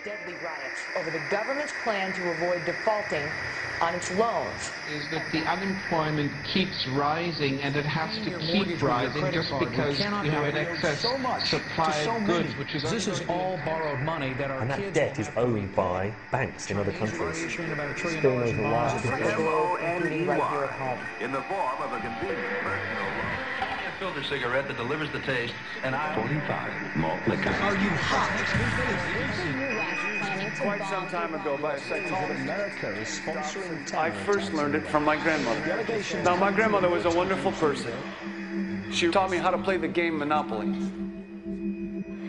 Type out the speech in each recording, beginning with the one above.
deadly riots over the government's plan to avoid defaulting on its loans. Is that the unemployment keeps rising, and it has to keep rising just because you have an excess supply of goods, which is this is all borrowed money that our and that debt is owned by banks in other countries. It's been over a while. In the form of a convenient personal loan. Filter cigarette that delivers the taste, and 45 malt liquor. Are you hot? Quite some time ago, by a second, America is sponsoring I first learned it from my grandmother. Now, my grandmother was a wonderful person. She taught me how to play the game Monopoly.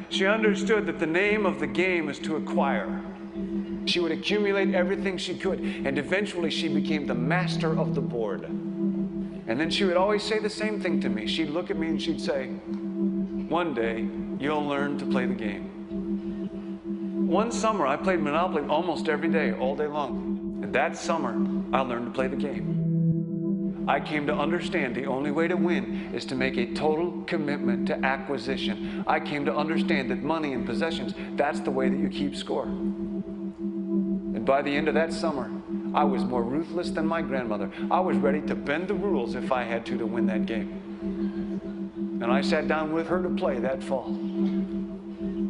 She understood that the name of the game is to acquire. She would accumulate everything she could, and eventually she became the master of the board. And then she would always say the same thing to me. She'd look at me and she'd say, "One day, you'll learn to play the game." One summer, I played Monopoly almost every day, all day long. And that summer, I learned to play the game. I came to understand the only way to win is to make a total commitment to acquisition. I came to understand that money and possessions, that's the way that you keep score. And by the end of that summer, I was more ruthless than my grandmother. I was ready to bend the rules if I had to win that game. And I sat down with her to play that fall.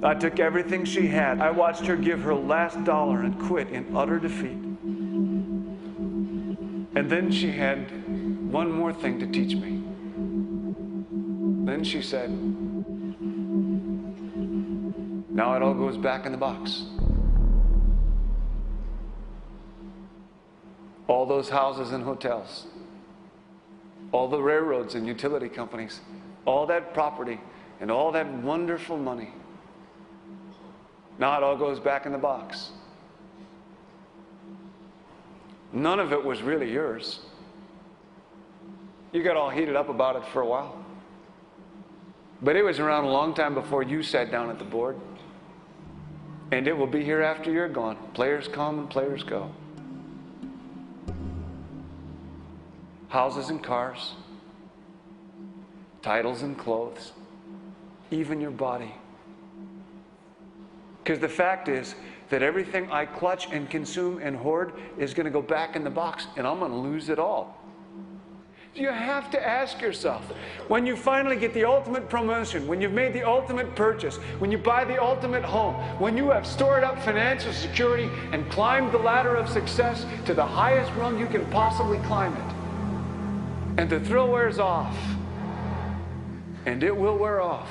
I took everything she had. I watched her give her last dollar and quit in utter defeat. And then she had one more thing to teach me. Then she said, "Now it all goes back in the box." All those houses and hotels, all the railroads and utility companies, all that property and all that wonderful money. Now it all goes back in the box. None of it was really yours. You got all heated up about it for a while. But it was around a long time before you sat down at the board. And it will be here after you're gone. Players come and players go. Houses and cars, titles and clothes, even your body. Because the fact is that everything I clutch and consume and hoard is going to go back in the box, and I'm going to lose it all. You have to ask yourself, when you finally get the ultimate promotion, when you've made the ultimate purchase, when you buy the ultimate home, when you have stored up financial security and climbed the ladder of success to the highest rung you can possibly climb it, and the thrill wears off, and it will wear off,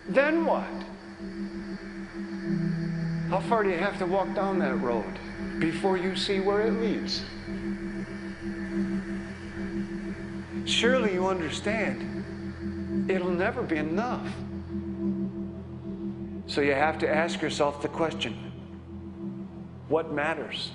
then what? How far do you have to walk down that road before you see where it leads? Surely you understand, it'll never be enough. So you have to ask yourself the question, what matters?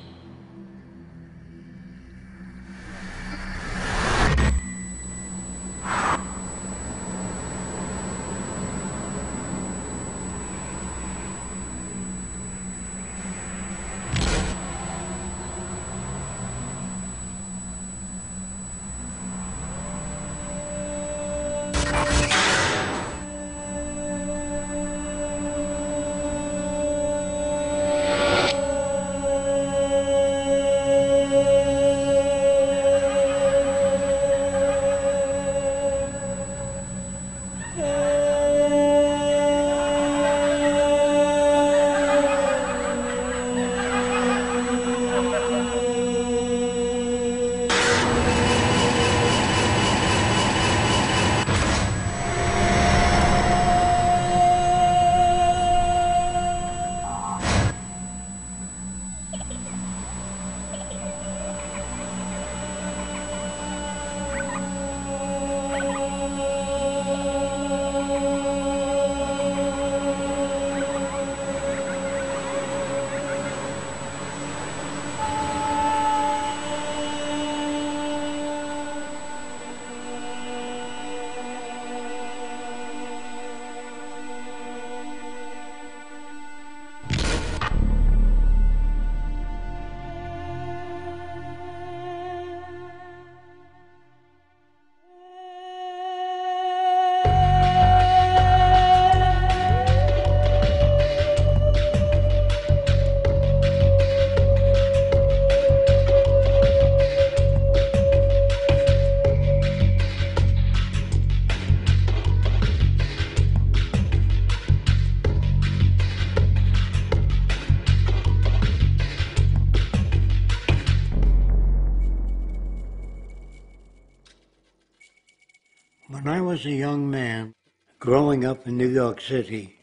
was a young man growing up in New York City,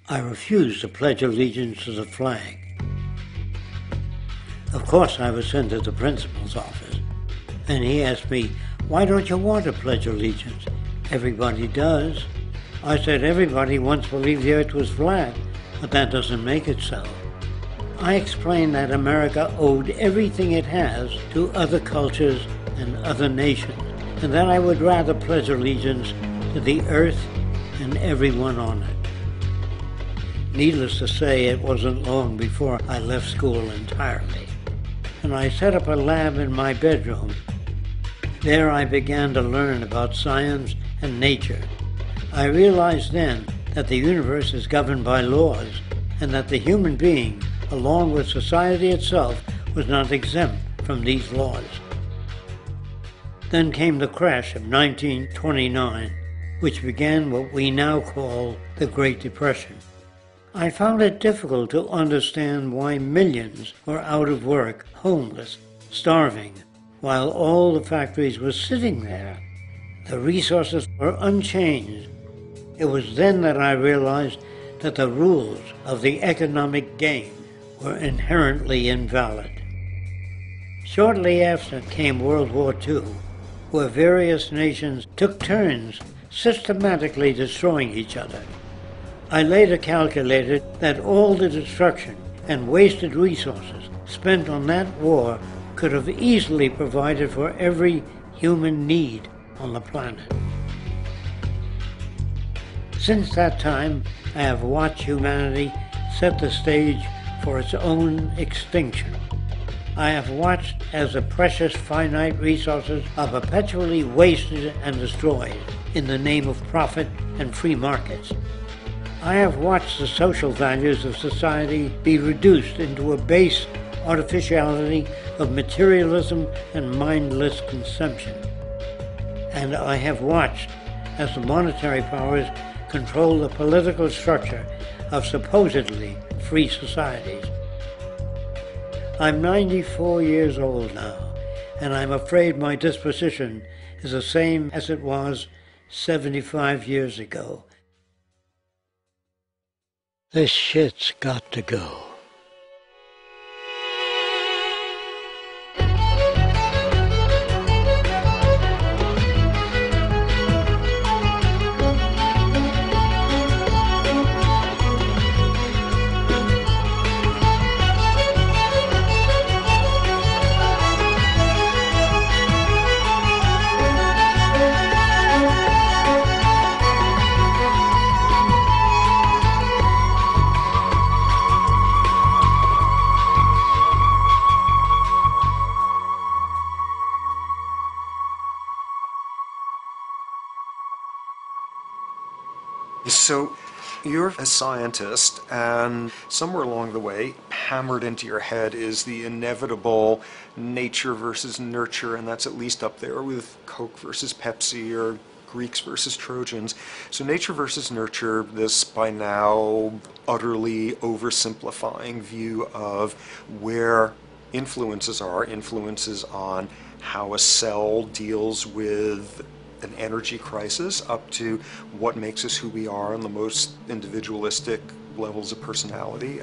I refused to pledge allegiance to the flag. Of course, I was sent to the principal's office, and he asked me, "Why don't you want to pledge allegiance? Everybody does." I said, "Everybody once believed the earth was flat, but that doesn't make it so." I explained that America owed everything it has to other cultures and other nations, and that I would rather pledge allegiance to the earth and everyone on it. Needless to say, it wasn't long before I left school entirely, and I set up a lab in my bedroom. There I began to learn about science and nature. I realized then that the universe is governed by laws, and that the human being, along with society itself, was not exempt from these laws. Then came the crash of 1929, which began what we now call the Great Depression. I found it difficult to understand why millions were out of work, homeless, starving, while all the factories were sitting there. The resources were unchanged. It was then that I realized that the rules of the economic game were inherently invalid. Shortly after came World War II, where various nations took turns systematically destroying each other. I later calculated that all the destruction and wasted resources spent on that war could have easily provided for every human need on the planet. Since that time, I have watched humanity set the stage for its own extinction. I have watched as the precious finite resources are perpetually wasted and destroyed in the name of profit and free markets. I have watched the social values of society be reduced into a base artificiality of materialism and mindless consumption. And I have watched as the monetary powers control the political structure of supposedly free societies. I'm 94 years old now, and I'm afraid my disposition is the same as it was 75 years ago. This shit's got to go. So you're a scientist, and somewhere along the way, hammered into your head is the inevitable nature versus nurture, and that's at least up there with Coke versus Pepsi or Greeks versus Trojans. So nature versus nurture, this by now utterly oversimplifying view of where influences on how a cell deals with an energy crisis, up to what makes us who we are on the most individualistic levels of personality.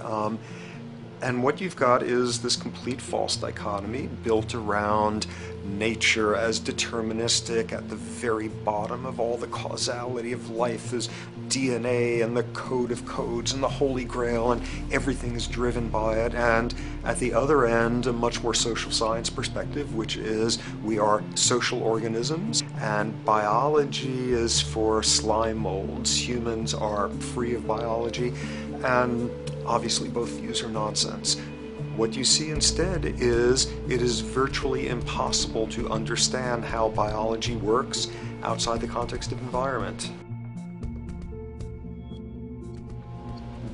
And what you've got is this complete false dichotomy built around nature as deterministic. At the very bottom of all the causality of life is DNA and the code of codes and the Holy Grail, and everything is driven by it. And at the other end, a much more social science perspective, which is we are social organisms, and biology is for slime molds. Humans are free of biology, and obviously both views are nonsense. What you see instead is it is virtually impossible to understand how biology works outside the context of environment.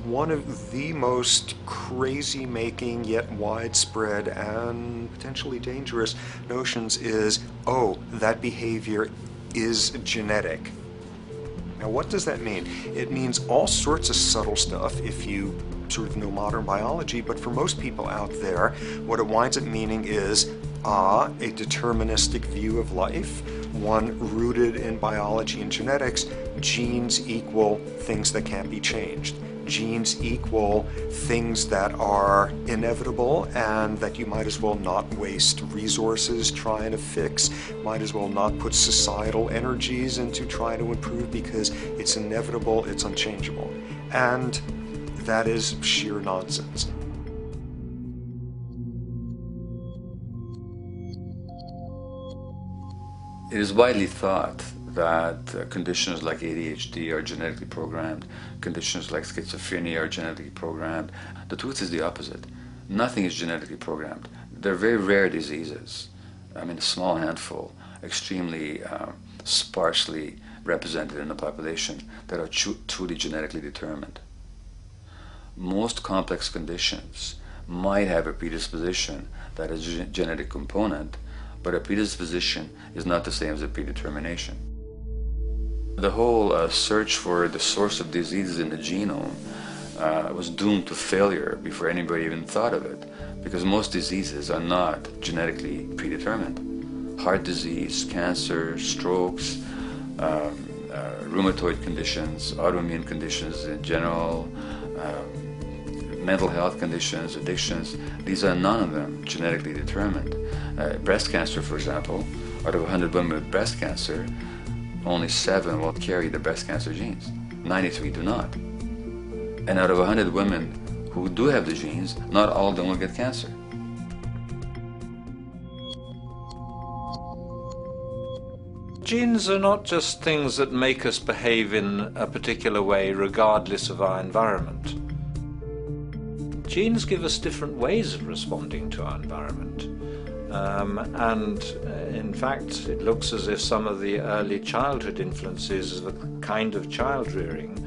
One of the most crazy-making yet widespread and potentially dangerous notions is, oh, that behavior is genetic. Now, what does that mean? It means all sorts of subtle stuff if you sort of know modern biology, but for most people out there, what it winds up meaning is a deterministic view of life, one rooted in biology and genetics, genes equal things that can't be changed. Genes equal things that are inevitable and that you might as well not waste resources trying to fix, might as well not put societal energies into trying to improve because it's inevitable, it's unchangeable. And that is sheer nonsense. It is widely thought that conditions like ADHD are genetically programmed, conditions like schizophrenia are genetically programmed. The truth is the opposite. Nothing is genetically programmed. They're very rare diseases. I mean, a small handful, extremely sparsely represented in the population, that are truly genetically determined. Most complex conditions might have a predisposition that is a genetic component, but a predisposition is not the same as a predetermination. The whole search for the source of diseases in the genome was doomed to failure before anybody even thought of it, because most diseases are not genetically predetermined. Heart disease, cancer, strokes, rheumatoid conditions, autoimmune conditions in general, mental health conditions, addictions, these are none of them genetically determined. Breast cancer, for example, out of 100 women with breast cancer, only 7 will carry the breast cancer genes. 93 do not. And out of 100 women who do have the genes, not all of them will get cancer. Genes are not just things that make us behave in a particular way regardless of our environment. Genes give us different ways of responding to our environment. In fact, it looks as if some of the early childhood influences of the kind of child rearing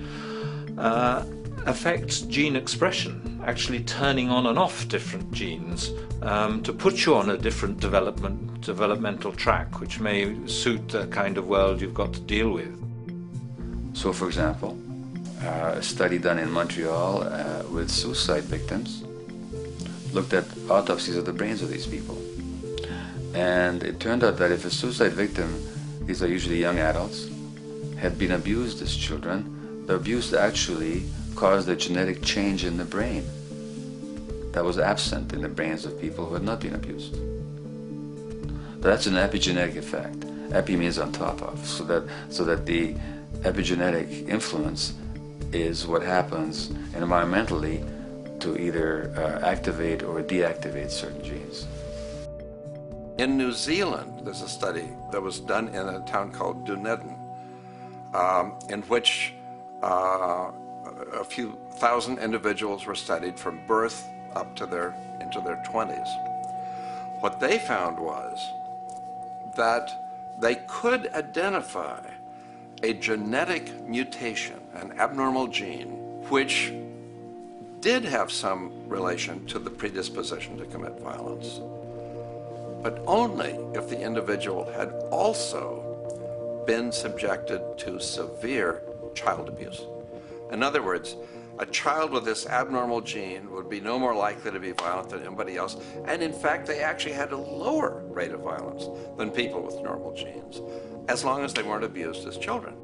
affects gene expression, actually turning on and off different genes to put you on a different developmental track, which may suit the kind of world you've got to deal with. So, for example, a study done in Montreal with suicide victims looked at autopsies of the brains of these people. And it turned out that if a suicide victim, these are usually young adults, had been abused as children, the abuse actually caused a genetic change in the brain that was absent in the brains of people who had not been abused. That's an epigenetic effect. Epi means on top of, so that the epigenetic influence is what happens environmentally to either activate or deactivate certain genes. In New Zealand, there's a study that was done in a town called Dunedin, in which a few thousand individuals were studied from birth up to into their 20s. What they found was that they could identify a genetic mutation, an abnormal gene, which did have some relation to the predisposition to commit violence, but only if the individual had also been subjected to severe child abuse. In other words, a child with this abnormal gene would be no more likely to be violent than anybody else, and in fact they actually had a lower rate of violence than people with normal genes, as long as they weren't abused as children.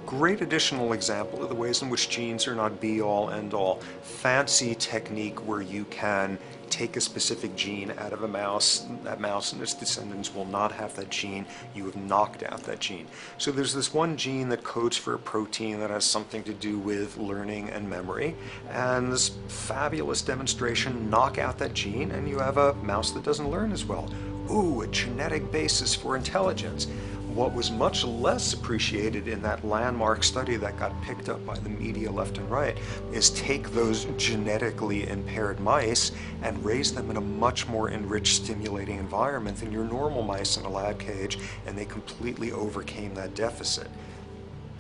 Great additional example of the ways in which genes are not be-all, end-all. Fancy technique where you can take a specific gene out of a mouse, that mouse and its descendants will not have that gene, you have knocked out that gene. So there's this one gene that codes for a protein that has something to do with learning and memory, and this fabulous demonstration, knock out that gene and you have a mouse that doesn't learn as well. Ooh, a genetic basis for intelligence. What was much less appreciated in that landmark study that got picked up by the media left and right is take those genetically impaired mice and raise them in a much more enriched, stimulating environment than your normal mice in a lab cage, and they completely overcame that deficit.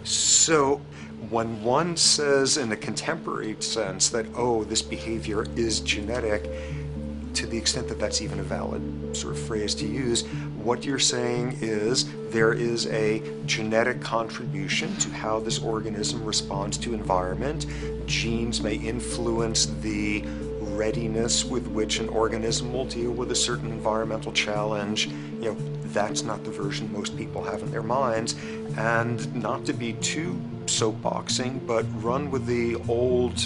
So when one says in a contemporary sense that, oh, this behavior is genetic, to the extent that that's even a valid sort of phrase to use, what you're saying is there is a genetic contribution to how this organism responds to environment. Genes may influence the readiness with which an organism will deal with a certain environmental challenge. You know, that's not the version most people have in their minds, and not to be too soapboxing, but run with the old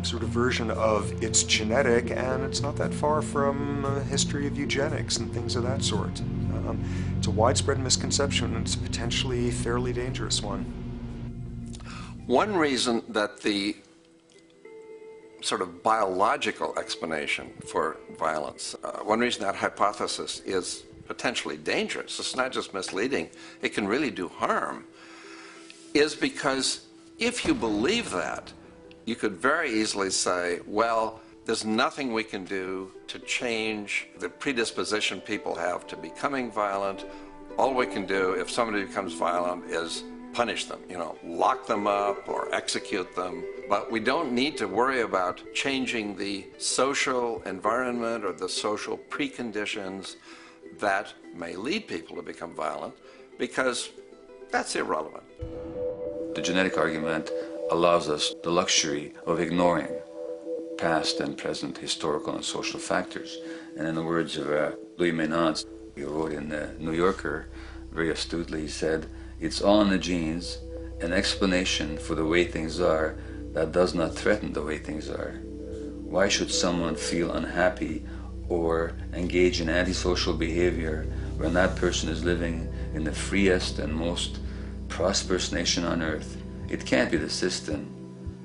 sort of version of it's genetic, and it's not that far from a history of eugenics and things of that sort. It's a widespread misconception, and it's a potentially fairly dangerous one. One reason that the sort of biological explanation for violence, one reason that hypothesis is potentially dangerous, it's not just misleading, it can really do harm, is because if you believe that, you could very easily say, well, there's nothing we can do to change the predisposition people have to becoming violent. All we can do if somebody becomes violent is punish them, lock them up or execute them. But we don't need to worry about changing the social environment or the social preconditions that may lead people to become violent, because that's irrelevant. The genetic argument allows us the luxury of ignoring past and present historical and social factors. And in the words of Louis Menand, he wrote in the New Yorker, very astutely, he said, "It's all in the genes, an explanation for the way things are that does not threaten the way things are. Why should someone feel unhappy or engage in antisocial behavior when that person is living in the freest and most prosperous nation on earth? It can't be the system.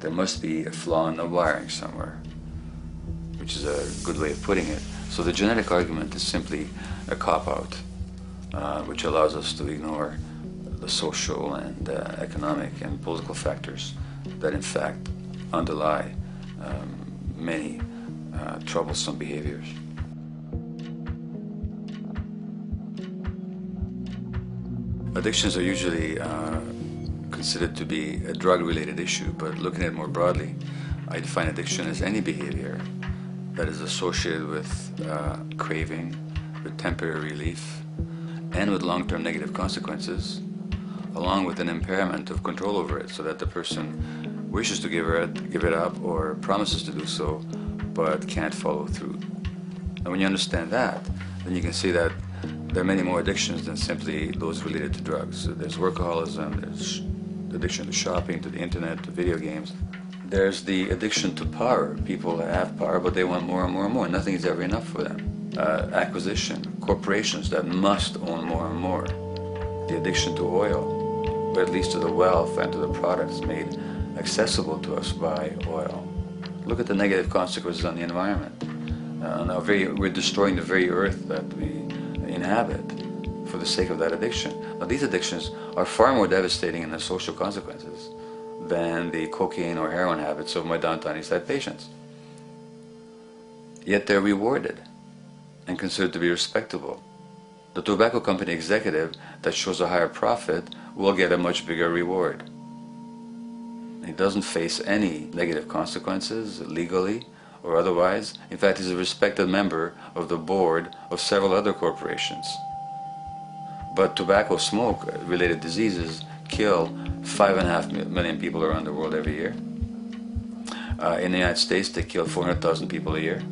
There must be a flaw in the wiring somewhere," which is a good way of putting it. So the genetic argument is simply a cop-out, which allows us to ignore the social and economic and political factors that in fact underlie many troublesome behaviors. Addictions are usually considered to be a drug-related issue, but looking at it more broadly, I define addiction as any behavior that is associated with craving, with temporary relief, and with long-term negative consequences, along with an impairment of control over it, so that the person wishes to give it up or promises to do so, but can't follow through. And when you understand that, then you can see that there are many more addictions than simply those related to drugs. So there's workaholism, there's addiction to shopping, to the internet, to video games. There's the addiction to power. People have power, but they want more and more and more. Nothing is ever enough for them. Acquisition, corporations that must own more and more. The addiction to oil, or at least to the wealth and to the products made accessible to us by oil. Look at the negative consequences on the environment. We're destroying the very earth that we inhabit for the sake of that addiction. Now, these addictions are far more devastating in their social consequences than the cocaine or heroin habits of my downtown East Side patients. Yet they're rewarded and considered to be respectable. The tobacco company executive that shows a higher profit will get a much bigger reward. He doesn't face any negative consequences legally or otherwise. In fact, he's a respected member of the board of several other corporations. But tobacco smoke-related diseases kill 5.5 million people around the world every year. In the United States, they kill 400,000 people a year.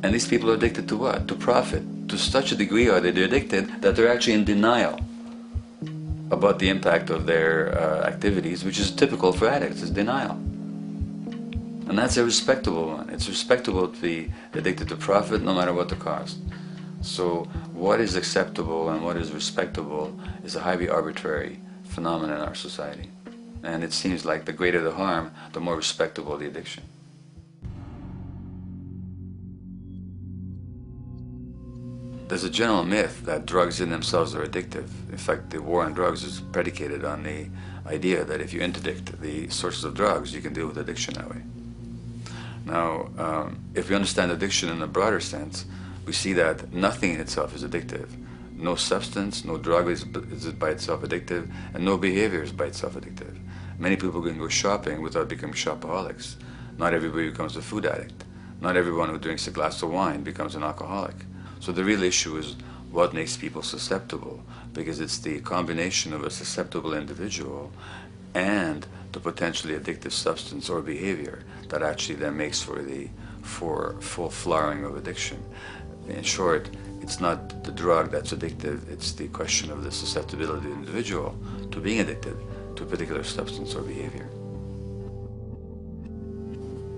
And these people are addicted to what? To profit. To such a degree are they addicted that they're actually in denial about the impact of their activities, which is typical for addicts, is denial. And that's a respectable one. It's respectable to be addicted to profit no matter what the cost. So what is acceptable and what is respectable is a highly arbitrary phenomenon in our society. And it seems like the greater the harm, the more respectable the addiction. There's a general myth that drugs in themselves are addictive. In fact, the war on drugs is predicated on the idea that if you interdict the sources of drugs, you can deal with addiction that way. Now, if we understand addiction in a broader sense, we see that nothing in itself is addictive. No substance, no drug is by itself addictive, and no behavior is by itself addictive. Many people can go shopping without becoming shopaholics. Not everybody becomes a food addict. Not everyone who drinks a glass of wine becomes an alcoholic. So the real issue is what makes people susceptible, because it's the combination of a susceptible individual and the potentially addictive substance or behavior that actually then makes for the full flowering of addiction. In short, It's not the drug that's addictive, it's the question of the susceptibility of the individual to being addicted to a particular substance or behavior.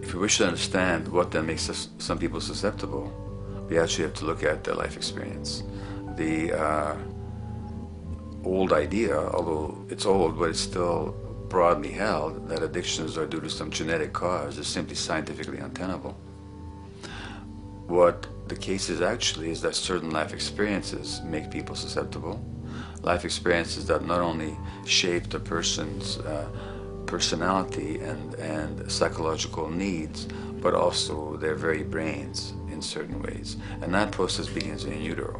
If we wish to understand what then makes some people susceptible, we actually have to look at their life experience. The old idea, although it's old, but it's still broadly held, that addictions are due to some genetic cause is simply scientifically untenable. What the case is actually is that certain life experiences make people susceptible. Life experiences that not only shape the person's personality and psychological needs, but also their very brains in certain ways. And that process begins in utero.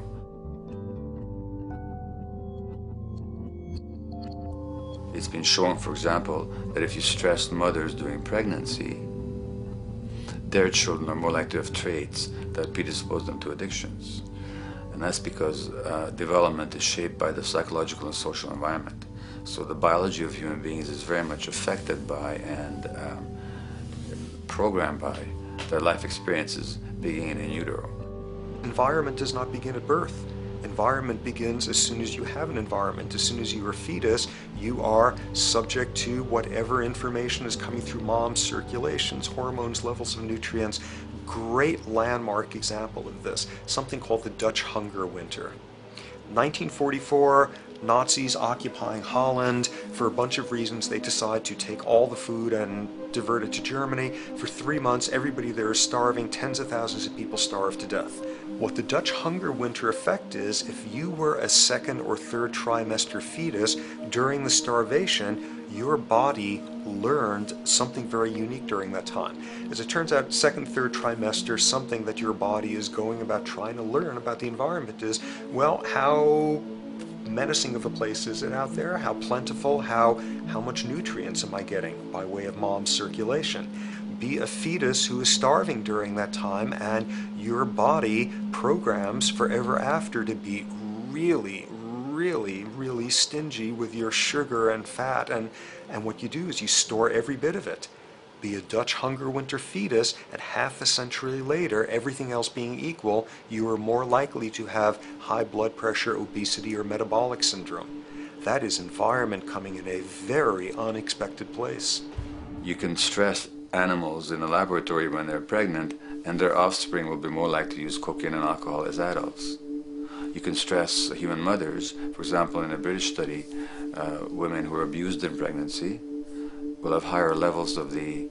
It's been shown, for example, that if you stress mothers during pregnancy, their children are more likely to have traits that predispose them to addictions. And that's because development is shaped by the psychological and social environment. So the biology of human beings is very much affected by and programmed by their life experiences beginning in utero. Environment does not begin at birth. Environment begins as soon as you have an environment. As soon as you are a fetus, you are subject to whatever information is coming through mom's circulations, hormones, levels of nutrients. Great landmark example of this, something called the Dutch hunger winter. 1944, Nazis occupying Holland. For a bunch of reasons, they decide to take all the food and divert it to Germany. For 3 months, everybody there is starving. Tens of thousands of people starve to death. What the Dutch hunger winter effect is, if you were a second or third trimester fetus during the starvation, your body learned something very unique during that time. As it turns out, second, third trimester, something that your body is going about trying to learn about the environment is, well, how menacing of a place is it out there? How plentiful? How much nutrients am I getting by way of mom's circulation? Be a fetus who is starving during that time, and your body programs forever after to be really, really, really stingy with your sugar and fat, and what you do is you store every bit of it. Be a Dutch hunger winter fetus, and half a century later, everything else being equal, you are more likely to have high blood pressure, obesity, or metabolic syndrome. That is environment coming in a very unexpected place. You can stress animals in a laboratory when they're pregnant, and their offspring will be more likely to use cocaine and alcohol as adults. You can stress human mothers. For example, in a British study, women who are abused in pregnancy will have higher levels of the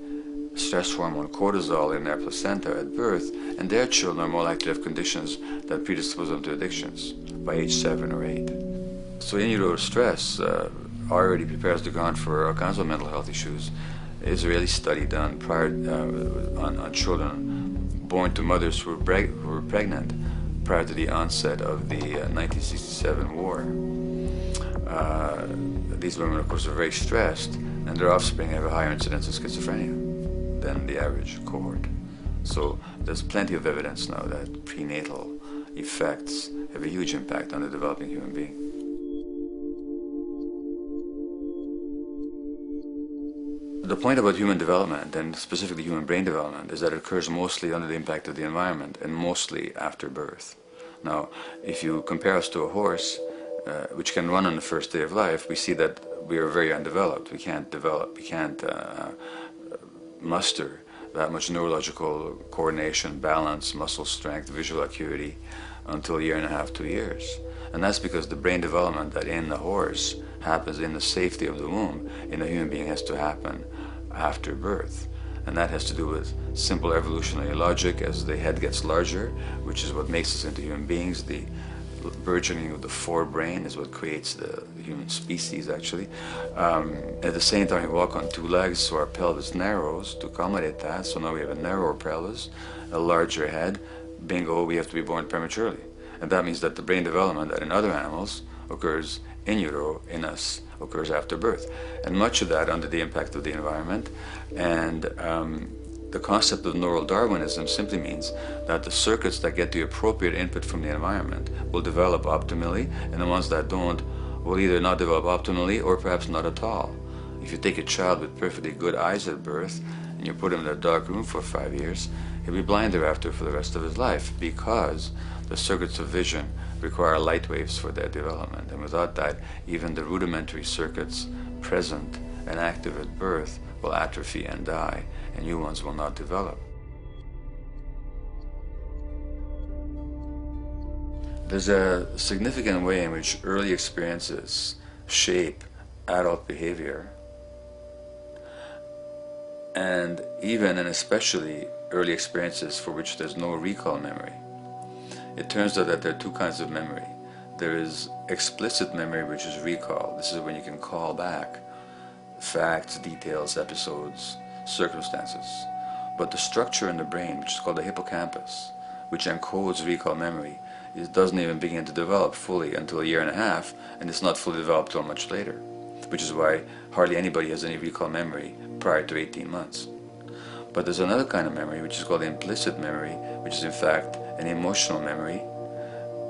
stress hormone cortisol in their placenta at birth, and their children are more likely to have conditions that predispose them to addictions by age 7 or 8. So in utero stress already prepares the ground for all kinds of mental health issues. Israeli study done prior on children born to mothers who were pregnant prior to the onset of the 1967 war. These women, of course, are very stressed, and their offspring have a higher incidence of schizophrenia than the average cohort. So there's plenty of evidence now that prenatal effects have a huge impact on the developing human being. The point about human development, and specifically human brain development, is that it occurs mostly under the impact of the environment and mostly after birth. Now, if you compare us to a horse, which can run on the first day of life, we see that we are very undeveloped. We can't muster that much neurological coordination, balance, muscle strength, visual acuity until a year and a half, 2 years. And that's because the brain development that in the horse happens in the safety of the womb, in a human being has to happen after birth. And that has to do with simple evolutionary logic. As the head gets larger, which is what makes us into human beings, the burgeoning of the forebrain is what creates the human species, actually. At the same time, we walk on 2 legs, so our pelvis narrows to accommodate that. So now we have a narrower pelvis, a larger head. Bingo, we have to be born prematurely. And that means that the brain development that in other animals occurs in utero, in us, occurs after birth. And much of that under the impact of the environment. And the concept of neural Darwinism simply means that the circuits that get the appropriate input from the environment will develop optimally, and the ones that don't will either not develop optimally or perhaps not at all. If you take a child with perfectly good eyes at birth and you put him in a dark room for 5 years, he'll be blind thereafter for the rest of his life, because the circuits of vision require light waves for their development. And without that, even the rudimentary circuits present and active at birth will atrophy and die, and new ones will not develop. There's a significant way in which early experiences shape adult behavior, and even and especially early experiences for which there's no recall memory. It turns out that there are two kinds of memory. There is explicit memory, which is recall. This is when you can call back facts, details, episodes, circumstances. But the structure in the brain, which is called the hippocampus, which encodes recall memory, it doesn't even begin to develop fully until 1.5 years, and it's not fully developed till much later, which is why hardly anybody has any recall memory prior to 18 months. But there's another kind of memory, which is called implicit memory, which is in fact an emotional memory,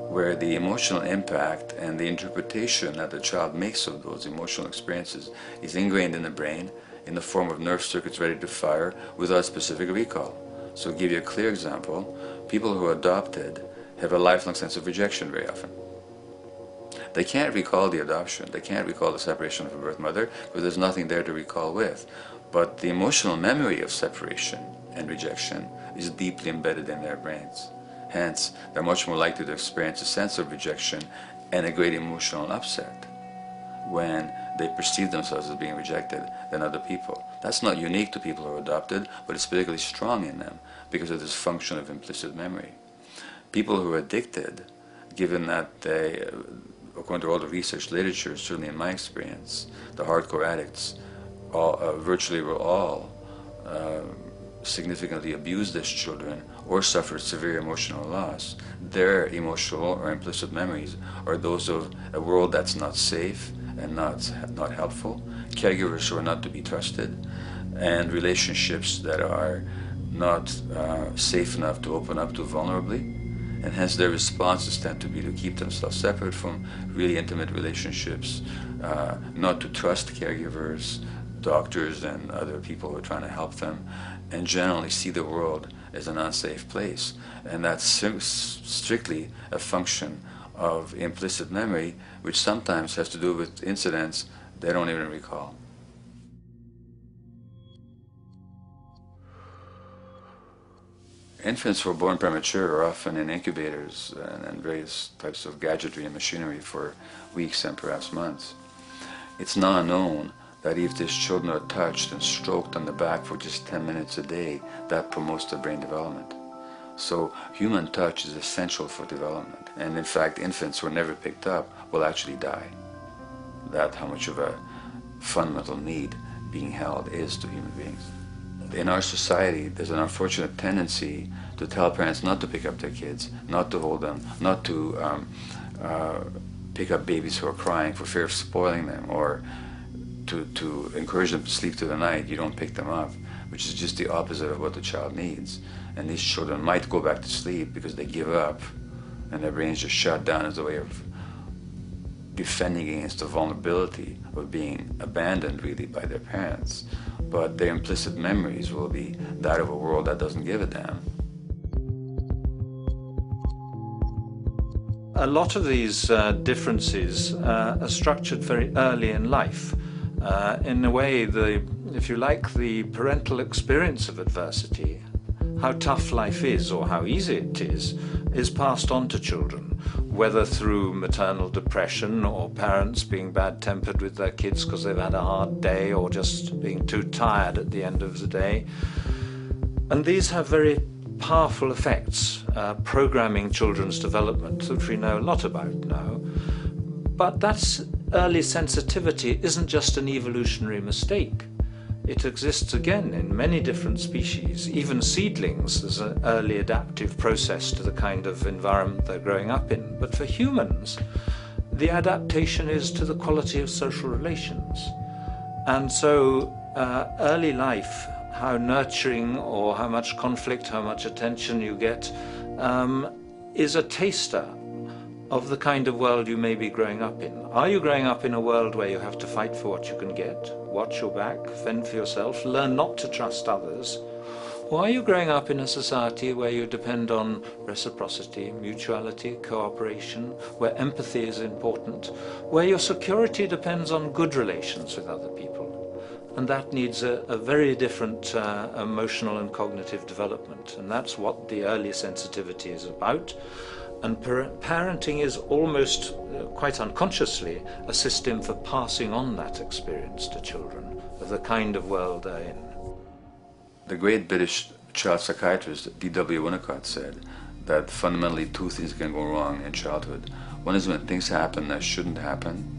where the emotional impact and the interpretation that the child makes of those emotional experiences is ingrained in the brain in the form of nerve circuits ready to fire without specific recall. So to give you a clear example, people who are adopted have a lifelong sense of rejection very often. They can't recall the adoption, they can't recall the separation of a birth mother, because there's nothing there to recall with. But the emotional memory of separation and rejection is deeply embedded in their brains. Hence, they're much more likely to experience a sense of rejection and a great emotional upset when they perceive themselves as being rejected than other people. That's not unique to people who are adopted, but it's particularly strong in them because of this function of implicit memory. People who are addicted, given that they, according to all the research literature, certainly in my experience, the hardcore addicts virtually were all significantly abused as children or suffered severe emotional loss. Their emotional or implicit memories are those of a world that's not safe and not helpful, caregivers who are not to be trusted, and relationships that are not safe enough to open up to vulnerably. And hence their responses tend to be to keep themselves separate from really intimate relationships, not to trust caregivers, doctors and other people who are trying to help them, and generally see the world as an unsafe place. And that's strictly a function of implicit memory, which sometimes has to do with incidents they don't even recall. Infants who are born premature are often in incubators and various types of gadgetry and machinery for weeks and perhaps months. It's now known that if these children are touched and stroked on the back for just 10 minutes a day, that promotes their brain development. So human touch is essential for development. And in fact, infants who are never picked up will actually die. That's how much of a fundamental need being held is to human beings. In our society, there's an unfortunate tendency to tell parents not to pick up their kids, not to hold them, not to pick up babies who are crying for fear of spoiling them, or to encourage them to sleep through the night. You don't pick them up, which is just the opposite of what the child needs. And these children might go back to sleep because they give up and their brains just shut down as a way of defending against the vulnerability of being abandoned really by their parents. But their implicit memories will be that of a world that doesn't give a damn. A lot of these differences are structured very early in life. In a way, if you like, the parental experience of adversity, how tough life is or how easy it is passed on to children, whether through maternal depression or parents being bad-tempered with their kids because they've had a hard day or just being too tired at the end of the day. And these have very powerful effects, programming children's development, which we know a lot about now. But that early sensitivity isn't just an evolutionary mistake. It exists again in many different species. Even seedlings, there's an early adaptive process to the kind of environment they're growing up in. But for humans, the adaptation is to the quality of social relations. And so early life, how nurturing or how much conflict, how much attention you get, is a taster of the kind of world you may be growing up in. Are you growing up in a world where you have to fight for what you can get, watch your back, fend for yourself, learn not to trust others? Or are you growing up in a society where you depend on reciprocity, mutuality, cooperation, where empathy is important, where your security depends on good relations with other people? And that needs a very different emotional and cognitive development. And that's what the early sensitivity is about. And parenting is almost, quite unconsciously, a system for passing on that experience to children of the kind of world they're in. The great British child psychiatrist D.W. Winnicott said that fundamentally two things can go wrong in childhood. One is when things happen that shouldn't happen,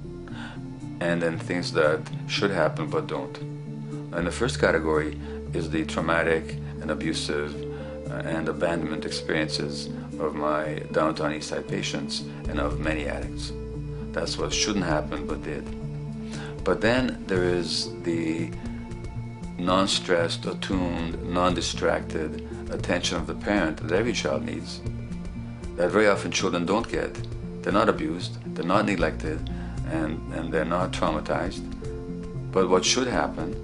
and then things that should happen but don't. And the first category is the traumatic and abusive and abandonment experiences of my downtown East Side patients and of many addicts. That's what shouldn't happen but did. But then there is the non-stressed, attuned, non-distracted attention of the parent that every child needs, that very often children don't get. They're not abused, they're not neglected, and they're not traumatized. But what should happen,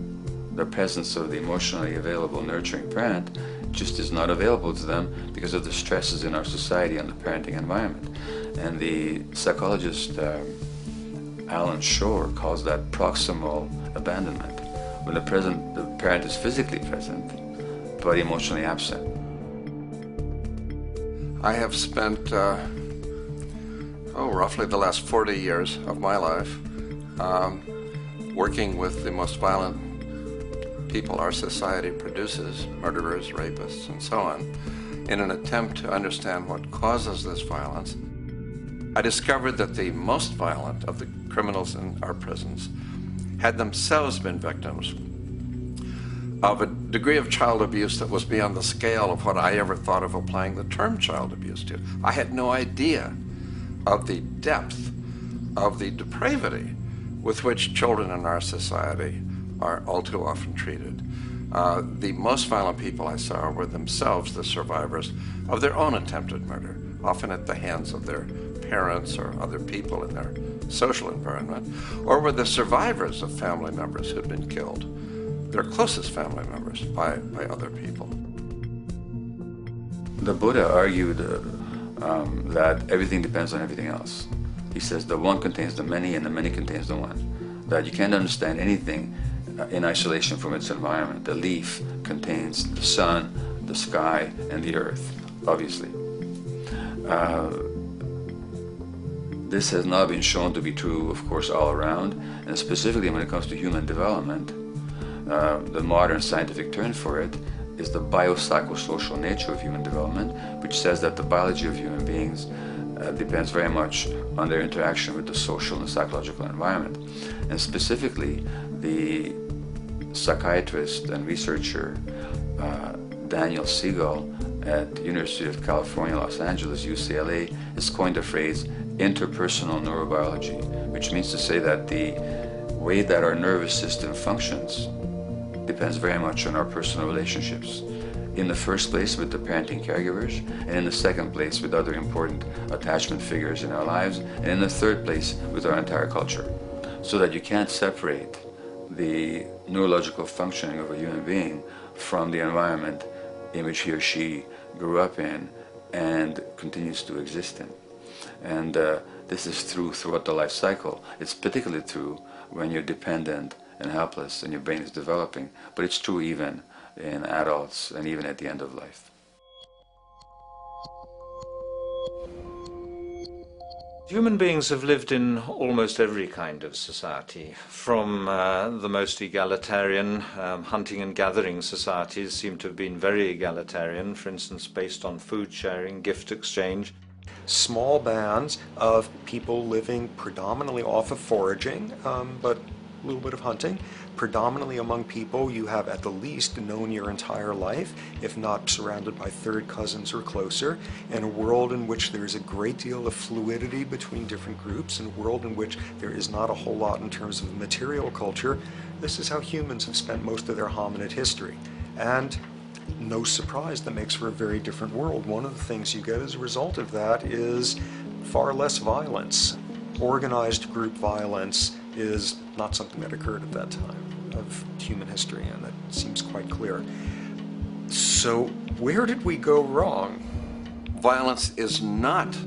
the presence of the emotionally available, nurturing parent, just is not available to them because of the stresses in our society and the parenting environment. And the psychologist Alan Shore calls that proximal abandonment, when the parent is physically present but emotionally absent. I have spent roughly the last 40 years of my life working with the most violent people our society produces, murderers, rapists, and so on, in an attempt to understand what causes this violence. I discovered that the most violent of the criminals in our prisons had themselves been victims of a degree of child abuse that was beyond the scale of what I ever thought of applying the term child abuse to. I had no idea of the depth of the depravity with which children in our society are all too often treated. The most violent people I saw were themselves the survivors of their own attempted murder, often at the hands of their parents or other people in their social environment, or were the survivors of family members who'd been killed, their closest family members, by other people. The Buddha argued that everything depends on everything else. He says the one contains the many and the many contains the one. That you can't understand anything in isolation from its environment. The leaf contains the sun, the sky, and the earth, obviously. This has not been shown to be true, of course, all around, and specifically when it comes to human development. The modern scientific term for it is the biopsychosocial nature of human development, which says that the biology of human beings depends very much on their interaction with the social and psychological environment. And specifically, the psychiatrist and researcher Daniel Siegel at the University of California, Los Angeles, UCLA, has coined the phrase interpersonal neurobiology, which means to say that the way that our nervous system functions depends very much on our personal relationships. In the first place with the parenting caregivers, and in the second place with other important attachment figures in our lives, and in the third place with our entire culture. So that you can't separate the neurological functioning of a human being from the environment in which he or she grew up in and continues to exist in. And this is true throughout the life cycle. It's particularly true when you're dependent and helpless and your brain is developing, but it's true even in adults and even at the end of life. Human beings have lived in almost every kind of society, from the most egalitarian, hunting and gathering societies seem to have been very egalitarian, for instance based on food sharing, gift exchange. Small bands of people living predominantly off of foraging, but a little bit of hunting. Predominantly among people you have at the least known your entire life, if not surrounded by third cousins or closer, in a world in which there is a great deal of fluidity between different groups, in a world in which there is not a whole lot in terms of material culture. This is how humans have spent most of their hominid history. And no surprise, that makes for a very different world. One of the things you get as a result of that is far less violence. Organized group violence is not something that occurred at that time of human history, and that seems quite clear. So where did we go wrong? Violence is not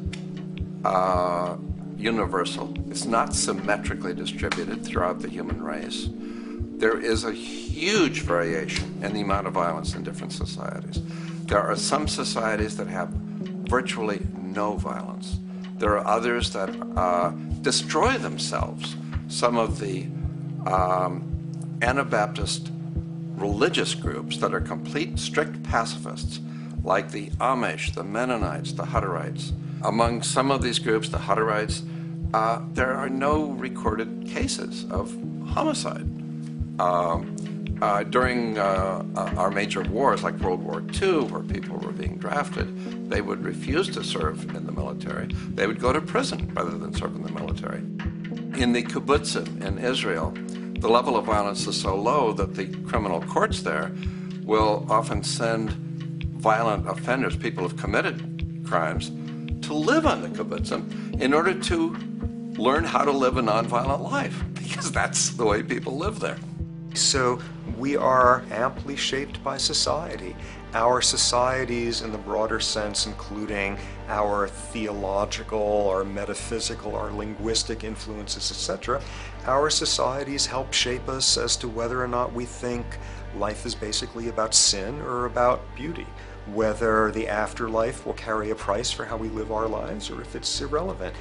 universal. It's not symmetrically distributed throughout the human race. There is a huge variation in the amount of violence in different societies. There are some societies that have virtually no violence. There are others that destroy themselves. Some of the Anabaptist religious groups that are complete, strict pacifists, like the Amish, the Mennonites, the Hutterites. Among some of these groups, the Hutterites, there are no recorded cases of homicide. During our major wars, like World War II, where people were being drafted, they would refuse to serve in the military. They would go to prison rather than serve in the military. In the kibbutzim in Israel, the level of violence is so low that the criminal courts there will often send violent offenders, people who've committed crimes, to live on the kibbutzim in order to learn how to live a nonviolent life, because that's the way people live there. So we are amply shaped by society. Our societies, in the broader sense, including our theological, our metaphysical, our linguistic influences, etc., our societies help shape us as to whether or not we think life is basically about sin or about beauty, whether the afterlife will carry a price for how we live our lives or if it's irrelevant.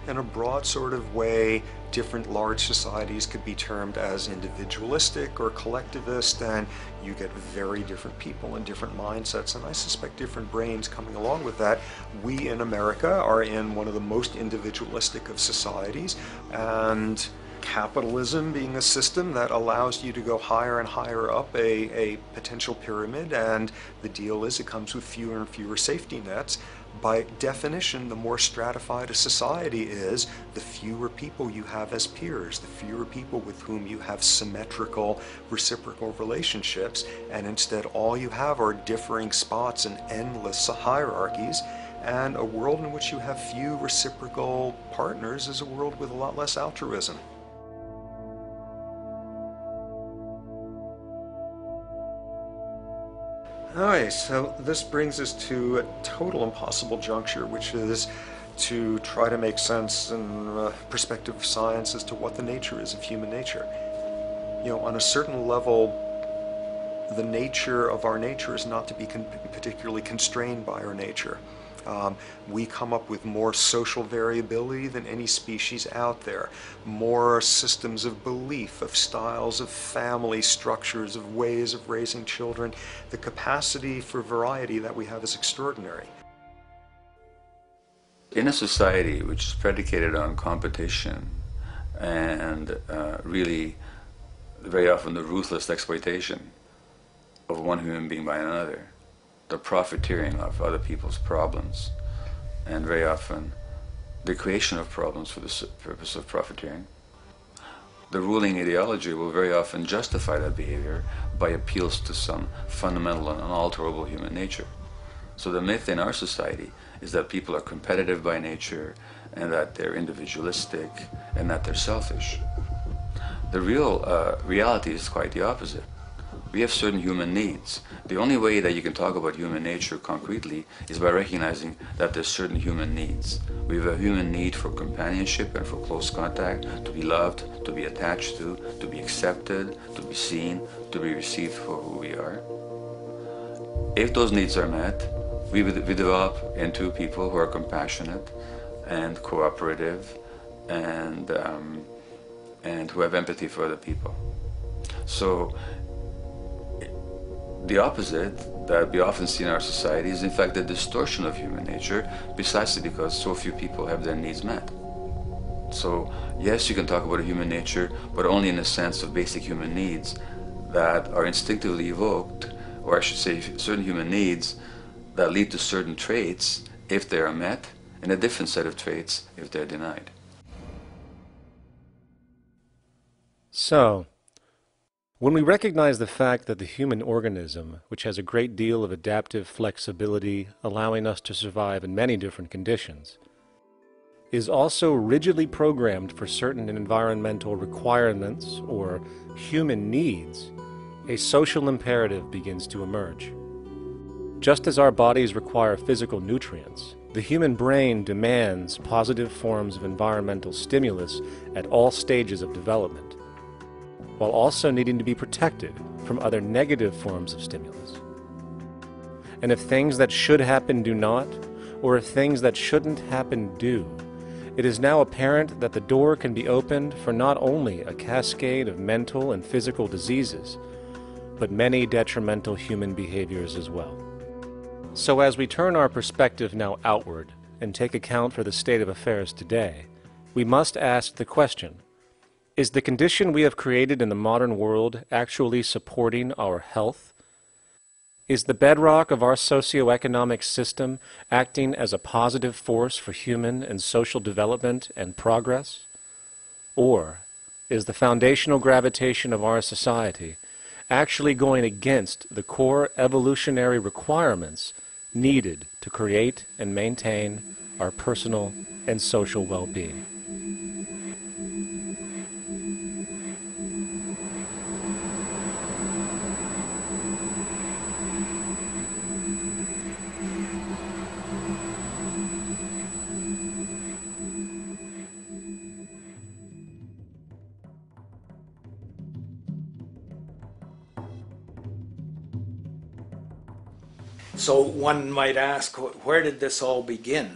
In a broad sort of way, different large societies could be termed as individualistic or collectivist, and you get very different people and different mindsets, and I suspect different brains coming along with that. We in America are in one of the most individualistic of societies, and capitalism being a system that allows you to go higher and higher up a potential pyramid, and the deal is it comes with fewer and fewer safety nets. By definition, the more stratified a society is, the fewer people you have as peers, the fewer people with whom you have symmetrical, reciprocal relationships, and instead all you have are differing spots and endless hierarchies. And a world in which you have few reciprocal partners is a world with a lot less altruism. Alright, so this brings us to a total impossible juncture, which is to try to make sense in perspective of science as to what the nature is of human nature. You know, on a certain level, the nature of our nature is not to be particularly constrained by our nature. We come up with more social variability than any species out there, more systems of belief, of styles of family structures, of ways of raising children. The capacity for variety that we have is extraordinary. In a society which is predicated on competition and really very often the ruthless exploitation of one human being by another, the profiteering of other people's problems, and very often the creation of problems for the purpose of profiteering, the ruling ideology will very often justify that behavior by appeals to some fundamental and unalterable human nature. So the myth in our society is that people are competitive by nature, and that they're individualistic, and that they're selfish. The real reality is quite the opposite. We have certain human needs. The only way that you can talk about human nature concretely is by recognizing that there's certain human needs. We have a human need for companionship and for close contact, to be loved, to be attached to be accepted, to be seen, to be received for who we are. If those needs are met, we develop into people who are compassionate and cooperative and who have empathy for other people. So the opposite that we often see in our society is in fact the distortion of human nature, precisely because so few people have their needs met. So yes, you can talk about a human nature, but only in the sense of basic human needs that are instinctively evoked, or I should say certain human needs that lead to certain traits if they are met, and a different set of traits if they're denied. So, when we recognize the fact that the human organism, which has a great deal of adaptive flexibility, allowing us to survive in many different conditions, is also rigidly programmed for certain environmental requirements or human needs, a social imperative begins to emerge. Just as our bodies require physical nutrients, the human brain demands positive forms of environmental stimulus at all stages of development, while also needing to be protected from other negative forms of stimulus. And if things that should happen do not, or if things that shouldn't happen do, it is now apparent that the door can be opened for not only a cascade of mental and physical diseases, but many detrimental human behaviors as well. So as we turn our perspective now outward and take account for the state of affairs today, we must ask the question, is the condition we have created in the modern world actually supporting our health? Is the bedrock of our socioeconomic system acting as a positive force for human and social development and progress? Or is the foundational gravitation of our society actually going against the core evolutionary requirements needed to create and maintain our personal and social well-being? So one might ask, where did this all begin,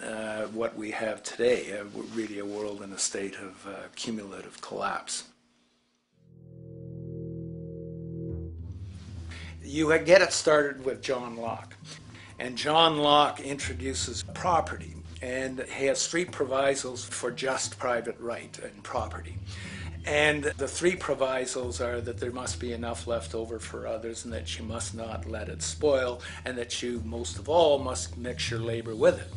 what we have today, really a world in a state of cumulative collapse? You get it started with John Locke. And John Locke introduces property, and he has 3 provisos for just private right and property. And the 3 provisos are that there must be enough left over for others, and that you must not let it spoil, and that you, most of all, must mix your labor with it.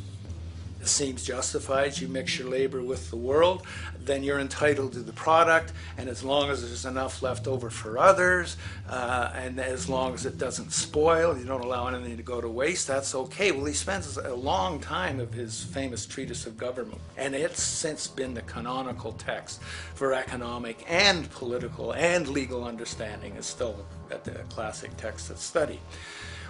It seems justified. You mix your labor with the world, then you're entitled to the product, and as long as there's enough left over for others, and as long as it doesn't spoil, you don't allow anything to go to waste, that's okay. Well, he spends a long time of his famous treatise of government, and it's since been the canonical text for economic and political and legal understanding. Is still a classic text of study.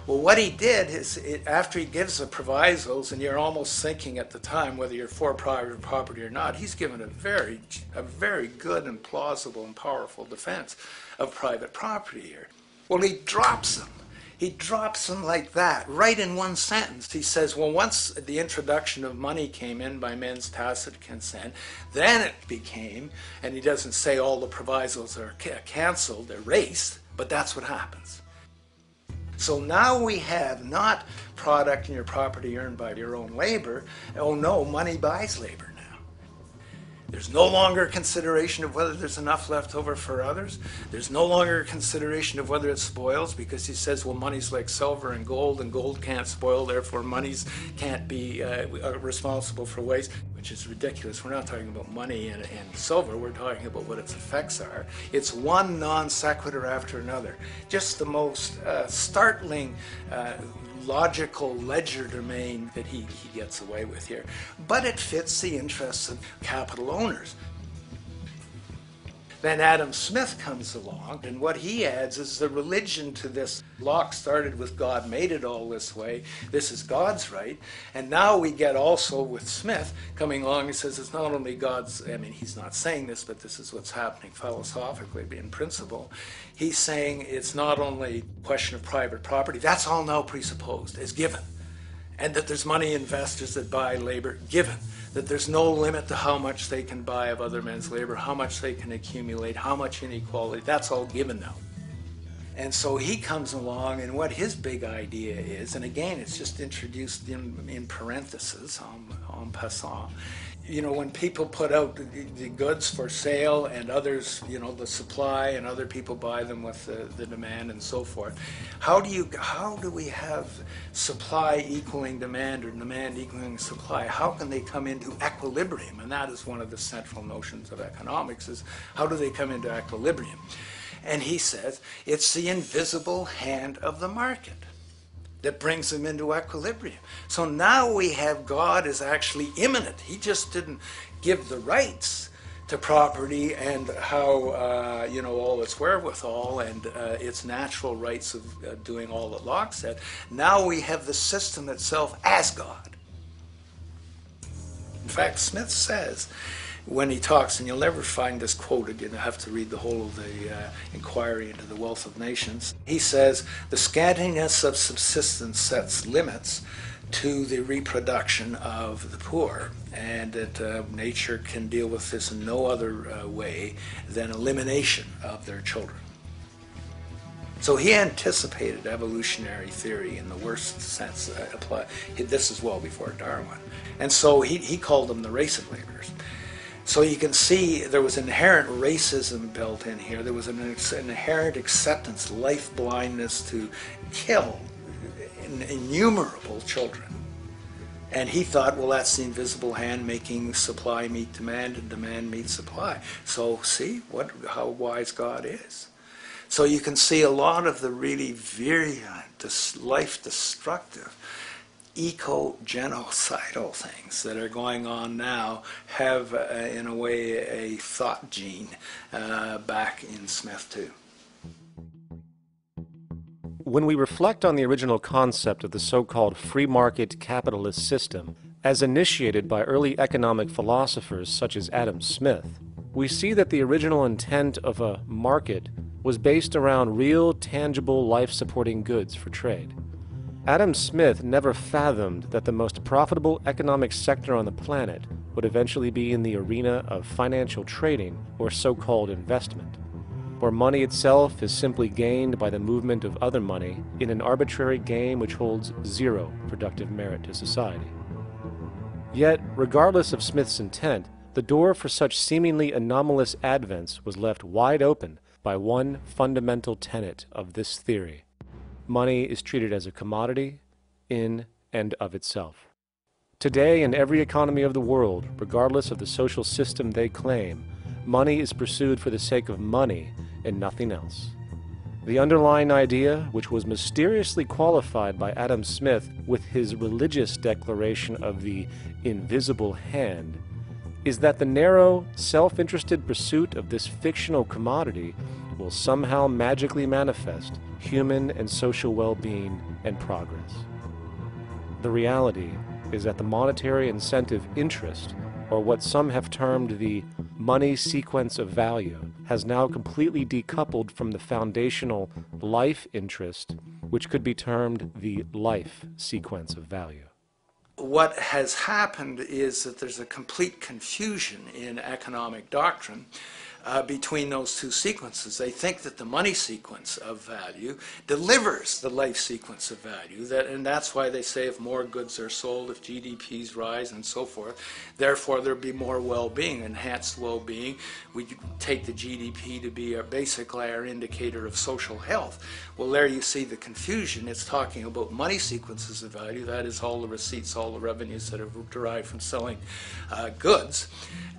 Well, what he did is, after he gives the provisos, and you're almost thinking at the time whether you're for private property or not, he's given a very good and plausible and powerful defense of private property here. Well, he drops them. He drops them like that, right in one sentence. He says, well, once the introduction of money came in by men's tacit consent, then it became, and he doesn't say all the provisos are canceled, erased, but that's what happens. So now we have not product and your property earned by your own labor. Oh no, money buys labor now. There's no longer a consideration of whether there's enough left over for others. There's no longer a consideration of whether it spoils, because he says, well, money's like silver and gold can't spoil, therefore monies can't be responsible for waste, which is ridiculous. We're not talking about money and silver, we're talking about what its effects are. It's one non sequitur after another. Just the most startling logical legerdemain that he gets away with here. But it fits the interests of capital owners. Then Adam Smith comes along, and what he adds is the religion to this. Locke started with God made it all this way. This is God's right. And now we get also with Smith coming along and says it's not only God's, I mean, he's not saying this, but this is what's happening philosophically in principle. He's saying it's not only a question of private property, that's all now presupposed, is given. And that there's money investors that buy labor, given. That there's no limit to how much they can buy of other men's labor, how much they can accumulate, how much inequality, that's all given now. And so he comes along, and what his big idea is, and again, it's just introduced in parentheses, en passant. You know, when people put out the goods for sale and others, you know, the supply, and other people buy them with the demand and so forth, how do we have supply equaling demand or demand equaling supply? How can they come into equilibrium? And that is one of the central notions of economics, is how do they come into equilibrium? And he says it's the invisible hand of the market that brings them into equilibrium. So now we have God is actually immanent. He just didn't give the rights to property and how, you know, all its wherewithal and its natural rights of doing all that Locke said. Now we have the system itself as God. In fact, Smith says, when he talks, and you'll never find this quoted, you'll have to read the whole of the Inquiry into the Wealth of Nations. He says, the scantiness of subsistence sets limits to the reproduction of the poor, and that nature can deal with this in no other way than elimination of their children. So he anticipated evolutionary theory in the worst sense. This is well before Darwin. And so he called them the race of laborers. So you can see there was inherent racism built in here. There was an inherent acceptance, life blindness to kill innumerable children. And he thought, well, that's the invisible hand making supply meet demand and demand meet supply. So see how wise God is. So you can see a lot of the really virulent, life-destructive, eco-genocidal things that are going on now have, in a way, a thought gene back in Smith too. When we reflect on the original concept of the so-called free market capitalist system, as initiated by early economic philosophers such as Adam Smith, we see that the original intent of a market was based around real, tangible, life-supporting goods for trade. Adam Smith never fathomed that the most profitable economic sector on the planet would eventually be in the arena of financial trading or so-called investment, where money itself is simply gained by the movement of other money in an arbitrary game which holds zero productive merit to society. Yet, regardless of Smith's intent, the door for such seemingly anomalous advents was left wide open by one fundamental tenet of this theory. Money is treated as a commodity in and of itself. Today, in every economy of the world, regardless of the social system they claim, money is pursued for the sake of money and nothing else. The underlying idea, which was mysteriously qualified by Adam Smith with his religious declaration of the invisible hand, is that the narrow, self-interested pursuit of this fictional commodity will somehow magically manifest human and social well-being and progress. The reality is that the monetary incentive interest, or what some have termed the money sequence of value, has now completely decoupled from the foundational life interest, which could be termed the life sequence of value. What has happened is that there's a complete confusion in economic doctrine between those two sequences. They think that the money sequence of value delivers the life sequence of value, and that's why they say if more goods are sold, if GDPs rise and so forth, therefore there'll be more well-being, enhanced well-being. We take the GDP to be basically our indicator of social health. Well, there you see the confusion. It's talking about money sequences of value, that is all the receipts, all the revenues that are derived from selling goods,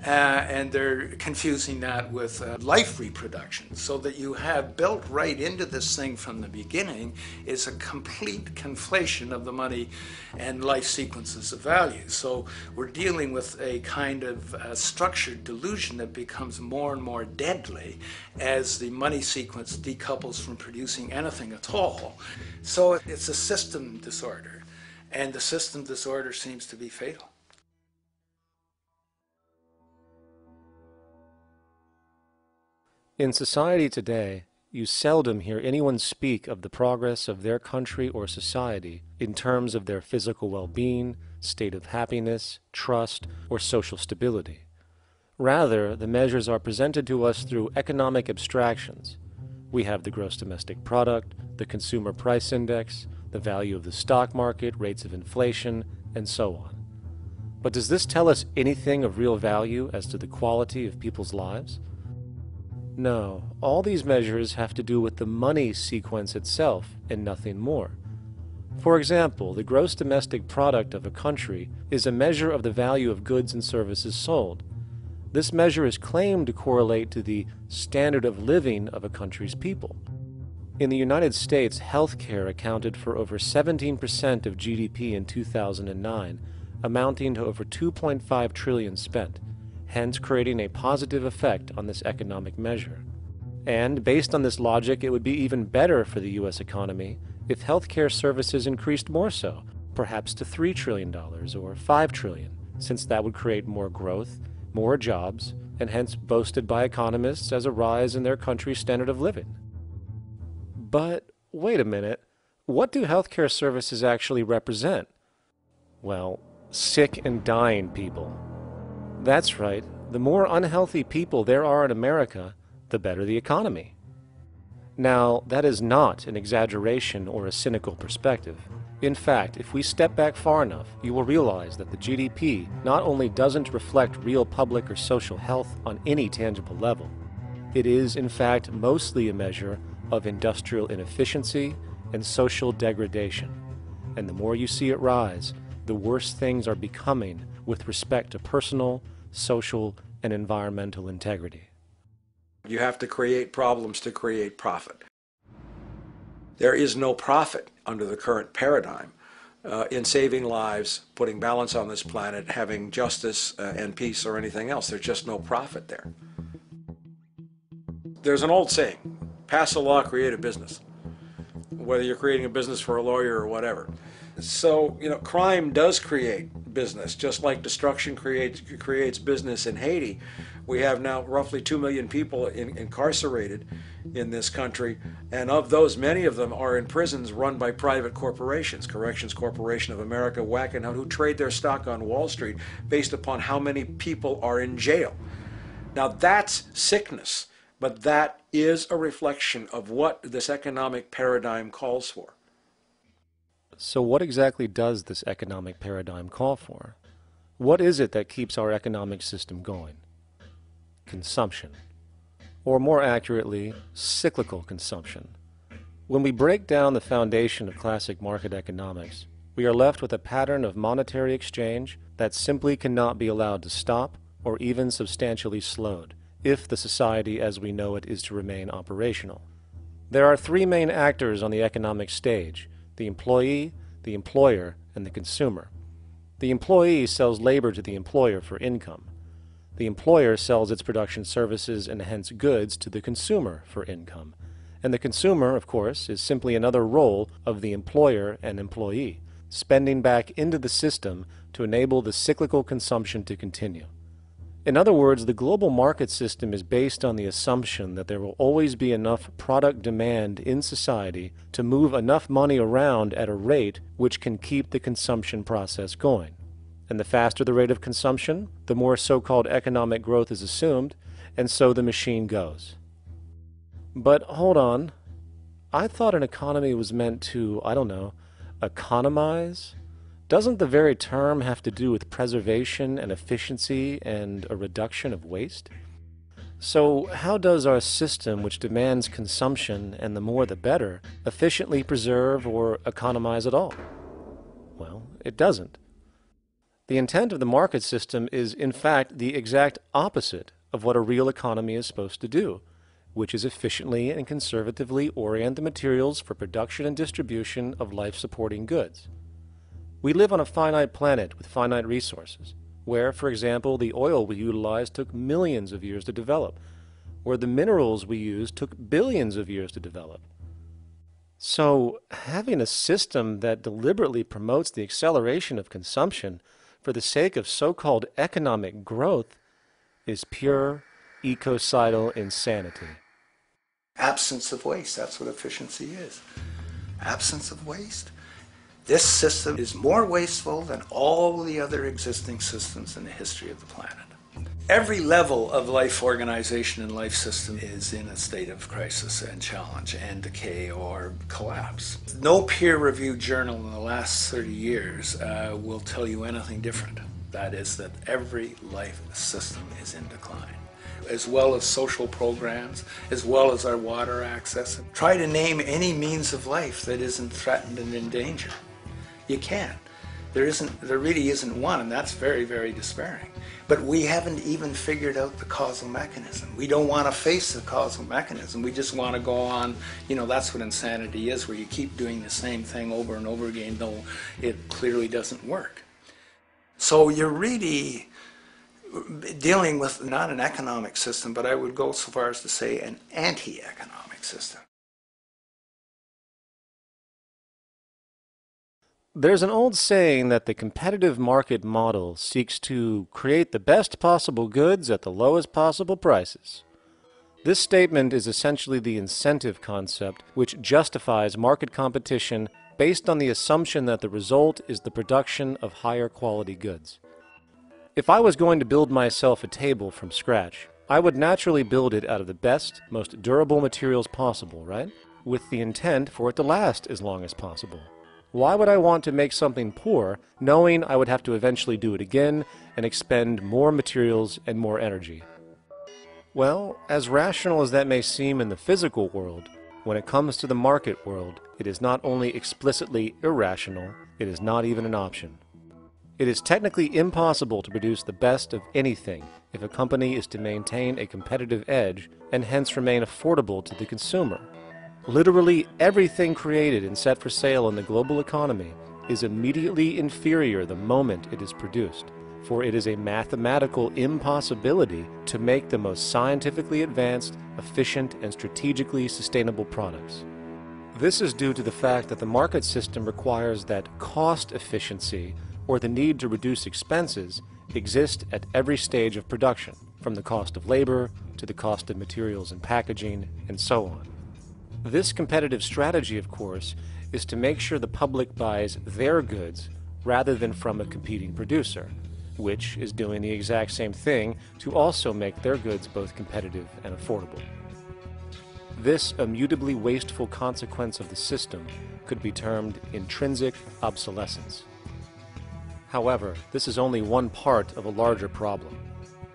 and they're confusing that with life reproduction, so that you have built right into this thing from the beginning is a complete conflation of the money and life sequences of value. So we're dealing with a kind of structured delusion that becomes more and more deadly as the money sequence decouples from producing anything at all. So it's a system disorder, and the system disorder seems to be fatal. In society today, you seldom hear anyone speak of the progress of their country or society in terms of their physical well-being, state of happiness, trust, or social stability. Rather, the measures are presented to us through economic abstractions. We have the gross domestic product, the consumer price index, the value of the stock market, rates of inflation, and so on. But does this tell us anything of real value as to the quality of people's lives? No, all these measures have to do with the money sequence itself and nothing more. For example, the gross domestic product of a country is a measure of the value of goods and services sold. This measure is claimed to correlate to the standard of living of a country's people. In the United States, healthcare accounted for over 17% of GDP in 2009, amounting to over $2.5 trillion spent, hence creating a positive effect on this economic measure. And based on this logic, it would be even better for the U.S. economy if healthcare services increased more so, perhaps to $3 trillion or $5 trillion, since that would create more growth, more jobs, and hence boasted by economists as a rise in their country's standard of living. But wait a minute, what do healthcare services actually represent? Well, sick and dying people. That's right, the more unhealthy people there are in America, the better the economy. Now, that is not an exaggeration or a cynical perspective. In fact, if we step back far enough, you will realize that the GDP not only doesn't reflect real public or social health on any tangible level, it is, in fact, mostly a measure of industrial inefficiency and social degradation. And the more you see it rise, the worse things are becoming with respect to personal, social, and environmental integrity. You have to create problems to create profit. There is no profit under the current paradigm in saving lives, putting balance on this planet, having justice and peace or anything else. There's just no profit there. There's an old saying, pass a law, create a business. Whether you're creating a business for a lawyer or whatever. So, crime does create business, just like destruction creates business in Haiti. We have now roughly 2 million people incarcerated in this country, and of those, many of them are in prisons run by private corporations, Corrections Corporation of America, Wackenhut, who trade their stock on Wall Street based upon how many people are in jail. Now that's sickness, but that is a reflection of what this economic paradigm calls for. So what exactly does this economic paradigm call for? What is it that keeps our economic system going? Consumption. Or more accurately, cyclical consumption. When we break down the foundation of classic market economics, we are left with a pattern of monetary exchange that simply cannot be allowed to stop or even substantially slowed, if the society as we know it is to remain operational. There are three main actors on the economic stage: the employee, the employer, and the consumer. The employee sells labor to the employer for income. The employer sells its production services and hence goods to the consumer for income. And the consumer, of course, is simply another role of the employer and employee, spending back into the system to enable the cyclical consumption to continue. In other words, the global market system is based on the assumption that there will always be enough product demand in society to move enough money around at a rate which can keep the consumption process going. And the faster the rate of consumption, the more so-called economic growth is assumed, and so the machine goes. But hold on, I thought an economy was meant to, economize? Doesn't the very term have to do with preservation and efficiency and a reduction of waste? So how does our system, which demands consumption and the more the better, efficiently preserve or economize at all? Well, it doesn't. The intent of the market system is, in fact, the exact opposite of what a real economy is supposed to do, which is efficiently and conservatively orient the materials for production and distribution of life-supporting goods. We live on a finite planet with finite resources, where, for example, the oil we utilize took millions of years to develop, where the minerals we use took billions of years to develop. So, having a system that deliberately promotes the acceleration of consumption for the sake of so-called economic growth is pure ecocidal insanity. Absence of waste, that's what efficiency is. Absence of waste. This system is more wasteful than all the other existing systems in the history of the planet. Every level of life organization and life system is in a state of crisis and challenge and decay or collapse. No peer-reviewed journal in the last 30 years will tell you anything different. That is that every life system is in decline, as well as social programs, as well as our water access. Try to name any means of life that isn't threatened and in danger. You can't. There really isn't one, and that's very, very despairing. But we haven't even figured out the causal mechanism. We don't want to face the causal mechanism. We just want to go on, that's what insanity is, where you keep doing the same thing over and over again, though it clearly doesn't work. So you're really dealing with not an economic system, but I would go so far as to say an anti-economic system. There's an old saying that the competitive market model seeks to create the best possible goods at the lowest possible prices. This statement is essentially the incentive concept, which justifies market competition based on the assumption that the result is the production of higher quality goods. If I was going to build myself a table from scratch, I would naturally build it out of the best, most durable materials possible, right? With the intent for it to last as long as possible. Why would I want to make something poor, knowing I would have to eventually do it again and expend more materials and more energy? Well, as rational as that may seem in the physical world, when it comes to the market world, it is not only explicitly irrational, it is not even an option. It is technically impossible to produce the best of anything if a company is to maintain a competitive edge and hence remain affordable to the consumer. Literally everything created and set for sale in the global economy is immediately inferior the moment it is produced, for it is a mathematical impossibility to make the most scientifically advanced, efficient, and strategically sustainable products. This is due to the fact that the market system requires that cost efficiency, or the need to reduce expenses, exist at every stage of production, from the cost of labor to the cost of materials and packaging, and so on. This competitive strategy, of course, is to make sure the public buys their goods rather than from a competing producer, which is doing the exact same thing to also make their goods both competitive and affordable. This immutably wasteful consequence of the system could be termed intrinsic obsolescence. However, this is only one part of a larger problem.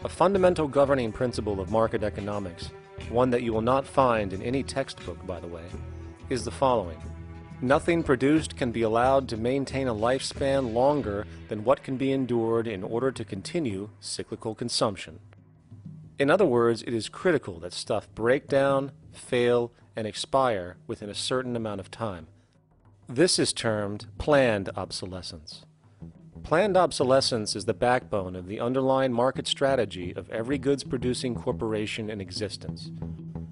A fundamental governing principle of market economics, one that you will not find in any textbook, by the way, is the following. Nothing produced can be allowed to maintain a lifespan longer than what can be endured in order to continue cyclical consumption. In other words, it is critical that stuff break down, fail, and expire within a certain amount of time. This is termed planned obsolescence. Planned obsolescence is the backbone of the underlying market strategy of every goods-producing corporation in existence.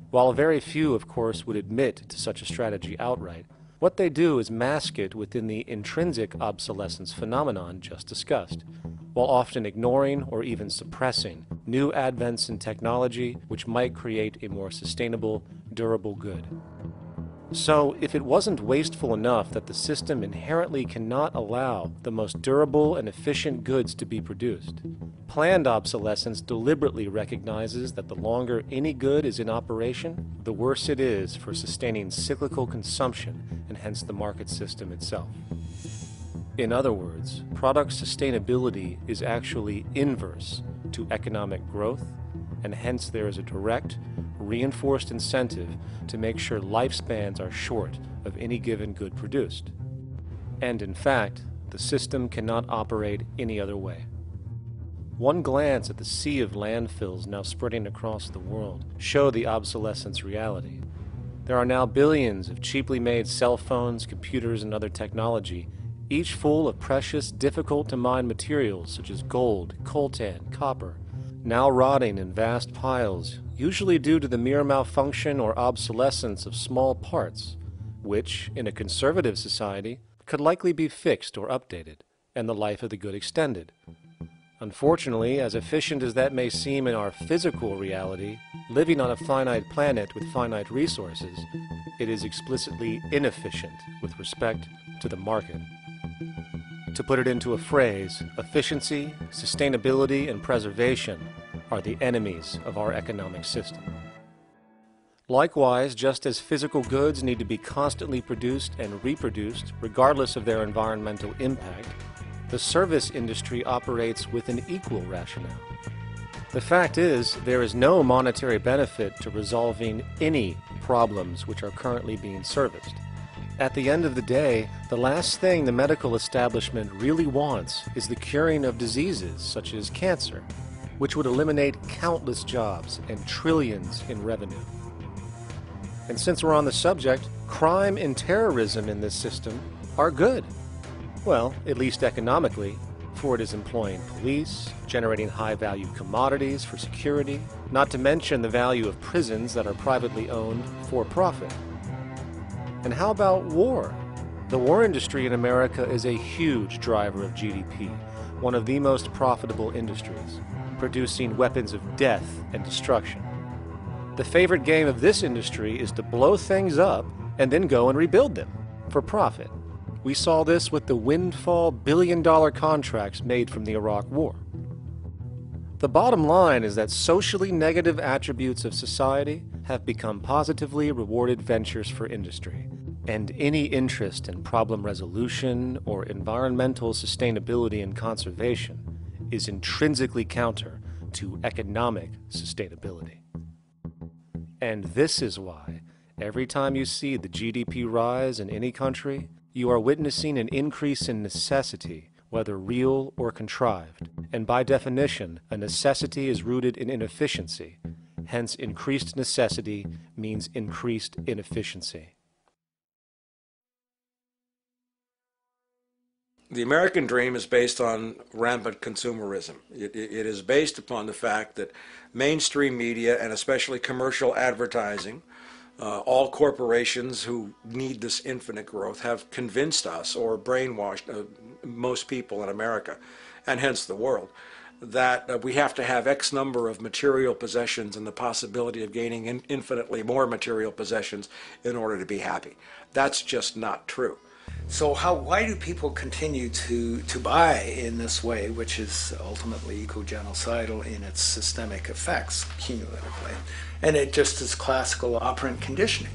While very few, of course, would admit to such a strategy outright, what they do is mask it within the intrinsic obsolescence phenomenon just discussed, while often ignoring or even suppressing new advents in technology which might create a more sustainable, durable good. So, if it wasn't wasteful enough that the system inherently cannot allow the most durable and efficient goods to be produced, planned obsolescence deliberately recognizes that the longer any good is in operation, the worse it is for sustaining cyclical consumption and hence the market system itself. In other words, product sustainability is actually inverse to economic growth, and hence there is a direct, reinforced incentive to make sure lifespans are short of any given good produced. And in fact, the system cannot operate any other way. One glance at the sea of landfills now spreading across the world show the obsolescence reality. There are now billions of cheaply made cell phones, computers, and other technology, each full of precious, difficult-to-mine materials such as gold, coltan, copper, now rotting in vast piles, usually due to the mere malfunction or obsolescence of small parts, which, in a conservative society, could likely be fixed or updated, and the life of the good extended. Unfortunately, as efficient as that may seem in our physical reality, living on a finite planet with finite resources, it is explicitly inefficient with respect to the market. To put it into a phrase, efficiency, sustainability, and preservation are the enemies of our economic system. Likewise, just as physical goods need to be constantly produced and reproduced, regardless of their environmental impact, the service industry operates with an equal rationale. The fact is, there is no monetary benefit to resolving any problems which are currently being serviced, At the end of the day, the last thing the medical establishment really wants is the curing of diseases such as cancer, which would eliminate countless jobs and trillions in revenue. And since we're on the subject, crime and terrorism in this system are good. Well, at least economically, for it is employing police, generating high-value commodities for security, not to mention the value of prisons that are privately owned for profit. And how about war? The war industry in America is a huge driver of GDP, one of the most profitable industries, producing weapons of death and destruction. The favorite game of this industry is to blow things up and then go and rebuild them for profit. We saw this with the windfall billion-dollar contracts made from the Iraq War. The bottom line is that socially negative attributes of society have become positively rewarded ventures for industry, and any interest in problem resolution or environmental sustainability and conservation is intrinsically counter to economic sustainability. And this is why, every time you see the GDP rise in any country, you are witnessing an increase in necessity, whether real or contrived. And by definition, a necessity is rooted in inefficiency. Hence, increased necessity means increased inefficiency. The American dream is based on rampant consumerism. It is based upon the fact that mainstream media, and especially commercial advertising, all corporations who need this infinite growth have convinced us or brainwashed most people in America, and hence the world, that we have to have X number of material possessions and the possibility of gaining infinitely more material possessions in order to be happy. That's just not true. So why do people continue to buy in this way, which is ultimately eco-genocidal in its systemic effects cumulatively? And it just is classical operant conditioning.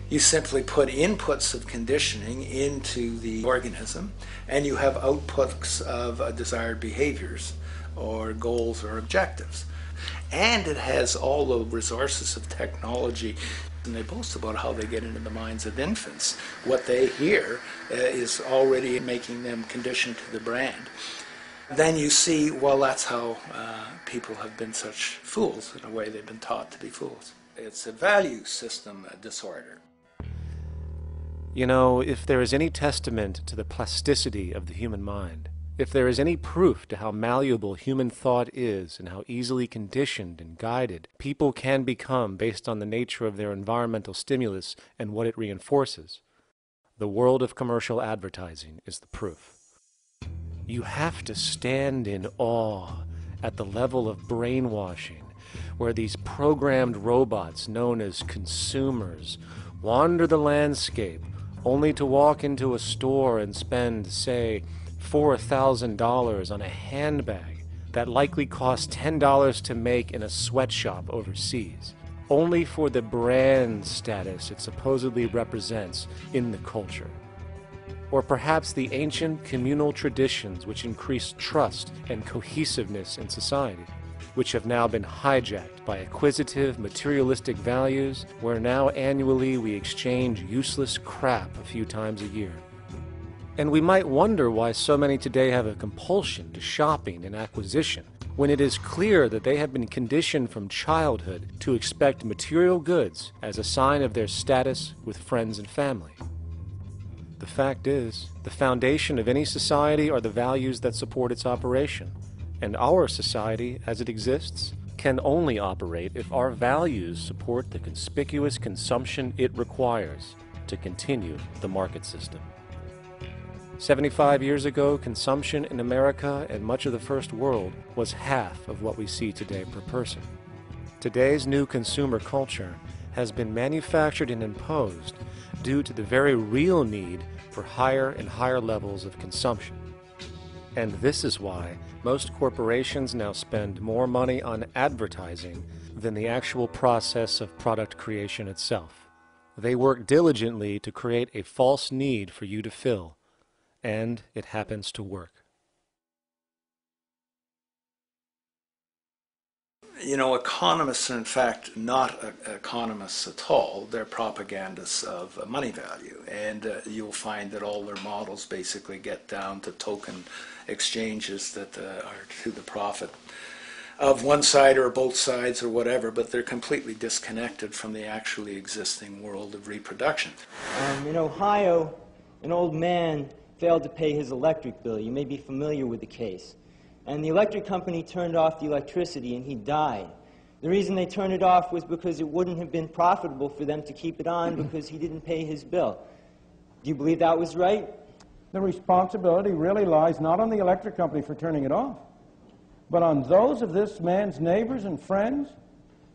You simply put inputs of conditioning into the organism, and you have outputs of desired behaviors or goals or objectives. And it has all the resources of technology. And they boast about how they get into the minds of infants. What they hear is already making them conditioned to the brand. Then you see, well, that's how people have been such fools. In a way, they've been taught to be fools. It's a value system disorder. You know, if there is any testament to the plasticity of the human mind, if there is any proof to how malleable human thought is and how easily conditioned and guided people can become based on the nature of their environmental stimulus and what it reinforces, the world of commercial advertising is the proof. You have to stand in awe at the level of brainwashing where these programmed robots known as consumers wander the landscape only to walk into a store and spend, say, $4,000 on a handbag that likely costs $10 to make in a sweatshop overseas, only for the brand status it supposedly represents in the culture. Or perhaps the ancient communal traditions which increased trust and cohesiveness in society, which have now been hijacked by acquisitive, materialistic values, where now annually we exchange useless crap a few times a year. And we might wonder why so many today have a compulsion to shopping and acquisition, when it is clear that they have been conditioned from childhood to expect material goods as a sign of their status with friends and family. The fact is, the foundation of any society are the values that support its operation, and our society, as it exists, can only operate if our values support the conspicuous consumption it requires to continue the market system. 75 years ago, consumption in America and much of the First World was half of what we see today per person. Today's new consumer culture has been manufactured and imposed due to the very real need for higher and higher levels of consumption. And this is why most corporations now spend more money on advertising than the actual process of product creation itself. They work diligently to create a false need for you to fill, and it happens to work. You know, economists are in fact not economists at all. They're propagandists of money value, and you'll find that all their models basically get down to token exchanges that are to the profit of one side or both sides or whatever, but they're completely disconnected from the actually existing world of reproduction. In Ohio, an old man failed to pay his electric bill. You may be familiar with the case. And the electric company turned off the electricity and he died. The reason they turned it off was because it wouldn't have been profitable for them to keep it on because he didn't pay his bill. Do you believe that was right? The responsibility really lies not on the electric company for turning it off, but on those of this man's neighbors and friends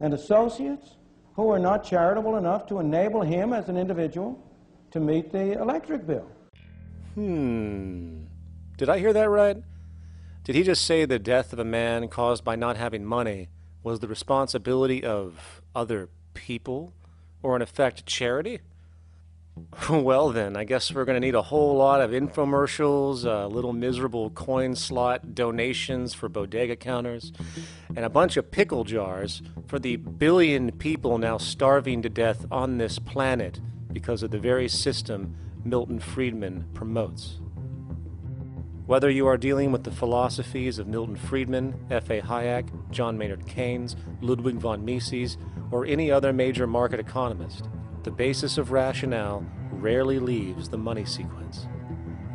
and associates who are not charitable enough to enable him as an individual to meet the electric bill. Did I hear that right? Did he just say the death of a man caused by not having money was the responsibility of other people, or in effect, charity? Well then, I guess we're going to need a whole lot of infomercials, little miserable coin slot donations for bodega counters, and a bunch of pickle jars for the billion people now starving to death on this planet because of the very system Milton Friedman promotes. Whether you are dealing with the philosophies of Milton Friedman, F.A. Hayek, John Maynard Keynes, Ludwig von Mises, or any other major market economist, the basis of rationale rarely leaves the money sequence.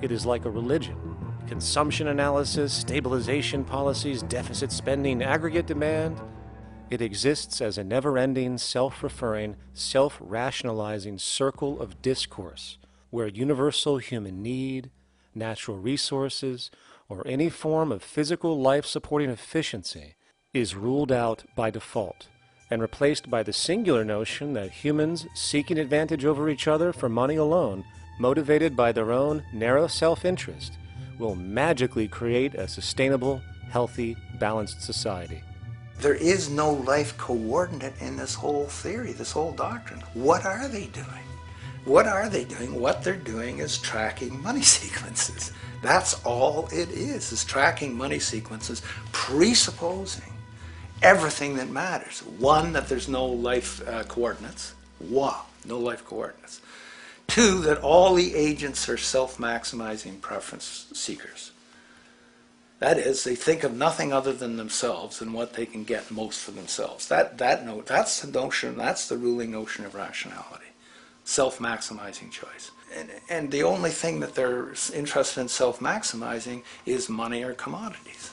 It is like a religion. Consumption analysis, stabilization policies, deficit spending, aggregate demand. It exists as a never-ending, self-referring, self-rationalizing circle of discourse where universal human need, natural resources, or any form of physical life-supporting efficiency is ruled out by default and replaced by the singular notion that humans seeking advantage over each other for money alone, motivated by their own narrow self-interest, will magically create a sustainable, healthy, balanced society. There is no life coordinate in this whole theory, this whole doctrine. What are they doing? What are they doing? What they're doing is tracking money sequences. That's all it is tracking money sequences, presupposing everything that matters. One, that there's no life coordinates. Wow, no life coordinates. Two, that all the agents are self-maximizing preference seekers. That is, they think of nothing other than themselves and what they can get most for themselves. That's the notion, that's the ruling notion of rationality. Self-maximizing choice. And the only thing that they're interested in self-maximizing is money or commodities.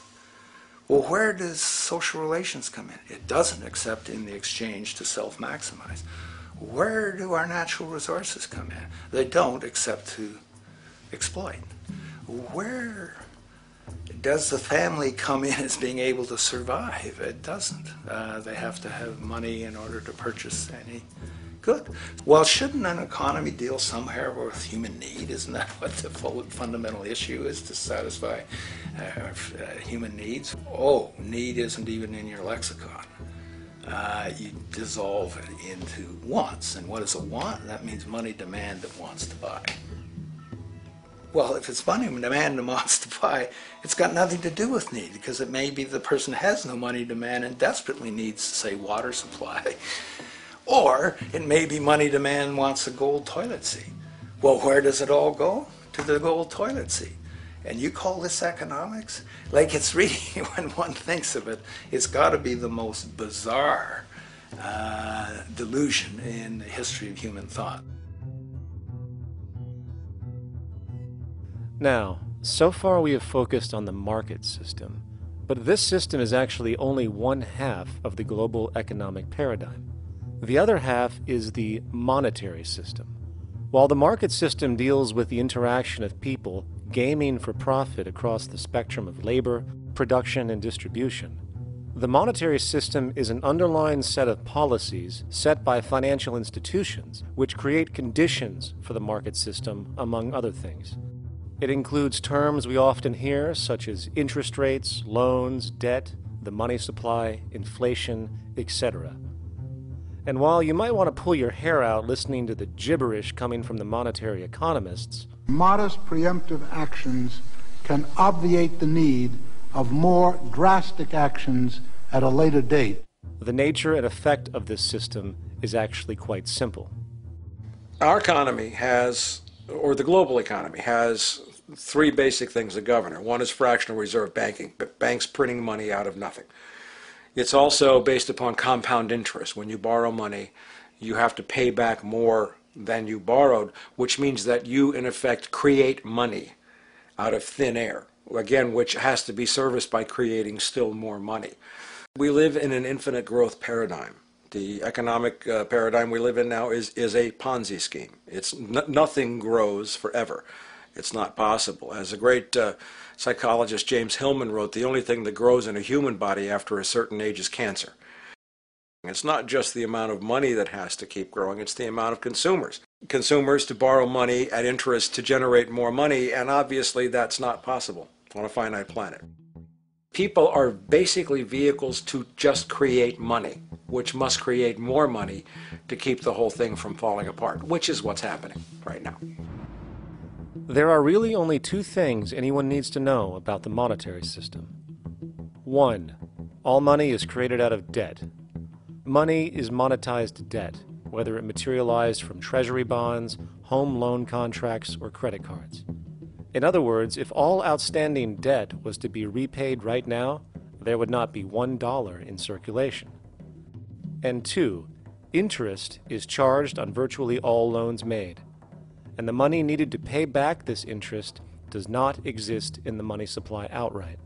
Well, where does social relations come in? It doesn't, except in the exchange to self-maximize. Where do our natural resources come in? They don't, except to exploit. Where does the family come in as being able to survive? It doesn't. They have to have money in order to purchase any good. Well, shouldn't an economy deal somewhere with human need? Isn't that what the fundamental issue is, to satisfy human needs? Oh, need isn't even in your lexicon. You dissolve it into wants. And what is a want? That means money demand that wants to buy. Well, if it's money demand that wants to buy, it's got nothing to do with need, because it may be the person has no money demand and desperately needs, say, water supply. Or it may be money demand wants a gold toilet seat. Well, where does it all go? To the gold toilet seat. And you call this economics? Like, it's really, when one thinks of it, it's got to be the most bizarre delusion in the history of human thought. Now, so far we have focused on the market system, but this system is actually only one half of the global economic paradigm. The other half is the monetary system. While the market system deals with the interaction of people gaming for profit across the spectrum of labor, production, and distribution, the monetary system is an underlying set of policies set by financial institutions which create conditions for the market system, among other things. It includes terms we often hear, such as interest rates, loans, debt, the money supply, inflation, etc. And while you might want to pull your hair out listening to the gibberish coming from the monetary economists, modest preemptive actions can obviate the need of more drastic actions at a later date. The nature and effect of this system is actually quite simple. Our economy has, or the global economy, has three basic things that govern it. One is fractional reserve banking, banks printing money out of nothing. It's also based upon compound interest. When you borrow money, you have to pay back more than you borrowed, which means that you, in effect, create money out of thin air, again, which has to be serviced by creating still more money. We live in an infinite growth paradigm. The economic paradigm we live in now is a Ponzi scheme. Nothing grows forever. It's not possible. As a great psychologist James Hillman wrote, the only thing that grows in a human body after a certain age is cancer. It's not just the amount of money that has to keep growing, it's the amount of consumers. Consumers to borrow money at interest to generate more money, and obviously that's not possible on a finite planet. People are basically vehicles to just create money, which must create more money to keep the whole thing from falling apart, which is what's happening right now. There are really only two things anyone needs to know about the monetary system. 1. All money is created out of debt. Money is monetized debt, whether it materialized from treasury bonds, home loan contracts, or credit cards. In other words, if all outstanding debt was to be repaid right now, there would not be $1 in circulation. And 2, interest is charged on virtually all loans made, and the money needed to pay back this interest does not exist in the money supply outright.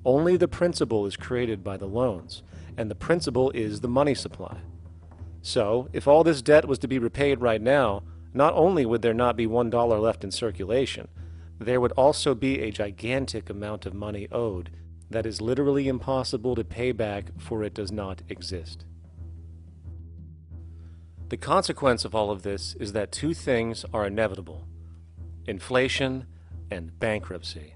Only the principal is created by the loans, and the principal is the money supply. So, if all this debt was to be repaid right now, not only would there not be $1 left in circulation, there would also be a gigantic amount of money owed that is literally impossible to pay back, for it does not exist. The consequence of all of this is that two things are inevitable: inflation and bankruptcy.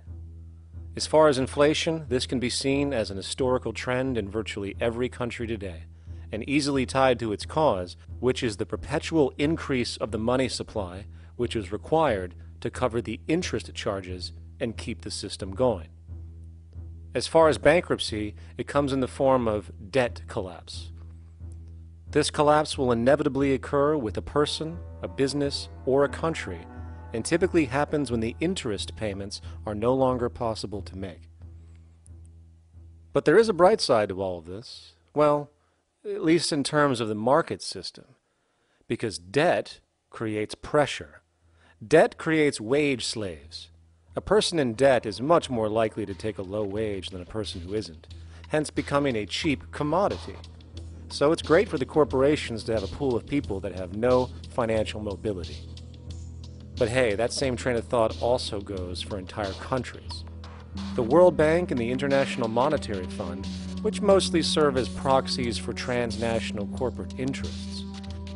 As far as inflation, this can be seen as an historical trend in virtually every country today, and easily tied to its cause, which is the perpetual increase of the money supply, which is required to cover the interest charges and keep the system going. As far as bankruptcy, it comes in the form of debt collapse. This collapse will inevitably occur with a person, a business, or a country, and typically happens when the interest payments are no longer possible to make. But there is a bright side to all of this. Well, at least in terms of the market system, because debt creates pressure. Debt creates wage slaves. A person in debt is much more likely to take a low wage than a person who isn't, hence becoming a cheap commodity. So it's great for the corporations to have a pool of people that have no financial mobility. But hey, that same train of thought also goes for entire countries. The World Bank and the International Monetary Fund, which mostly serve as proxies for transnational corporate interests,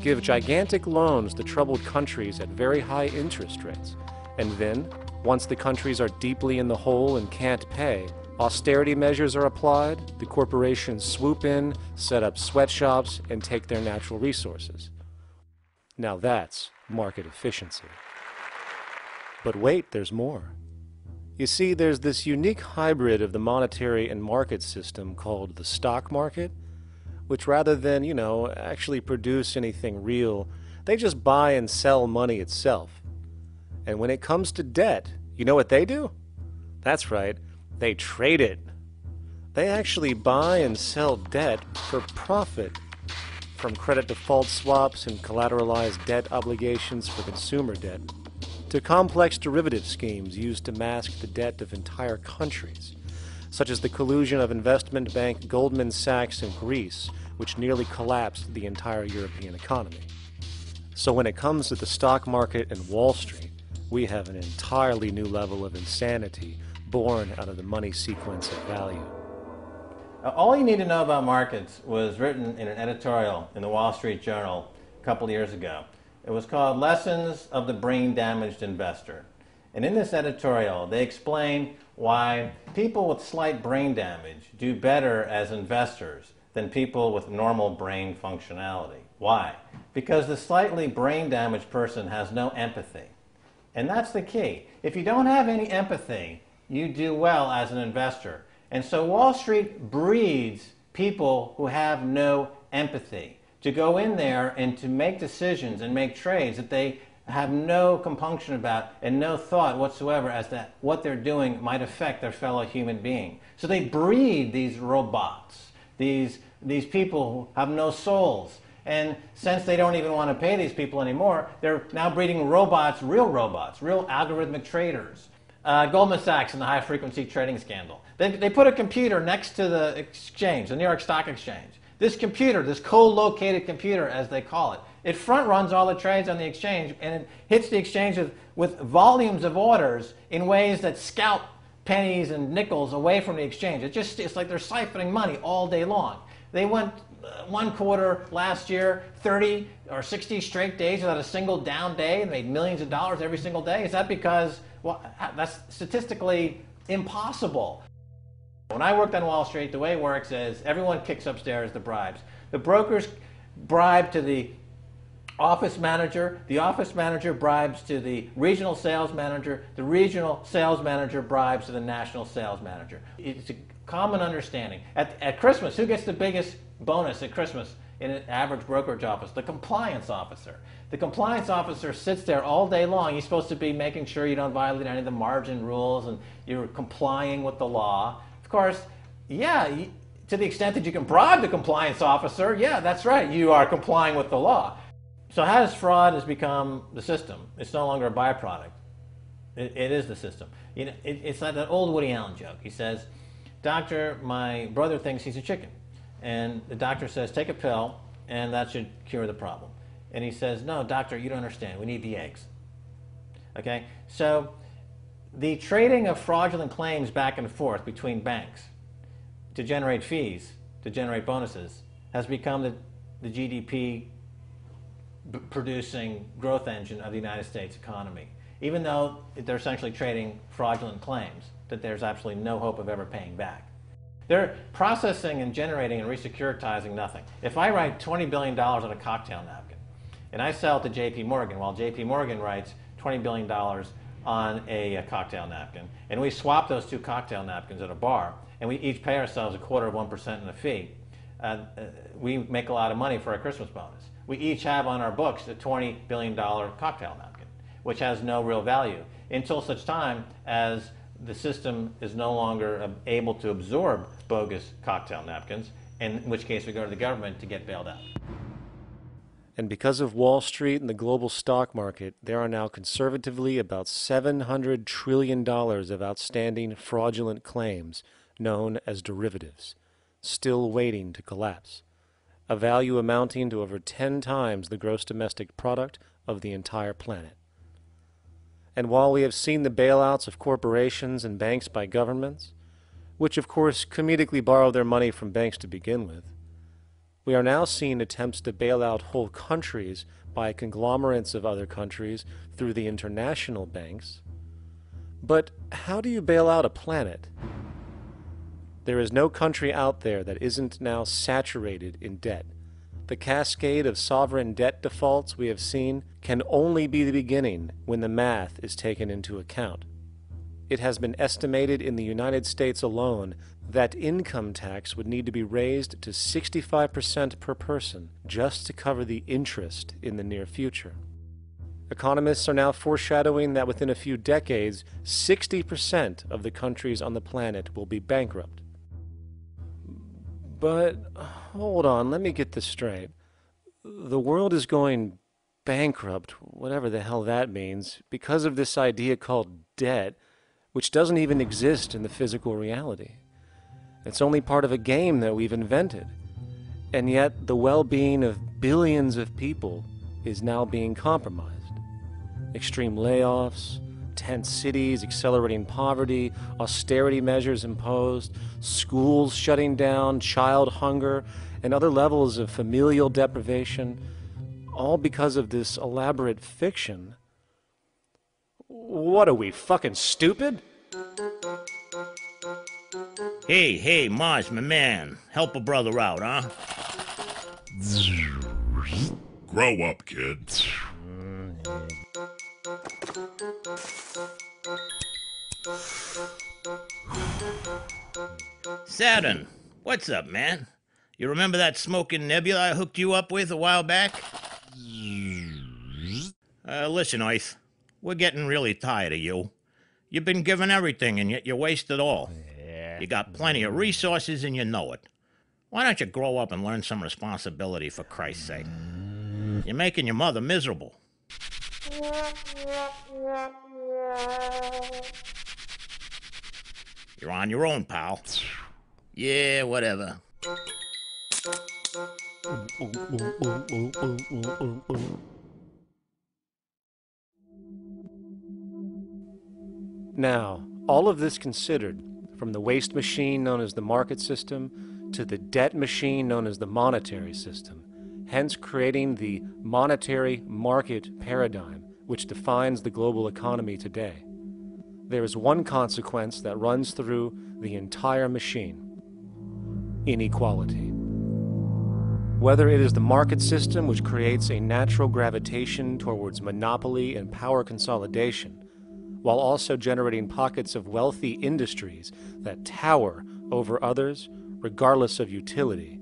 give gigantic loans to troubled countries at very high interest rates, and then, once the countries are deeply in the hole and can't pay, austerity measures are applied, the corporations swoop in, set up sweatshops, and take their natural resources. Now that's market efficiency. But wait, there's more. You see, there's this unique hybrid of the monetary and market system called the stock market, which rather than, actually produce anything real, they just buy and sell money itself. And when it comes to debt, you know what they do? That's right, they trade it. They actually buy and sell debt for profit, from credit default swaps and collateralized debt obligations for consumer debt, to complex derivative schemes used to mask the debt of entire countries, such as the collusion of investment bank Goldman Sachs in Greece, which nearly collapsed the entire European economy. So when it comes to the stock market and Wall Street, we have an entirely new level of insanity born out of the money sequence of value. All you need to know about markets was written in an editorial in the Wall Street Journal a couple of years ago. It was called Lessons of the Brain-Damaged Investor. And in this editorial, they explain why people with slight brain damage do better as investors than people with normal brain functionality. Why? Because the slightly brain-damaged person has no empathy. And that's the key. If you don't have any empathy, you do well as an investor. And so Wall Street breeds people who have no empathy, to go in there and to make decisions and make trades that they have no compunction about and no thought whatsoever as to what they're doing might affect their fellow human being. So they breed these robots, these people who have no souls. And since they don't even want to pay these people anymore, they're now breeding robots, real algorithmic traders. Goldman Sachs and the high-frequency trading scandal. They put a computer next to the exchange, the New York Stock Exchange. This computer, this co-located computer, as they call it, it front-runs all the trades on the exchange, and it hits the exchange with volumes of orders in ways that scalp pennies and nickels away from the exchange. It's like they're siphoning money all day long. They went one quarter last year, 30 or 60 straight days without a single down day and made millions of dollars every single day. Is that because, well, that's statistically impossible. When I worked on Wall Street, the way it works is everyone kicks upstairs the bribes. The brokers bribe to the office manager bribes to the regional sales manager bribes to the national sales manager. It's a common understanding. At Christmas, who gets the biggest bonus at Christmas in an average brokerage office? The compliance officer. The compliance officer sits there all day long. He's supposed to be making sure you don't violate any of the margin rules and you're complying with the law. Of course, yeah, to the extent that you can bribe the compliance officer, yeah, that's right, you are complying with the law. So how does fraud has become the system? It's no longer a byproduct. It is the system. You know, it's like that old Woody Allen joke. He says, "Doctor, my brother thinks he's a chicken." And the doctor says, "Take a pill, and that should cure the problem." And he says, "No, doctor, you don't understand. We need the eggs." Okay? So the trading of fraudulent claims back and forth between banks to generate fees, to generate bonuses, has become the GDP producing growth engine of the United States economy. Even though they're essentially trading fraudulent claims that there's absolutely no hope of ever paying back. They're processing and generating and resecuritizing nothing. If I write $20 billion on a cocktail napkin and I sell it to JP Morgan while JP Morgan writes $20 billion on a cocktail napkin, and we swap those two cocktail napkins at a bar, and we each pay ourselves 1/4% in a fee, we make a lot of money for our Christmas bonus. We each have on our books a $20 billion cocktail napkin, which has no real value until such time as the system is no longer able to absorb bogus cocktail napkins, in which case we go to the government to get bailed out. And because of Wall Street and the global stock market, there are now conservatively about $700 trillion of outstanding fraudulent claims known as derivatives, still waiting to collapse, a value amounting to over 10 times the gross domestic product of the entire planet. And while we have seen the bailouts of corporations and banks by governments, which of course comedically borrow their money from banks to begin with, we are now seeing attempts to bail out whole countries by conglomerates of other countries through the international banks. But how do you bail out a planet? There is no country out there that isn't now saturated in debt. The cascade of sovereign debt defaults we have seen can only be the beginning when the math is taken into account. It has been estimated in the United States alone that income tax would need to be raised to 65% per person just to cover the interest in the near future. Economists are now foreshadowing that within a few decades, 60% of the countries on the planet will be bankrupt. But, hold on, let me get this straight. The world is going bankrupt, whatever the hell that means, because of this idea called debt, which doesn't even exist in the physical reality. It's only part of a game that we've invented. And yet, the well-being of billions of people is now being compromised. Extreme layoffs, tent cities, accelerating poverty, austerity measures imposed, schools shutting down, child hunger, and other levels of familial deprivation, all because of this elaborate fiction. What are we, fucking stupid? Hey, Mars, my man. Help a brother out, huh? Grow up, kid. Saturn, what's up, man? You remember that smoking nebula I hooked you up with a while back? Listen, Earth, we're getting really tired of you. You've been given everything, and yet you waste it all. You got plenty of resources, and you know it. Why don't you grow up and learn some responsibility, for Christ's sake? You're making your mother miserable. You're on your own, pal. Yeah, whatever. Now, all of this considered, from the waste machine known as the market system to the debt machine known as the monetary system, hence creating the monetary market paradigm which defines the global economy today, there is one consequence that runs through the entire machine: inequality. Whether it is the market system which creates a natural gravitation towards monopoly and power consolidation, while also generating pockets of wealthy industries that tower over others regardless of utility,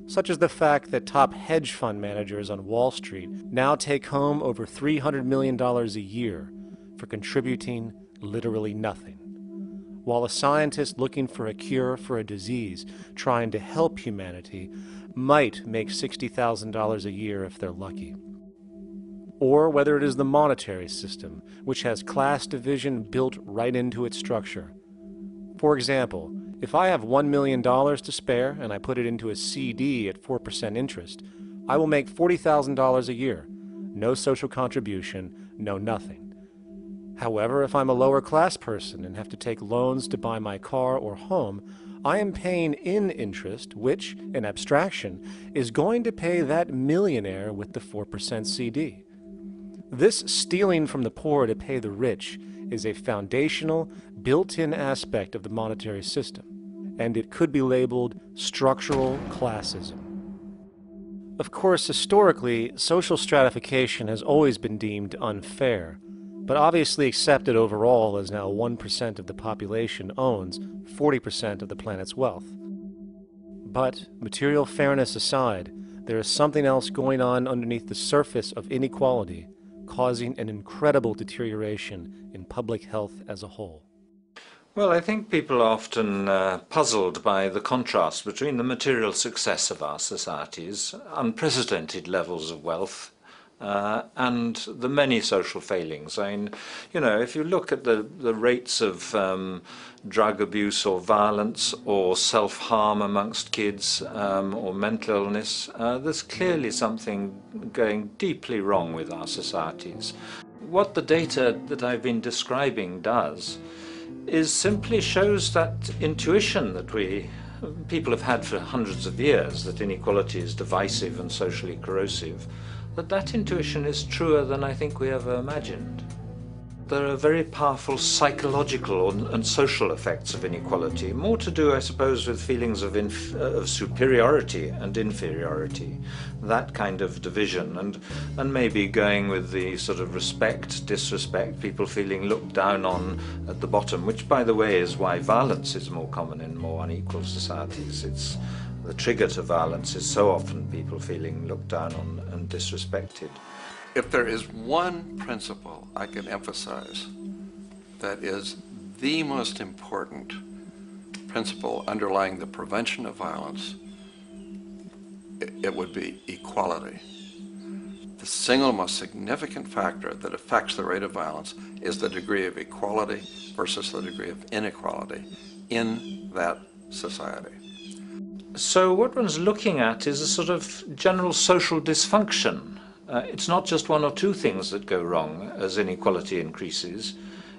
such as the fact that top hedge fund managers on Wall Street now take home over $300 million a year for contributing literally nothing, while a scientist looking for a cure for a disease trying to help humanity might make $60,000 a year if they're lucky. Or whether it is the monetary system, which has class division built right into its structure. For example, if I have $1 million to spare and I put it into a CD at 4% interest, I will make $40,000 a year. No social contribution, no nothing. However, if I'm a lower class person and have to take loans to buy my car or home, I am paying in interest, which, in abstraction, is going to pay that millionaire with the 4% CD. This stealing from the poor to pay the rich is a foundational, built-in aspect of the monetary system, and it could be labeled structural classism. Of course, historically, social stratification has always been deemed unfair, but obviously accepted overall as now 1% of the population owns 40% of the planet's wealth. But, material fairness aside, there is something else going on underneath the surface of inequality, causing an incredible deterioration in public health as a whole. Well, I think people are often puzzled by the contrast between the material success of our societies, unprecedented levels of wealth, and the many social failings. I mean, you know, if you look at the rates of drug abuse or violence or self-harm amongst kids or mental illness, there's clearly something going deeply wrong with our societies. What the data that I've been describing does is simply shows that intuition that people have had for hundreds of years, that inequality is divisive and socially corrosive, that intuition is truer than I think we ever imagined. There are very powerful psychological and social effects of inequality, more to do, I suppose, with feelings of superiority and inferiority, that kind of division, and maybe going with the sort of respect, disrespect, people feeling looked down on at the bottom, which, by the way, is why violence is more common in more unequal societies. It's the trigger to violence is so often people feeling looked down on and disrespected. If there is one principle I can emphasize that is the most important principle underlying the prevention of violence, it would be equality. The single most significant factor that affects the rate of violence is the degree of equality versus the degree of inequality in that society. So what one's looking at is a sort of general social dysfunction. It's not just one or two things that go wrong as inequality increases.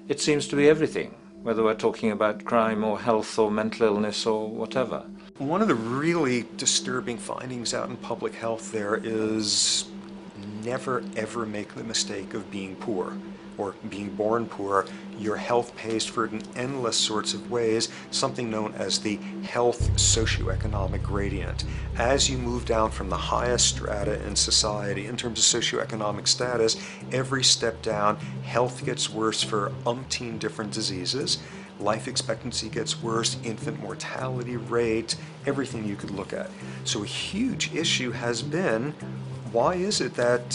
It seems to be everything, whether we're talking about crime or health or mental illness or whatever. One of the really disturbing findings out in public health there is never ever make the mistake of being poor. or being born poor, your health pays for it in endless sorts of ways, something known as the health socioeconomic gradient. As you move down from the highest strata in society in terms of socioeconomic status, every step down, health gets worse for umpteen different diseases. Life expectancy gets worse, infant mortality rate, everything you could look at. So a huge issue has been, why is it that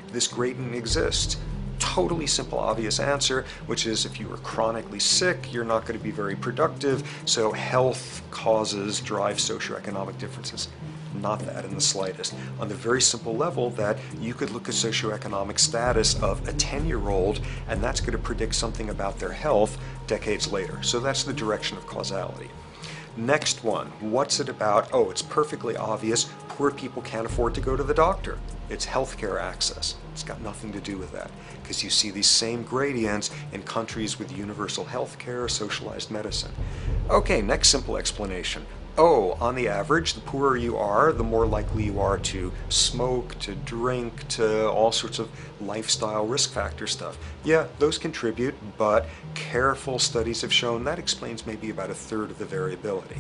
this gradient exists? Totally simple, obvious answer, which is if you are chronically sick, you're not going to be very productive, so health causes drive socioeconomic differences. Not that in the slightest. On the very simple level that you could look at socioeconomic status of a 10-year-old, and that's going to predict something about their health decades later. So that's the direction of causality. Next one, what's it about? Oh, it's perfectly obvious. Poor people can't afford to go to the doctor. It's healthcare access. It's got nothing to do with that, because you see these same gradients in countries with universal healthcare, socialized medicine. Okay, next simple explanation. Oh, on the average, the poorer you are, the more likely you are to smoke, to drink, to all sorts of lifestyle risk factor stuff. Yeah, those contribute, but careful studies have shown that explains maybe about a third of the variability.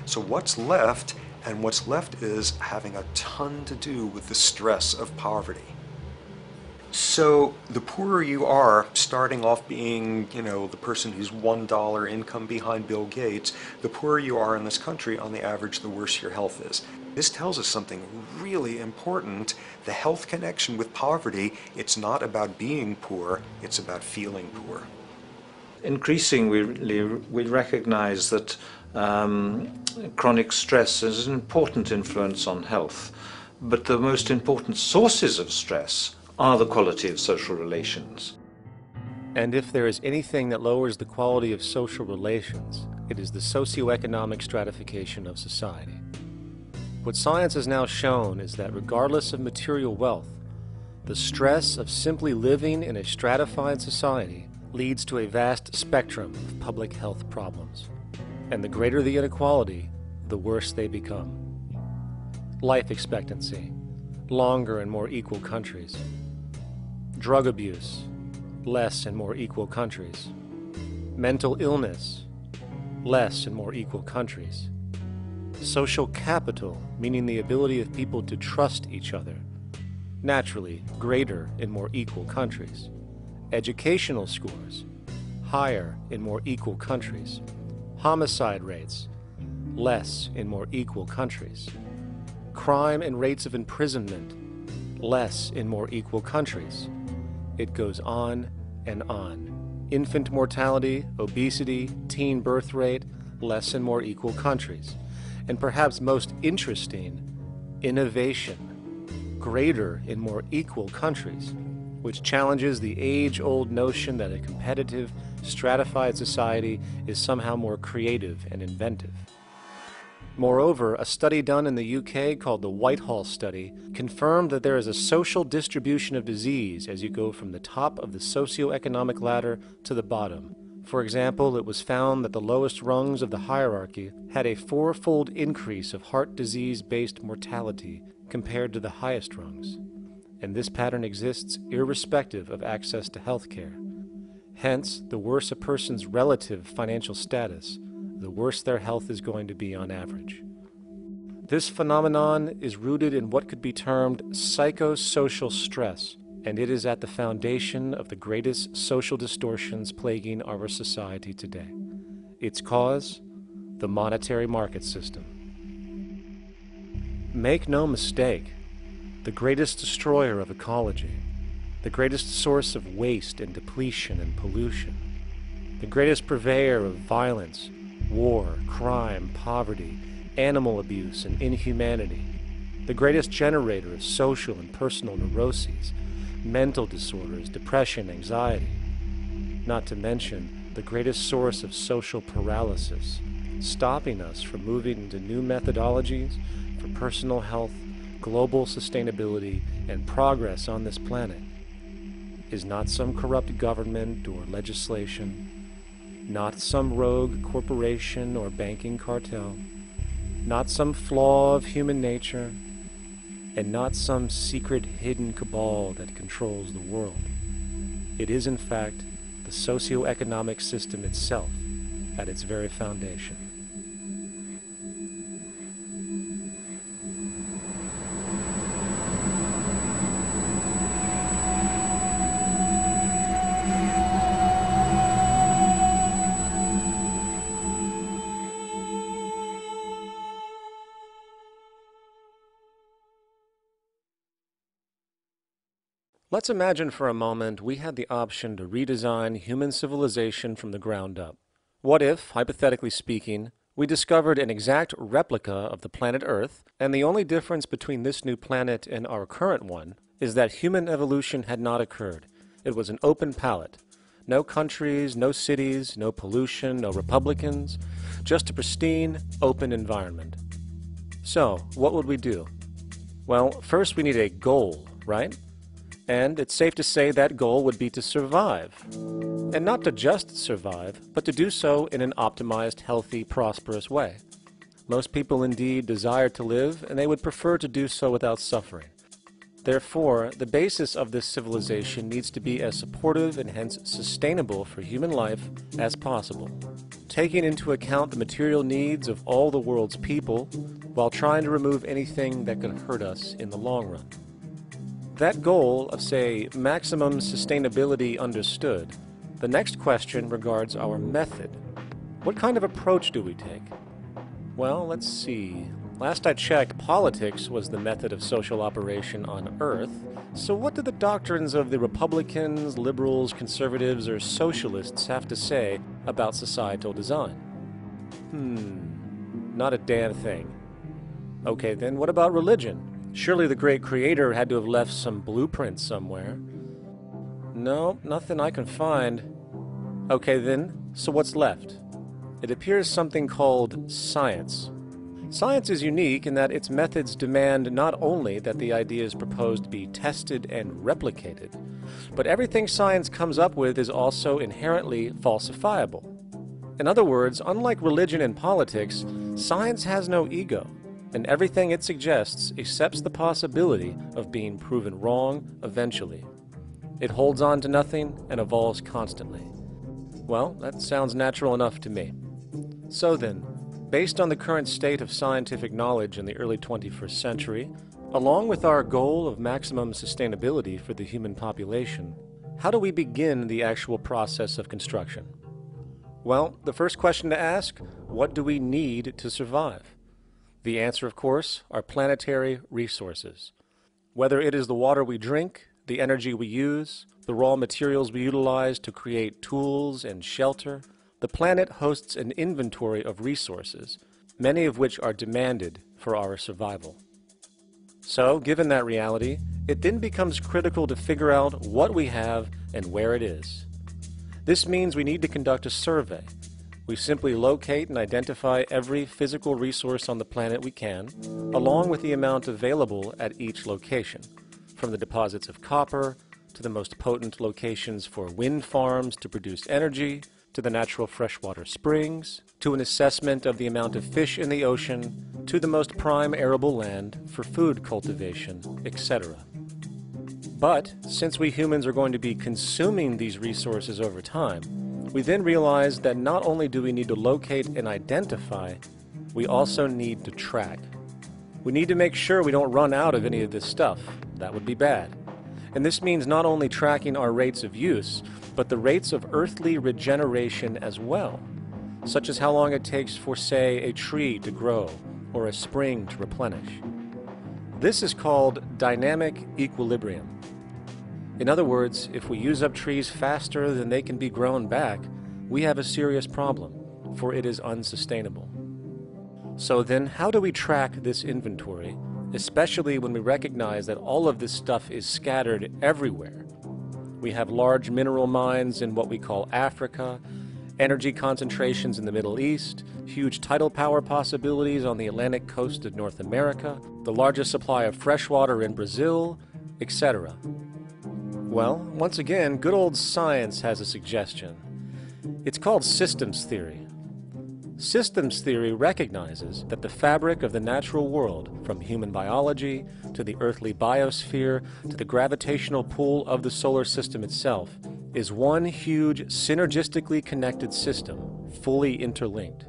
So what's left? And what's left is having a ton to do with the stress of poverty. So the poorer you are, starting off being, the person who's $1 income behind Bill Gates, the poorer you are in this country, on the average, the worse your health is. This tells us something really important. The health connection with poverty, it's not about being poor, it's about feeling poor. Increasingly, we recognize that chronic stress is an important influence on health, but the most important sources of stress are the quality of social relations. And if there is anything that lowers the quality of social relations, it is the socioeconomic stratification of society. What science has now shown is that regardless of material wealth, the stress of simply living in a stratified society leads to a vast spectrum of public health problems. And the greater the inequality, the worse they become. Life expectancy, longer in more equal countries. Drug abuse, less in more equal countries. Mental illness, less in more equal countries. Social capital, meaning the ability of people to trust each other, naturally greater in more equal countries. Educational scores, higher in more equal countries. Homicide rates, less in more equal countries. Crime and rates of imprisonment, less in more equal countries. It goes on and on. Infant mortality, obesity, teen birth rate, less in more equal countries. And perhaps most interesting, innovation, greater in more equal countries, which challenges the age-old notion that a competitive, stratified society is somehow more creative and inventive. Moreover, a study done in the UK called the Whitehall Study confirmed that there is a social distribution of disease as you go from the top of the socioeconomic ladder to the bottom. For example, it was found that the lowest rungs of the hierarchy had a 4-fold increase of heart disease-based mortality compared to the highest rungs. And this pattern exists irrespective of access to health care. Hence, the worse a person's relative financial status, the worse their health is going to be on average. This phenomenon is rooted in what could be termed psychosocial stress, and it is at the foundation of the greatest social distortions plaguing our society today. Its cause? The monetary market system. Make no mistake, the greatest destroyer of ecology, the greatest source of waste and depletion and pollution, the greatest purveyor of violence, war, crime, poverty, animal abuse, and inhumanity, the greatest generator of social and personal neuroses, mental disorders, depression, anxiety, not to mention the greatest source of social paralysis, stopping us from moving into new methodologies for personal health, global sustainability, and progress on this planet, is not some corrupt government or legislation, not some rogue corporation or banking cartel, not some flaw of human nature, and not some secret hidden cabal that controls the world. It is, in fact, the socio-economic system itself at its very foundation. Let's imagine for a moment we had the option to redesign human civilization from the ground up. What if, hypothetically speaking, we discovered an exact replica of the planet Earth, and the only difference between this new planet and our current one is that human evolution had not occurred. It was an open palette. No countries, no cities, no pollution, no Republicans, just a pristine, open environment. So, what would we do? Well, first we need a goal, right? And it's safe to say that goal would be to survive. And not to just survive, but to do so in an optimized, healthy, prosperous way. Most people indeed desire to live, and they would prefer to do so without suffering. Therefore, the basis of this civilization needs to be as supportive and hence sustainable for human life as possible, taking into account the material needs of all the world's people while trying to remove anything that could hurt us in the long run. That goal of, say, maximum sustainability understood, the next question regards our method. What kind of approach do we take? Well, let's see. Last I checked, politics was the method of social operation on Earth. So what do the doctrines of the Republicans, liberals, conservatives, or socialists have to say about societal design? Not a damn thing. Okay, then what about religion? Surely the great creator had to have left some blueprint somewhere. No, nothing I can find. Okay then, so what's left? It appears something called science. Science is unique in that its methods demand not only that the ideas proposed be tested and replicated, but everything science comes up with is also inherently falsifiable. In other words, unlike religion and politics, science has no ego, and everything it suggests accepts the possibility of being proven wrong eventually. It holds on to nothing and evolves constantly. Well, that sounds natural enough to me. So then, based on the current state of scientific knowledge in the early 21st century, along with our goal of maximum sustainability for the human population, how do we begin the actual process of construction? Well, the first question to ask, what do we need to survive? The answer, of course, are planetary resources. Whether it is the water we drink, the energy we use, the raw materials we utilize to create tools and shelter, the planet hosts an inventory of resources, many of which are demanded for our survival. So, given that reality, it then becomes critical to figure out what we have and where it is. This means we need to conduct a survey. We simply locate and identify every physical resource on the planet we can, along with the amount available at each location, from the deposits of copper, to the most potent locations for wind farms to produce energy, to the natural freshwater springs, to an assessment of the amount of fish in the ocean, to the most prime arable land for food cultivation, etc. But, since we humans are going to be consuming these resources over time, we then realize that not only do we need to locate and identify, we also need to track. We need to make sure we don't run out of any of this stuff. That would be bad. And this means not only tracking our rates of use, but the rates of earthly regeneration as well, such as how long it takes for, say, a tree to grow or a spring to replenish. This is called dynamic equilibrium. In other words, if we use up trees faster than they can be grown back, we have a serious problem, for it is unsustainable. So then, how do we track this inventory, especially when we recognize that all of this stuff is scattered everywhere? We have large mineral mines in what we call Africa, energy concentrations in the Middle East, huge tidal power possibilities on the Atlantic coast of North America, the largest supply of fresh water in Brazil, etc. Well, once again, good old science has a suggestion. It's called systems theory. Systems theory recognizes that the fabric of the natural world, from human biology to the earthly biosphere to the gravitational pull of the solar system itself, is one huge synergistically connected system, fully interlinked.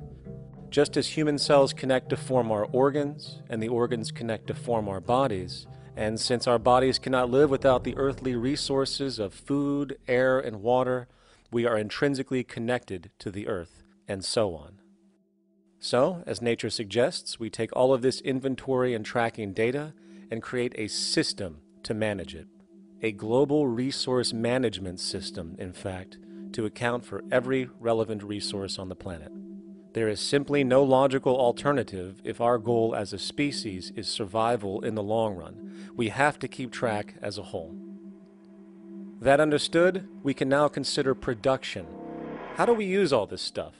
Just as human cells connect to form our organs, and the organs connect to form our bodies, and since our bodies cannot live without the earthly resources of food, air, and water, we are intrinsically connected to the earth, and so on. So, as nature suggests, we take all of this inventory and tracking data and create a system to manage it. A global resource management system, in fact, to account for every relevant resource on the planet. There is simply no logical alternative if our goal as a species is survival in the long run. We have to keep track as a whole. That understood, we can now consider production. How do we use all this stuff?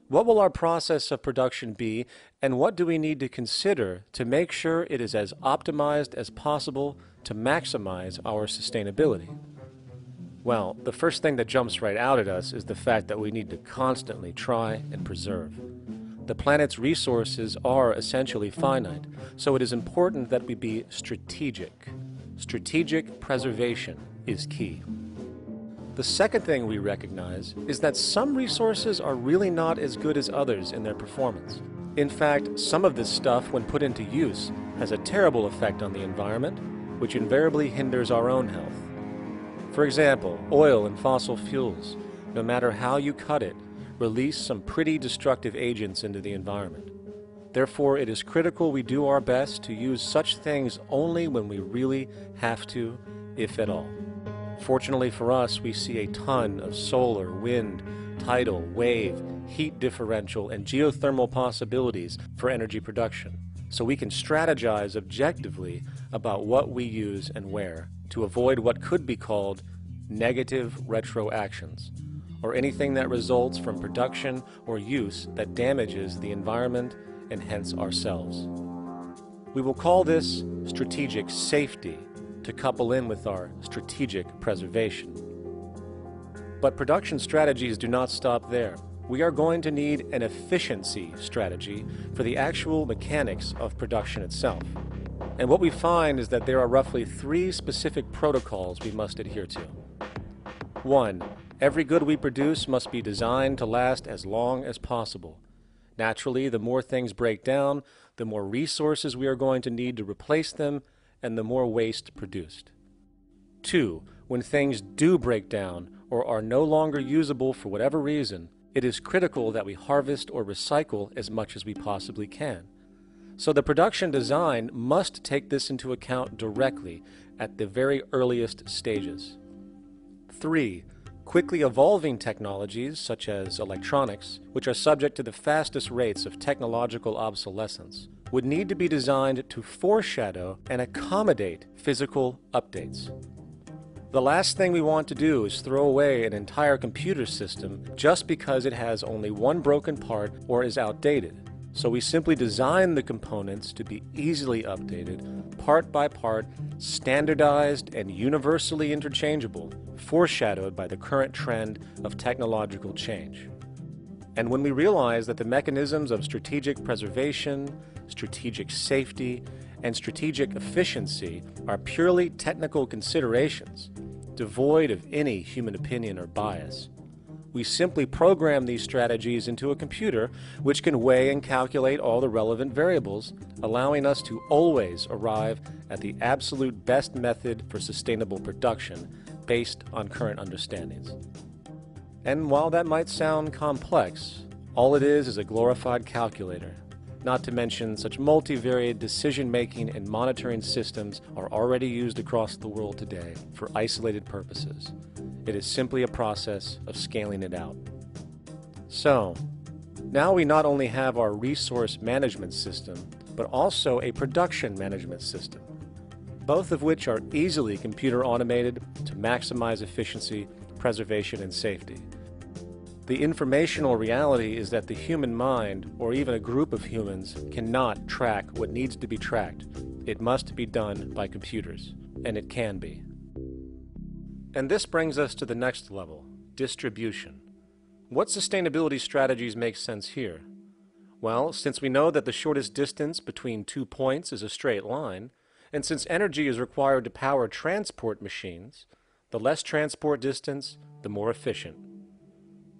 What will our process of production be, and what do we need to consider to make sure it is as optimized as possible to maximize our sustainability? Well, the first thing that jumps right out at us is the fact that we need to constantly try and preserve. The planet's resources are essentially finite, so it is important that we be strategic. Strategic preservation is key. The second thing we recognize is that some resources are really not as good as others in their performance. In fact, some of this stuff, when put into use, has a terrible effect on the environment, which invariably hinders our own health. For example, oil and fossil fuels, no matter how you cut it, release some pretty destructive agents into the environment. Therefore, it is critical we do our best to use such things only when we really have to, if at all. Fortunately for us, we see a ton of solar, wind, tidal, wave, heat differential, and geothermal possibilities for energy production, so we can strategize objectively about what we use and where to avoid what could be called negative retroactions, or anything that results from production or use that damages the environment and hence ourselves. We will call this strategic safety to couple in with our strategic preservation. But production strategies do not stop there. We are going to need an efficiency strategy for the actual mechanics of production itself. And what we find is that there are roughly 3 specific protocols we must adhere to. 1. Every good we produce must be designed to last as long as possible. Naturally, the more things break down, the more resources we are going to need to replace them, and the more waste produced. 2. When things do break down or are no longer usable for whatever reason, it is critical that we harvest or recycle as much as we possibly can. So the production design must take this into account directly at the very earliest stages. 3. Quickly evolving technologies, such as electronics, which are subject to the fastest rates of technological obsolescence, would need to be designed to foreshadow and accommodate physical updates. The last thing we want to do is throw away an entire computer system just because it has only one broken part or is outdated. So we simply design the components to be easily updated, part by part, standardized and universally interchangeable, foreshadowed by the current trend of technological change. And when we realize that the mechanisms of strategic preservation, strategic safety, and strategic efficiency are purely technical considerations, devoid of any human opinion or bias, we simply program these strategies into a computer which can weigh and calculate all the relevant variables, allowing us to always arrive at the absolute best method for sustainable production based on current understandings. And while that might sound complex, all it is a glorified calculator. Not to mention such multivariate decision-making and monitoring systems are already used across the world today for isolated purposes. It is simply a process of scaling it out. So, now we not only have our resource management system, but also a production management system, both of which are easily computer automated to maximize efficiency, preservation, and safety. The informational reality is that the human mind, or even a group of humans, cannot track what needs to be tracked. It must be done by computers, and it can be. And this brings us to the next level, distribution. What sustainability strategies make sense here? Well, since we know that the shortest distance between 2 points is a straight line, and since energy is required to power transport machines, the less transport distance, the more efficient.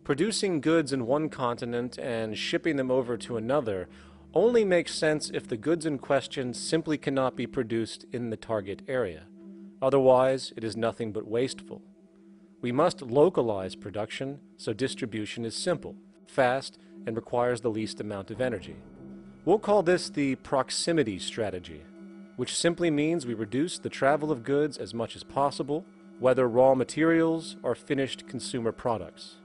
Producing goods in one continent and shipping them over to another only makes sense if the goods in question simply cannot be produced in the target area. Otherwise, it is nothing but wasteful. We must localize production so distribution is simple, fast, and requires the least amount of energy. We'll call this the proximity strategy, which simply means we reduce the travel of goods as much as possible, whether raw materials or finished consumer products.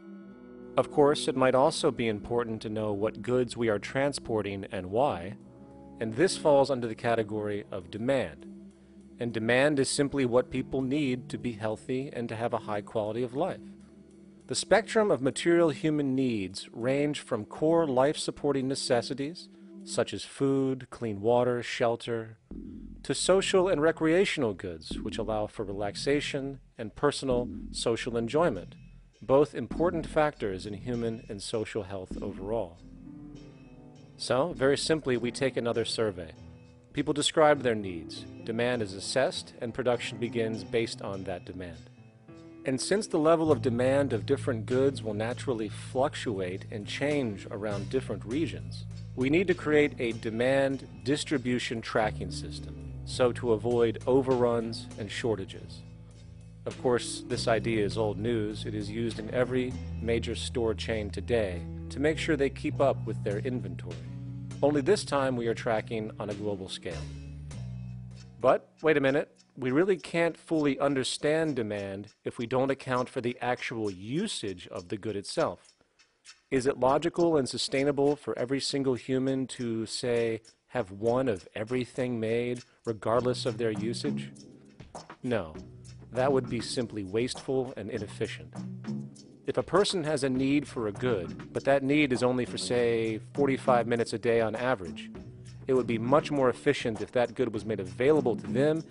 Of course, it might also be important to know what goods we are transporting and why, and this falls under the category of demand. And demand is simply what people need to be healthy and to have a high quality of life. The spectrum of material human needs range from core life-supporting necessities, such as food, clean water, shelter, to social and recreational goods, which allow for relaxation and personal social enjoyment, both important factors in human and social health overall. So, very simply, we take another survey. People describe their needs, demand is assessed, and production begins based on that demand. And since the level of demand of different goods will naturally fluctuate and change around different regions, we need to create a demand distribution tracking system, so to avoid overruns and shortages. Of course, this idea is old news. It is used in every major store chain today to make sure they keep up with their inventory. Only this time we are tracking on a global scale. But, wait a minute, we really can't fully understand demand if we don't account for the actual usage of the good itself. Is it logical and sustainable for every single human to, say, have one of everything made, regardless of their usage? No, that would be simply wasteful and inefficient. If a person has a need for a good, but that need is only for, say, 45 minutes a day on average, it would be much more efficient if that good was made available to them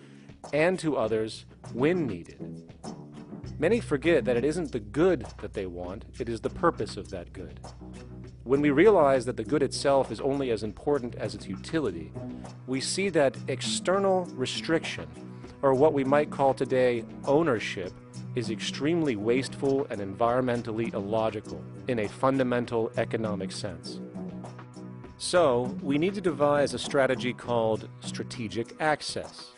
and to others when needed. Many forget that it isn't the good that they want, it is the purpose of that good. When we realize that the good itself is only as important as its utility, we see that external restriction, or what we might call today ownership, is extremely wasteful and environmentally illogical in a fundamental economic sense. So, we need to devise a strategy called strategic access.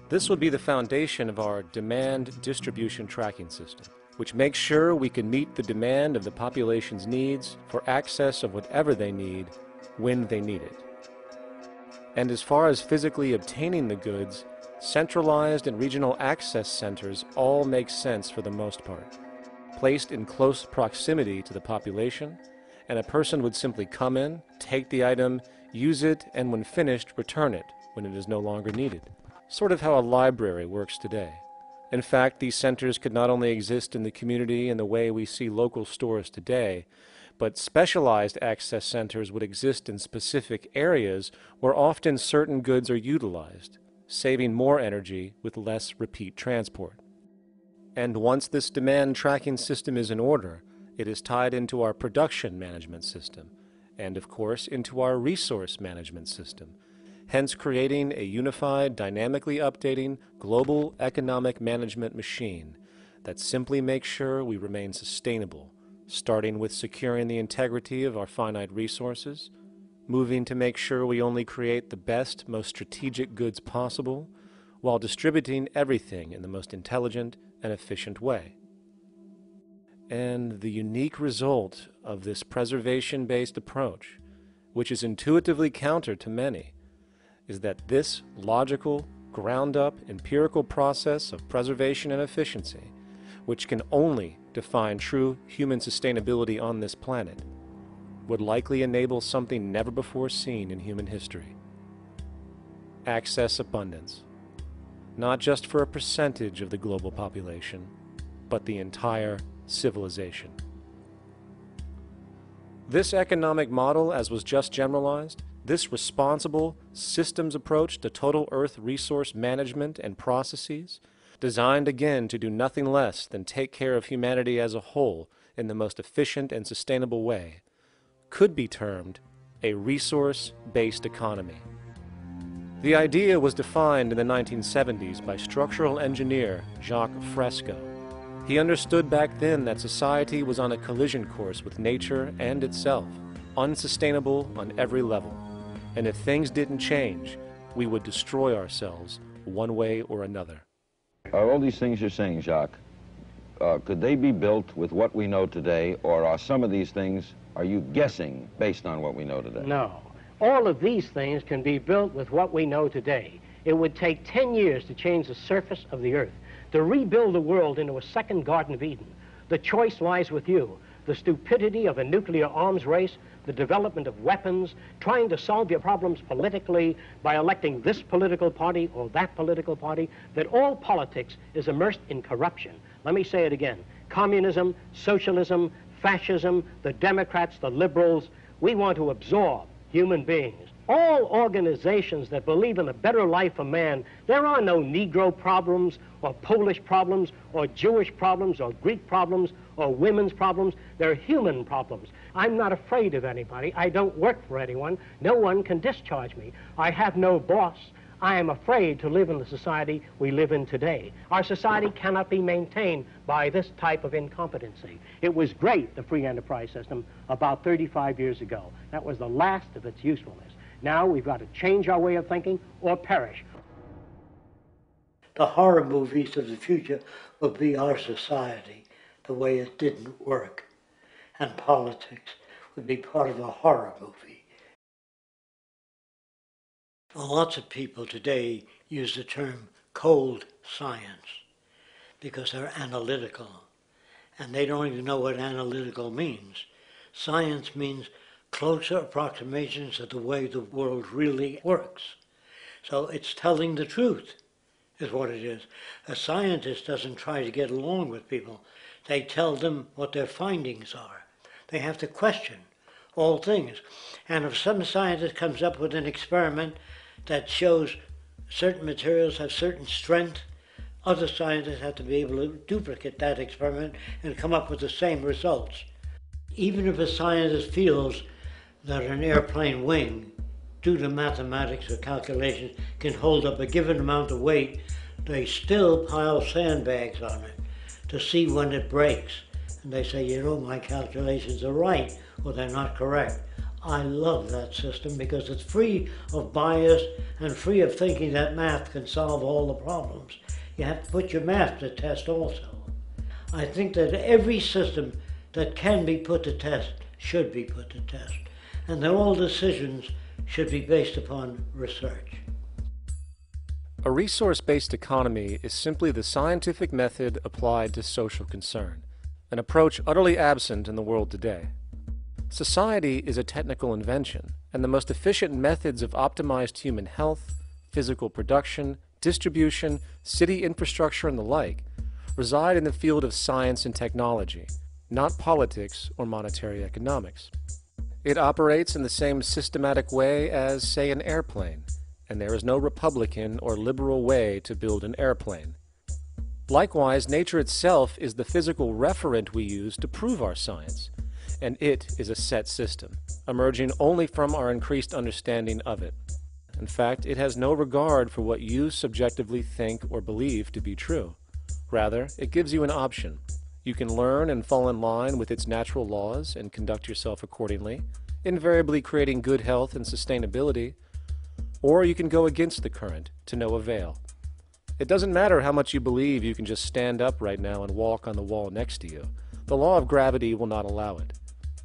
This will be the foundation of our demand distribution tracking system, which makes sure we can meet the demand of the population's needs for access of whatever they need when they need it. And as far as physically obtaining the goods, centralized and regional access centers all make sense for the most part, placed in close proximity to the population, and a person would simply come in, take the item, use it, and when finished, return it when it is no longer needed. Sort of how a library works today. In fact, these centers could not only exist in the community in the way we see local stores today, but specialized access centers would exist in specific areas where often certain goods are utilized, saving more energy with less repeat transport. And once this demand tracking system is in order, it is tied into our production management system, and of course into our resource management system, hence creating a unified, dynamically updating, global economic management machine that simply makes sure we remain sustainable, starting with securing the integrity of our finite resources, moving to make sure we only create the best, most strategic goods possible, while distributing everything in the most intelligent and efficient way. And the unique result of this preservation-based approach, which is intuitively counter to many, is that this logical, ground-up, empirical process of preservation and efficiency, which can only define true human sustainability on this planet, would likely enable something never before seen in human history. Access abundance, not just for a percentage of the global population, but the entire civilization. This economic model, as was just generalized, this responsible systems approach to total Earth resource management and processes, designed again to do nothing less than take care of humanity as a whole in the most efficient and sustainable way, could be termed a resource-based economy. The idea was defined in the 1970s by structural engineer Jacques Fresco. He understood back then that society was on a collision course with nature and itself, unsustainable on every level. And if things didn't change, we would destroy ourselves one way or another. Are all these things you're saying, Jacques, could they be built with what we know today, or are some of these things, are you guessing based on what we know today? No. All of these things can be built with what we know today. It would take 10 years to change the surface of the earth, to rebuild the world into a second Garden of Eden. The choice lies with you. The stupidity of a nuclear arms race, the development of weapons, trying to solve your problems politically by electing this political party or that political party, that all politics is immersed in corruption. Let me say it again. Communism, socialism, fascism, the Democrats, the liberals, we want to absorb human beings. All organizations that believe in a better life for man, there are no Negro problems or Polish problems or Jewish problems or Greek problems or women's problems. They're human problems. I'm not afraid of anybody. I don't work for anyone. No one can discharge me. I have no boss. I am afraid to live in the society we live in today. Our society cannot be maintained by this type of incompetency. It was great, the free enterprise system, about 35 years ago. That was the last of its usefulness. Now we've got to change our way of thinking or perish. The horror movies of the future will be our society, the way it didn't work. And politics would be part of a horror movie. Lots of people today use the term cold science because they're analytical. And they don't even know what analytical means. Science means closer approximations of the way the world really works. So it's telling the truth, is what it is. A scientist doesn't try to get along with people. They tell them what their findings are. They have to question all things. And if some scientist comes up with an experiment that shows certain materials have certain strength, other scientists have to be able to duplicate that experiment and come up with the same results. Even if a scientist feels that an airplane wing, due to mathematics or calculations, can hold up a given amount of weight, they still pile sandbags on it to see when it breaks. And they say, you know, my calculations are right, or they're not correct. I love that system because it's free of bias and free of thinking that math can solve all the problems. You have to put your math to test also. I think that every system that can be put to test should be put to test, and that all decisions should be based upon research. A resource-based economy is simply the scientific method applied to social concern, an approach utterly absent in the world today. Society is a technical invention, and the most efficient methods of optimized human health, physical production, distribution, city infrastructure, and the like reside in the field of science and technology, not politics or monetary economics. It operates in the same systematic way as, say, an airplane, and there is no Republican or liberal way to build an airplane. Likewise, nature itself is the physical referent we use to prove our science, and it is a set system, emerging only from our increased understanding of it. In fact, it has no regard for what you subjectively think or believe to be true. Rather, it gives you an option. You can learn and fall in line with its natural laws and conduct yourself accordingly, invariably creating good health and sustainability, or you can go against the current to no avail. It doesn't matter how much you believe you can just stand up right now and walk on the wall next to you. The law of gravity will not allow it.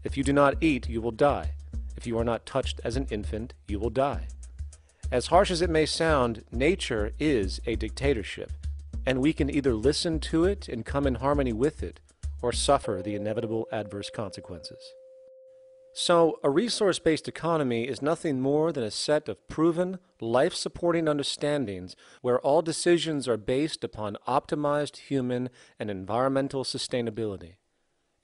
If you do not eat, you will die. If you are not touched as an infant, you will die. As harsh as it may sound, nature is a dictatorship, and we can either listen to it and come in harmony with it, or suffer the inevitable adverse consequences. So, a resource-based economy is nothing more than a set of proven, life-supporting understandings where all decisions are based upon optimized human and environmental sustainability.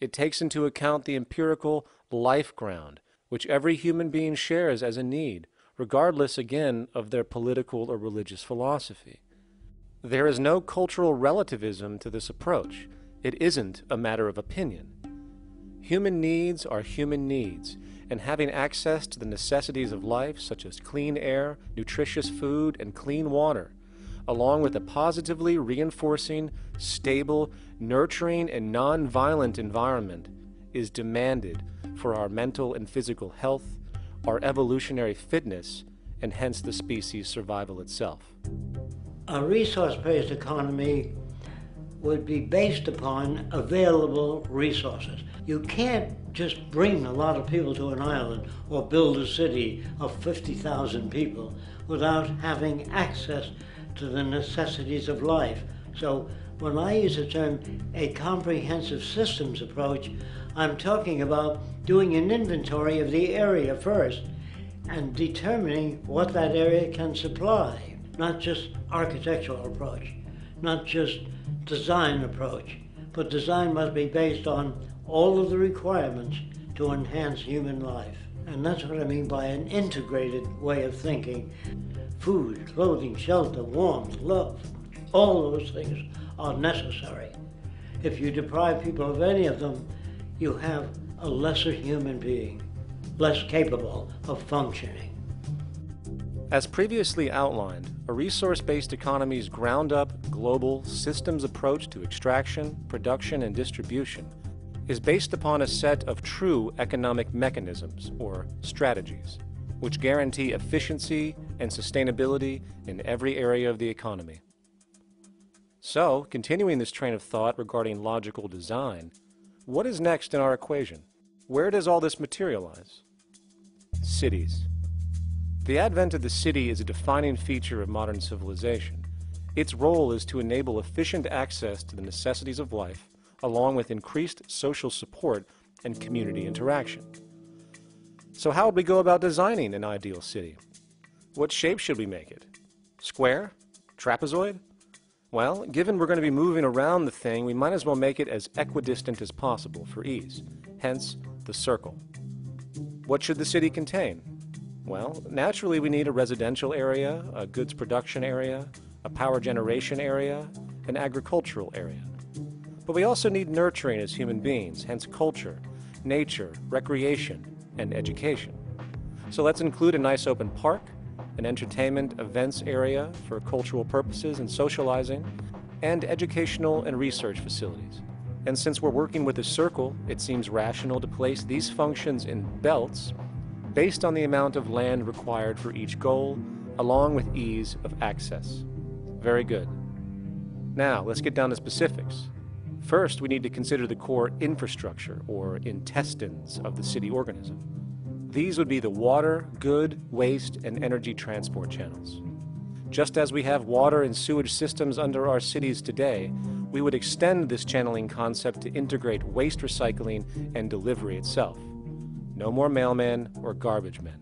It takes into account the empirical life ground, which every human being shares as a need, regardless, again, of their political or religious philosophy. There is no cultural relativism to this approach. It isn't a matter of opinion. Human needs are human needs, and having access to the necessities of life, such as clean air, nutritious food, and clean water, along with a positively reinforcing, stable, nurturing, and non-violent environment, is demanded for our mental and physical health, our evolutionary fitness, and hence the species' survival itself. A resource-based economy would be based upon available resources. You can't just bring a lot of people to an island or build a city of 50,000 people without having access to the necessities of life. So when I use the term a comprehensive systems approach, I'm talking about doing an inventory of the area first and determining what that area can supply, not just architectural approach, not just design approach, but design must be based on all of the requirements to enhance human life. And that's what I mean by an integrated way of thinking. Food, clothing, shelter, warmth, love, all those things are necessary. If you deprive people of any of them, you have a lesser human being, less capable of functioning. As previously outlined, a resource-based economy's ground-up, global, systems approach to extraction, production, and distribution is based upon a set of true economic mechanisms, or strategies, which guarantee efficiency and sustainability in every area of the economy. So, continuing this train of thought regarding logical design, what is next in our equation? Where does all this materialize? Cities. The advent of the city is a defining feature of modern civilization. Its role is to enable efficient access to the necessities of life, along with increased social support and community interaction. So how would we go about designing an ideal city? What shape should we make it? Square? Trapezoid? Well, given we're going to be moving around the thing, we might as well make it as equidistant as possible for ease, hence the circle. What should the city contain? Well, naturally we need a residential area, a goods production area, a power generation area, an agricultural area. But we also need nurturing as human beings, hence culture, nature, recreation, and education. So let's include a nice open park, an entertainment events area for cultural purposes and socializing, and educational and research facilities. And since we're working with a circle, it seems rational to place these functions in belts based on the amount of land required for each goal, along with ease of access. Very good. Now, let's get down to specifics. First, we need to consider the core infrastructure, or intestines, of the city organism. These would be the water, good, waste, and energy transport channels. Just as we have water and sewage systems under our cities today, we would extend this channeling concept to integrate waste recycling and delivery itself. No more mailmen or garbage men.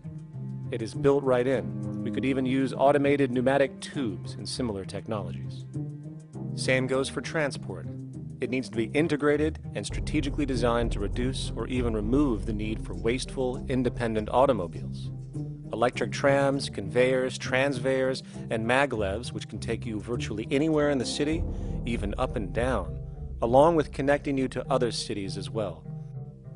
It is built right in. We could even use automated pneumatic tubes and similar technologies. Same goes for transport. It needs to be integrated and strategically designed to reduce or even remove the need for wasteful, independent automobiles. Electric trams, conveyors, transveyors, and maglevs, which can take you virtually anywhere in the city, even up and down, along with connecting you to other cities as well.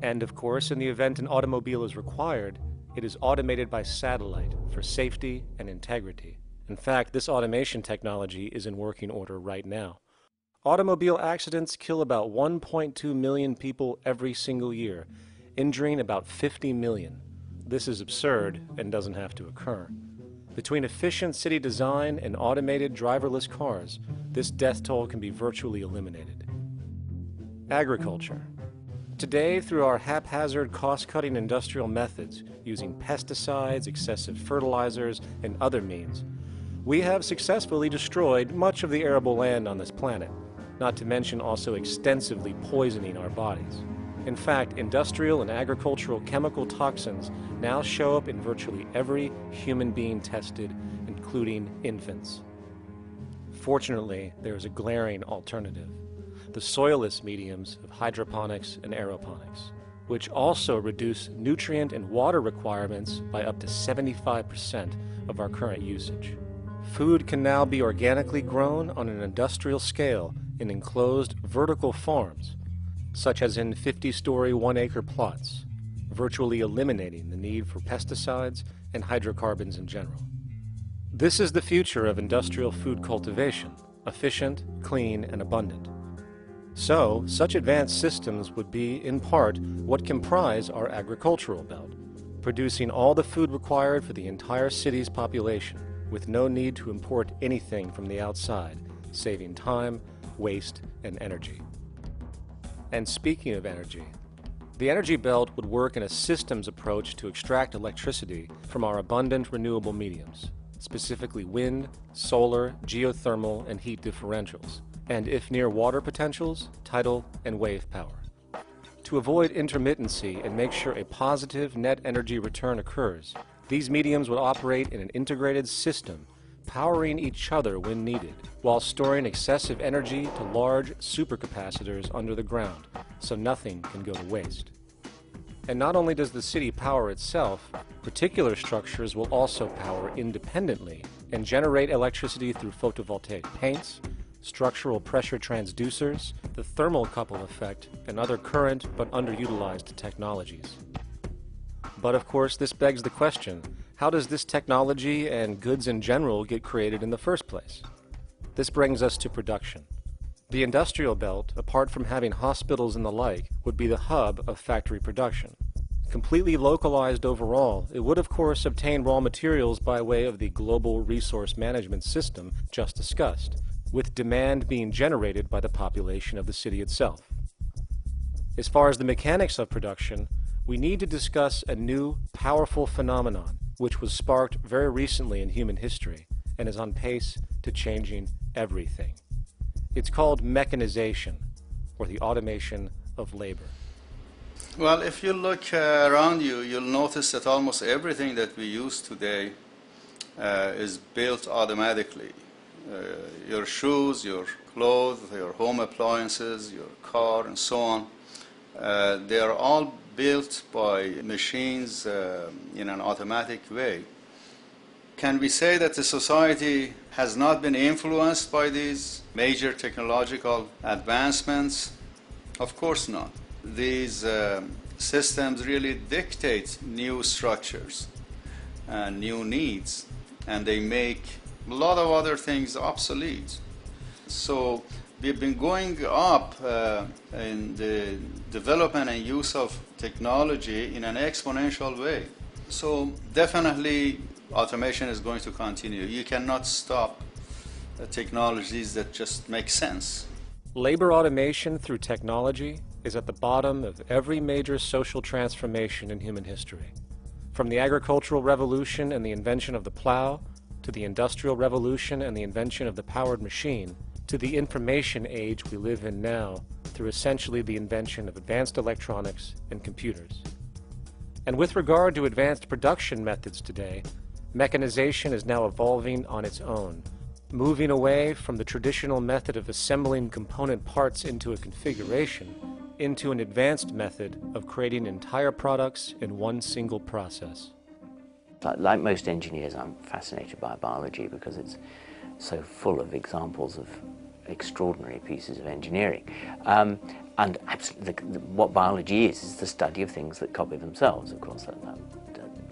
And of course, in the event an automobile is required, it is automated by satellite for safety and integrity. In fact, this automation technology is in working order right now. Automobile accidents kill about 1.2 million people every single year, injuring about 50 million. This is absurd and doesn't have to occur. Between efficient city design and automated driverless cars, this death toll can be virtually eliminated. Agriculture. Today, through our haphazard, cost-cutting industrial methods, using pesticides, excessive fertilizers, and other means, we have successfully destroyed much of the arable land on this planet, not to mention also extensively poisoning our bodies. In fact, industrial and agricultural chemical toxins now show up in virtually every human being tested, including infants. Fortunately, there is a glaring alternative: the soilless mediums of hydroponics and aeroponics, which also reduce nutrient and water requirements by up to 75% of our current usage. Food can now be organically grown on an industrial scale in enclosed vertical farms, such as in 50-story 1-acre plots, virtually eliminating the need for pesticides and hydrocarbons in general. This is the future of industrial food cultivation, efficient, clean, and abundant. So, such advanced systems would be, in part, what comprise our agricultural belt, producing all the food required for the entire city's population, with no need to import anything from the outside, saving time, waste, and energy. And speaking of energy, the energy belt would work in a systems approach to extract electricity from our abundant renewable mediums, specifically wind, solar, geothermal, and heat differentials, and if near water potentials, tidal and wave power. To avoid intermittency and make sure a positive net energy return occurs, these mediums would operate in an integrated system, powering each other when needed, while storing excessive energy to large supercapacitors under the ground, so nothing can go to waste. And not only does the city power itself, particular structures will also power independently and generate electricity through photovoltaic paints, structural pressure transducers, the thermocouple effect, and other current but underutilized technologies. But of course, this begs the question, how does this technology and goods in general get created in the first place? This brings us to production. The industrial belt, apart from having hospitals and the like, would be the hub of factory production. Completely localized overall, it would of course obtain raw materials by way of the global resource management system just discussed, with demand being generated by the population of the city itself. As far as the mechanics of production, we need to discuss a new, powerful phenomenon which was sparked very recently in human history and is on pace to changing everything. It's called mechanization, or the automation of labor. Well, if you look around you, you'll notice that almost everything that we use today is built automatically. Your shoes, your clothes, your home appliances, your car, and so on, they are all built by machines in an automatic way. Can we say that the society has not been influenced by these major technological advancements? Of course not. These systems really dictate new structures and new needs, and they make a lot of other things obsolete. So we've been going up in the development and use of technology in an exponential way. So definitely automation is going to continue. You cannot stop technologies that just make sense. Labor automation through technology is at the bottom of every major social transformation in human history. From the agricultural revolution and the invention of the plow, to the industrial revolution and the invention of the powered machine, to the information age we live in now through essentially the invention of advanced electronics and computers. And with regard to advanced production methods today, mechanization is now evolving on its own, moving away from the traditional method of assembling component parts into a configuration into an advanced method of creating entire products in one single process. Like most engineers, I'm fascinated by biology because it's so full of examples of extraordinary pieces of engineering. And absolutely, what biology is the study of things that copy themselves. Of course, that's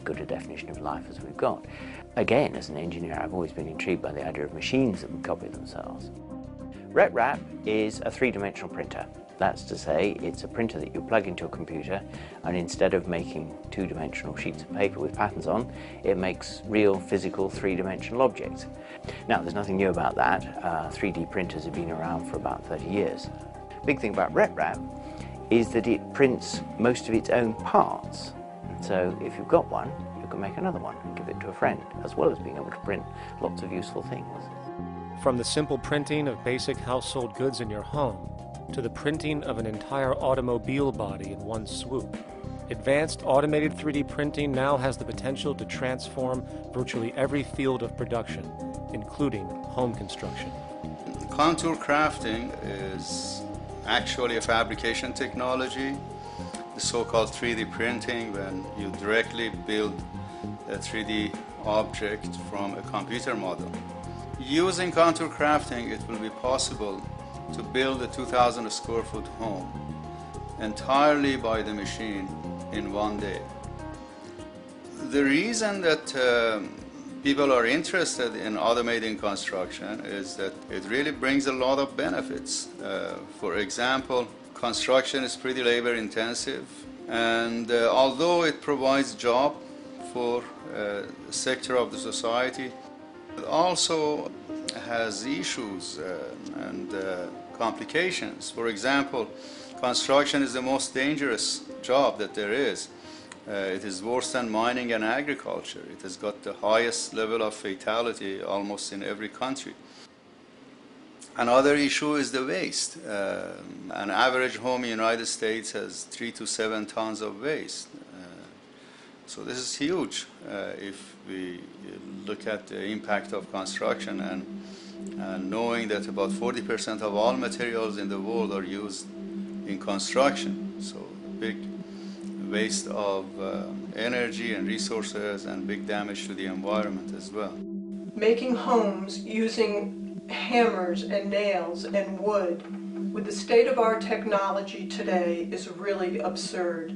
good a definition of life as we've got. Again, as an engineer, I've always been intrigued by the idea of machines that would copy themselves. RepRap is a three-dimensional printer. That's to say, it's a printer that you plug into a computer, and instead of making two-dimensional sheets of paper with patterns on, it makes real, physical, three-dimensional objects. Now, there's nothing new about that. 3D printers have been around for about 30 years. The big thing about RepRap is that it prints most of its own parts. So if you've got one, you can make another one and give it to a friend, as well as being able to print lots of useful things. From the simple printing of basic household goods in your home, to the printing of an entire automobile body in one swoop, advanced automated 3D printing now has the potential to transform virtually every field of production, including home construction. Contour crafting is actually a fabrication technology. The so-called 3D printing, when you directly build a 3D object from a computer model. Using contour crafting, it will be possible to build a 2,000 square foot home entirely by the machine in one day. The reason that people are interested in automating construction is that it really brings a lot of benefits. For example, construction is pretty labor intensive, and although it provides job for a sector of the society, it also has issues and complications. For example, construction is the most dangerous job that there is. It is worse than mining and agriculture. It has got the highest level of fatality almost in every country. Another issue is the waste. An average home in the United States has 3 to 7 tons of waste. So this is huge if we look at the impact of construction and knowing that about 40% of all materials in the world are used in construction. So big waste of energy and resources and big damage to the environment as well. Making homes using hammers and nails and wood with the state of our technology today is really absurd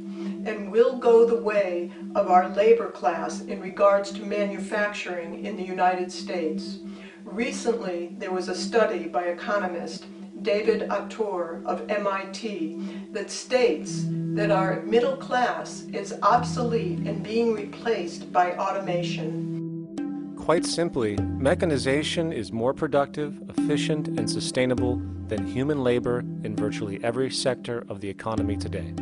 and will go the way of our labor class in regards to manufacturing in the United States. Recently, there was a study by economist David Autor of MIT that states that our middle class is obsolete and being replaced by automation. Quite simply, mechanization is more productive, efficient, and sustainable than human labor in virtually every sector of the economy today.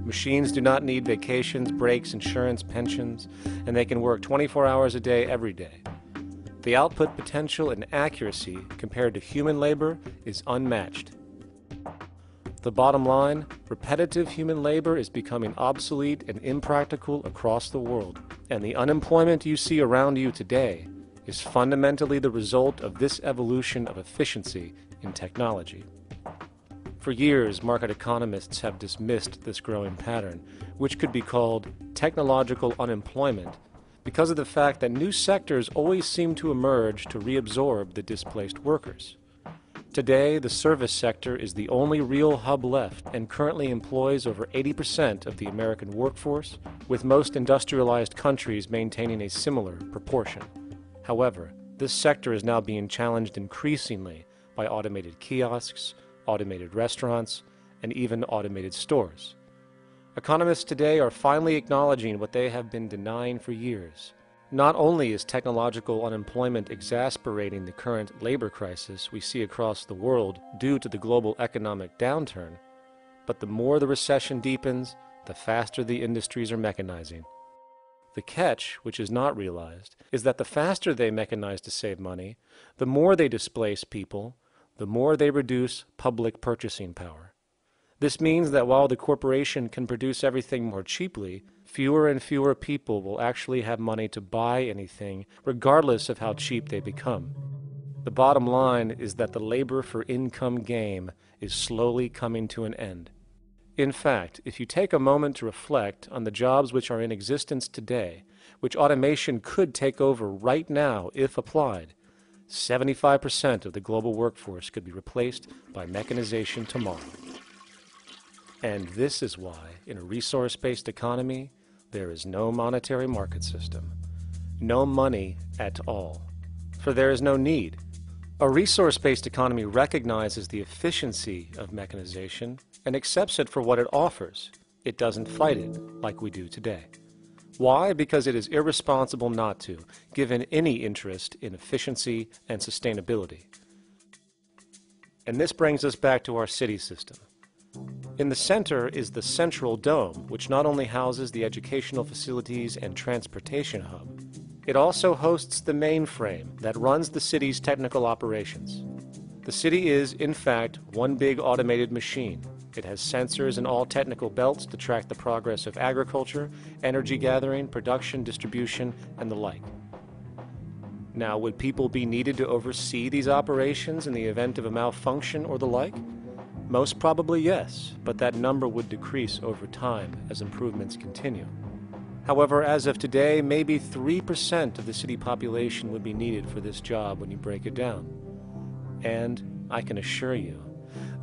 Machines do not need vacations, breaks, insurance, pensions, and they can work 24 hours a day every day. The output potential and accuracy compared to human labor is unmatched. The bottom line, repetitive human labor is becoming obsolete and impractical across the world, and the unemployment you see around you today is fundamentally the result of this evolution of efficiency in technology. For years, market economists have dismissed this growing pattern, which could be called technological unemployment, because of the fact that new sectors always seem to emerge to reabsorb the displaced workers. Today, the service sector is the only real hub left and currently employs over 80% of the American workforce, with most industrialized countries maintaining a similar proportion. However, this sector is now being challenged increasingly by automated kiosks, automated restaurants, and even automated stores. Economists today are finally acknowledging what they have been denying for years. Not only is technological unemployment exacerbating the current labor crisis we see across the world due to the global economic downturn, but the more the recession deepens, the faster the industries are mechanizing. The catch, which is not realized, is that the faster they mechanize to save money, the more they displace people, the more they reduce public purchasing power. This means that while the corporation can produce everything more cheaply, fewer and fewer people will actually have money to buy anything, regardless of how cheap they become. The bottom line is that the labor for income game is slowly coming to an end. In fact, if you take a moment to reflect on the jobs which are in existence today, which automation could take over right now if applied, 75% of the global workforce could be replaced by mechanization tomorrow. And this is why, in a resource-based economy, there is no monetary market system, no money at all, for there is no need. A resource-based economy recognizes the efficiency of mechanization and accepts it for what it offers. It doesn't fight it like we do today. Why? Because it is irresponsible not to, given any interest in efficiency and sustainability. And this brings us back to our city system. In the center is the central dome, which not only houses the educational facilities and transportation hub, it also hosts the mainframe that runs the city's technical operations. The city is, in fact, one big automated machine. It has sensors in all technical belts to track the progress of agriculture, energy gathering, production, distribution, and the like. Now, would people be needed to oversee these operations in the event of a malfunction or the like? Most probably yes, but that number would decrease over time as improvements continue. However, as of today, maybe 3% of the city population would be needed for this job when you break it down. And I can assure you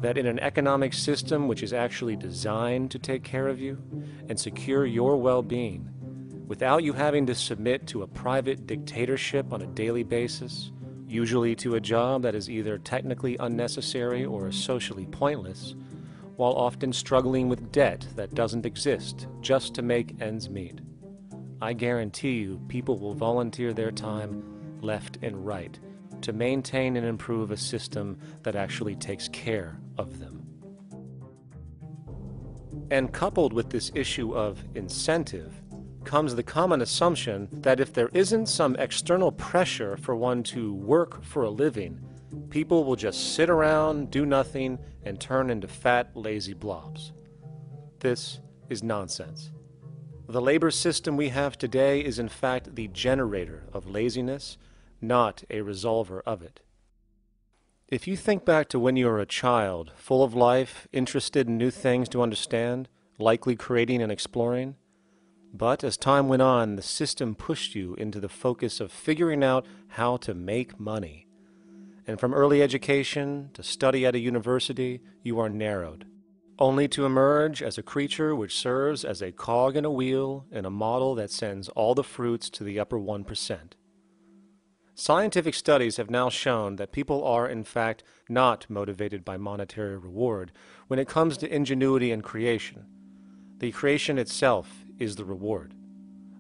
that in an economic system which is actually designed to take care of you and secure your well-being, without you having to submit to a private dictatorship on a daily basis, usually to a job that is either technically unnecessary or socially pointless, while often struggling with debt that doesn't exist just to make ends meet. I guarantee you people will volunteer their time left and right to maintain and improve a system that actually takes care of them. And coupled with this issue of incentive comes the common assumption that if there isn't some external pressure for one to work for a living, people will just sit around, do nothing, and turn into fat, lazy blobs. This is nonsense. The labor system we have today is in fact the generator of laziness, not a resolver of it. If you think back to when you were a child, full of life, interested in new things to understand, likely creating and exploring, but as time went on, the system pushed you into the focus of figuring out how to make money. And from early education to study at a university, you are narrowed, only to emerge as a creature which serves as a cog in a wheel in a model that sends all the fruits to the upper 1%. Scientific studies have now shown that people are, in fact, not motivated by monetary reward when it comes to ingenuity and creation. The creation itself is the reward.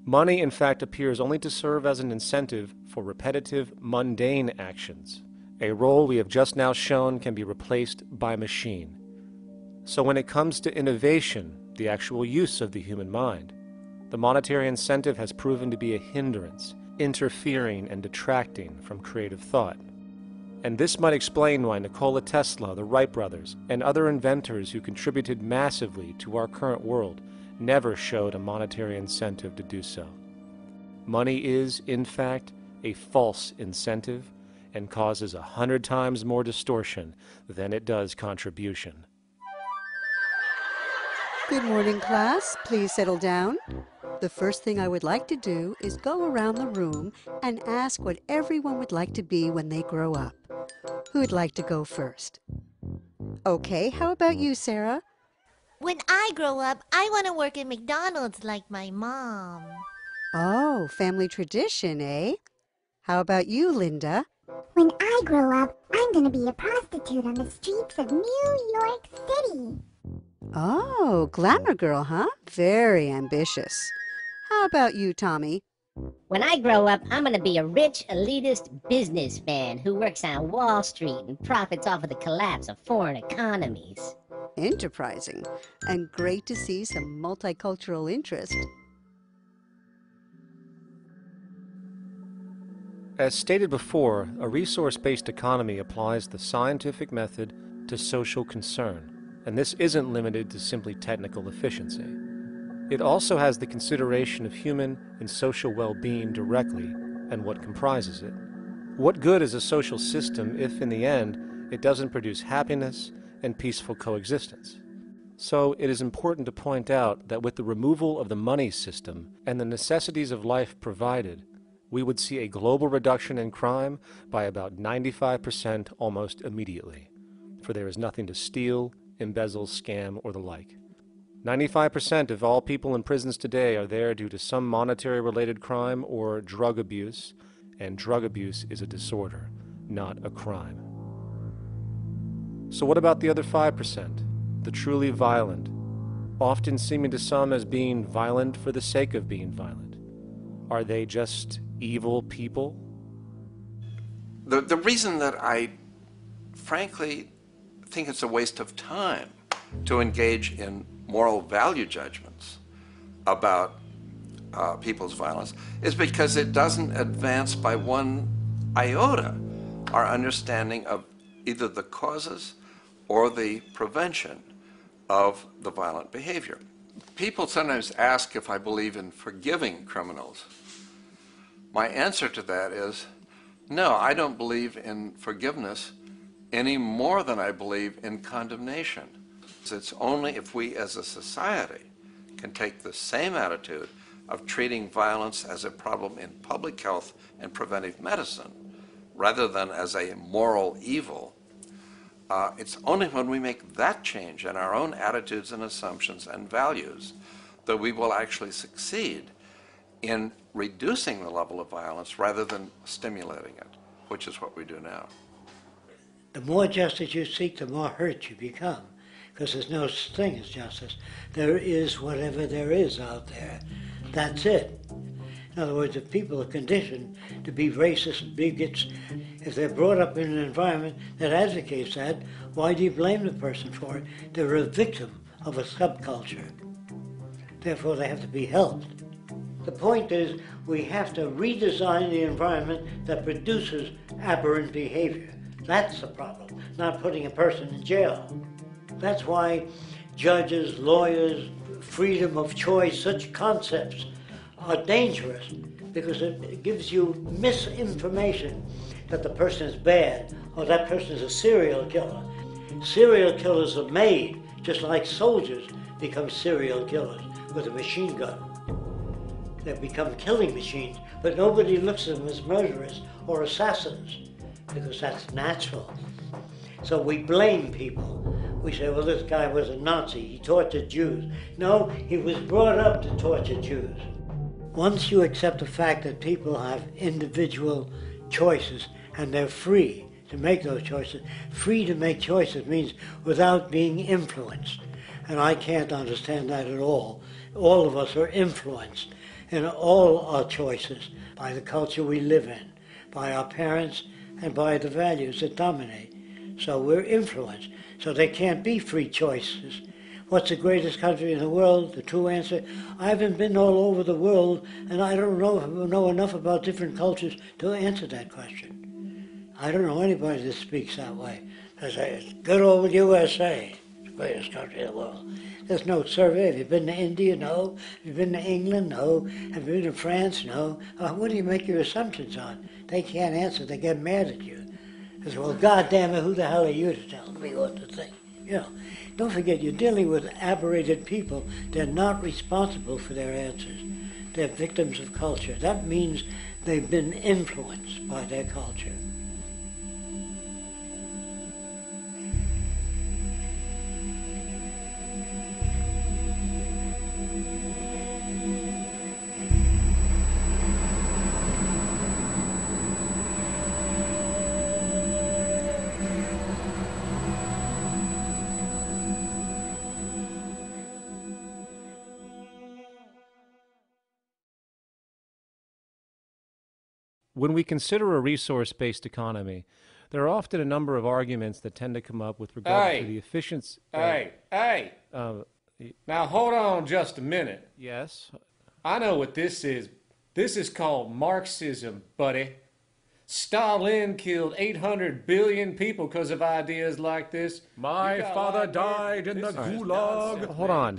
Money, in fact, appears only to serve as an incentive for repetitive, mundane actions, a role we have just now shown can be replaced by machine. So when it comes to innovation, the actual use of the human mind, the monetary incentive has proven to be a hindrance, interfering and detracting from creative thought. And this might explain why Nikola Tesla, the Wright brothers, and other inventors who contributed massively to our current world never showed a monetary incentive to do so. Money is, in fact, a false incentive and causes 100 times more distortion than it does contribution. Good morning, class. Please settle down. The first thing I would like to do is go around the room and ask what everyone would like to be when they grow up. Who would like to go first? Okay, how about you, Sarah? When I grow up, I want to work at McDonald's like my mom. Oh, family tradition, eh? How about you, Linda? When I grow up, I'm going to be a prostitute on the streets of New York City. Oh, glamour girl, huh? Very ambitious. How about you, Tommy? When I grow up, I'm going to be a rich, elitist businessman who works on Wall Street and profits off of the collapse of foreign economies. Enterprising, and great to see some multicultural interest. As stated before, a resource-based economy applies the scientific method to social concern, and this isn't limited to simply technical efficiency. It also has the consideration of human and social well-being directly and what comprises it. What good is a social system if, in the end, it doesn't produce happiness and peaceful coexistence? So it is important to point out that with the removal of the money system and the necessities of life provided, we would see a global reduction in crime by about 95% almost immediately, for there is nothing to steal, embezzle, scam, or the like. 95% of all people in prisons today are there due to some monetary-related crime or drug abuse, and drug abuse is a disorder, not a crime. So what about the other 5%, the truly violent, often seeming to some as being violent for the sake of being violent? Are they just evil people? The reason that I frankly think it's a waste of time to engage in moral value judgments about people's violence is because it doesn't advance by one iota our understanding of either the causes or the prevention of the violent behavior. People sometimes ask if I believe in forgiving criminals. My answer to that is, no, I don't believe in forgiveness any more than I believe in condemnation. It's only if we as a society can take the same attitude of treating violence as a problem in public health and preventive medicine rather than as a moral evil. It's only when we make that change in our own attitudes and assumptions and values that we will actually succeed in reducing the level of violence rather than stimulating it, which is what we do now. The more justice you seek, the more hurt you become, because there's no such thing as justice. There is whatever there is out there. That's it. In other words, if people are conditioned to be racist and bigots, if they're brought up in an environment that advocates that, why do you blame the person for it? They're a victim of a subculture. Therefore, they have to be helped. The point is, we have to redesign the environment that produces aberrant behavior. That's the problem, not putting a person in jail. That's why judges, lawyers, freedom of choice, such concepts are dangerous, because it gives you misinformation that the person is bad or that person is a serial killer. Serial killers are made, just like soldiers become serial killers with a machine gun. They become killing machines, but nobody looks at them as murderers or assassins, because that's natural. So we blame people. We say, well, this guy was a Nazi, he tortured Jews. No, he was brought up to torture Jews. Once you accept the fact that people have individual choices and they're free to make those choices, free to make choices means without being influenced. And I can't understand that at all. All of us are influenced in all our choices by the culture we live in, by our parents, and by the values that dominate. So we're influenced. So there can't be free choices. What's the greatest country in the world? The true answer, I haven't been all over the world, and I don't know enough about different cultures to answer that question. I don't know anybody that speaks that way. They say, good old USA, the greatest country in the world. There's no survey. Have you been to India? No. Have you been to England? No. Have you been to France? No. What do you make your assumptions on? They can't answer. They get mad at you. They say, well, goddamn it, who the hell are you to tell me what to think? You know, don't forget, you're dealing with aberrated people. They're not responsible for their answers. They're victims of culture. That means they've been influenced by their culture. When we consider a resource-based economy, there are often a number of arguments that tend to come up with regard to the efficiency. Now hold on just a minute. Yes? I know what this is. This is called Marxism, buddy. Stalin killed 800 billion people because of ideas like this. My father died in the gulag. Hold on.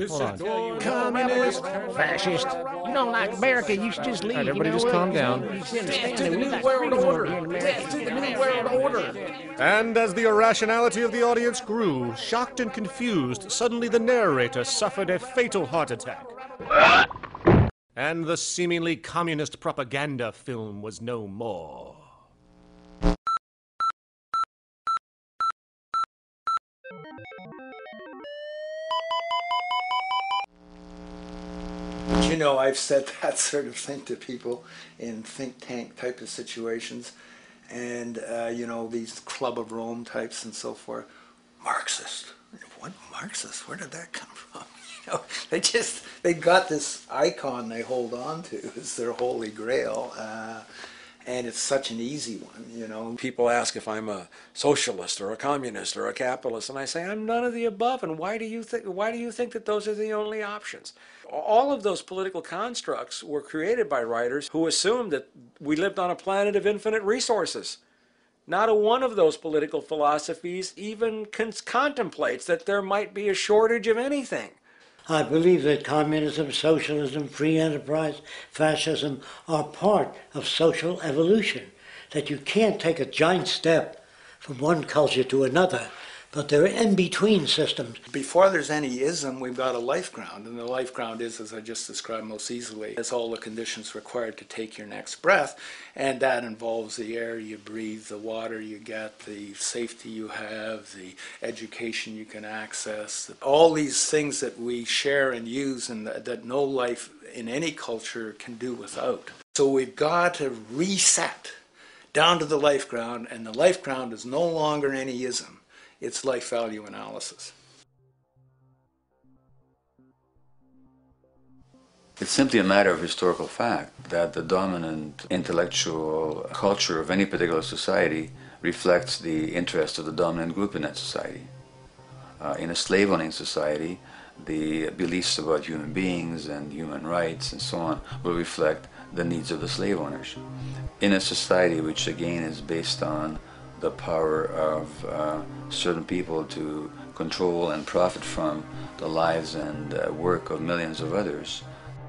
Communist, fascist. You don't like America, you should just leave. Right, everybody just calm down. Death to the New World Order. Death to the New World Order. And as the irrationality of the audience grew, shocked and confused, suddenly the narrator suffered a fatal heart attack. And the seemingly communist propaganda film was no more. You know, I've said that sort of thing to people in think tank type of situations, and you know, these Club of Rome types and so forth. Marxist? What Marxist? Where did that come from? You know, they got this icon they hold on to as their holy grail, and it's such an easy one. You know, people ask if I'm a socialist or a communist or a capitalist, and I say I'm none of the above. And why do you think that those are the only options? All of those political constructs were created by writers who assumed that we lived on a planet of infinite resources. Not a one of those political philosophies even contemplates that there might be a shortage of anything. I believe that communism, socialism, free enterprise, fascism are part of social evolution, that you can't take a giant step from one culture to another, But they're in-between systems. Before there's any ism, we've got a life ground, and the life ground is, as I just described most easily, it's all the conditions required to take your next breath, and that involves the air you breathe, the water you get, the safety you have, the education you can access, all these things that we share and use and that no life in any culture can do without. So we've got to reset down to the life ground, and the life ground is no longer any ism. It's life value analysis. It's simply a matter of historical fact that the dominant intellectual culture of any particular society reflects the interest of the dominant group in that society. In a slave-owning society, the beliefs about human beings and human rights and so on will reflect the needs of the slave owners. In a society which again is based on the power of certain people to control and profit from the lives and work of millions of others,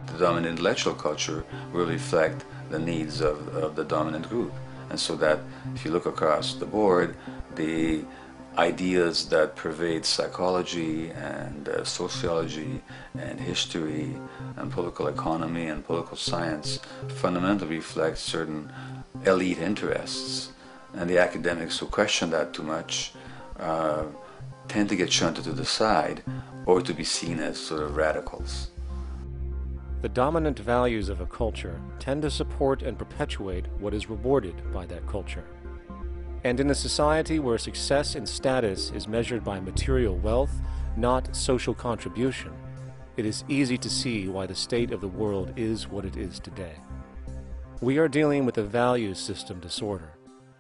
the dominant intellectual culture will reflect the needs of the dominant group. And so that if you look across the board, the ideas that pervade psychology and sociology and history and political economy and political science fundamentally reflect certain elite interests. And the academics who question that too much tend to get shunted to the side or to be seen as sort of radicals. The dominant values of a culture tend to support and perpetuate what is rewarded by that culture. And in a society where success and status is measured by material wealth, not social contribution, it is easy to see why the state of the world is what it is today. We are dealing with a value system disorder,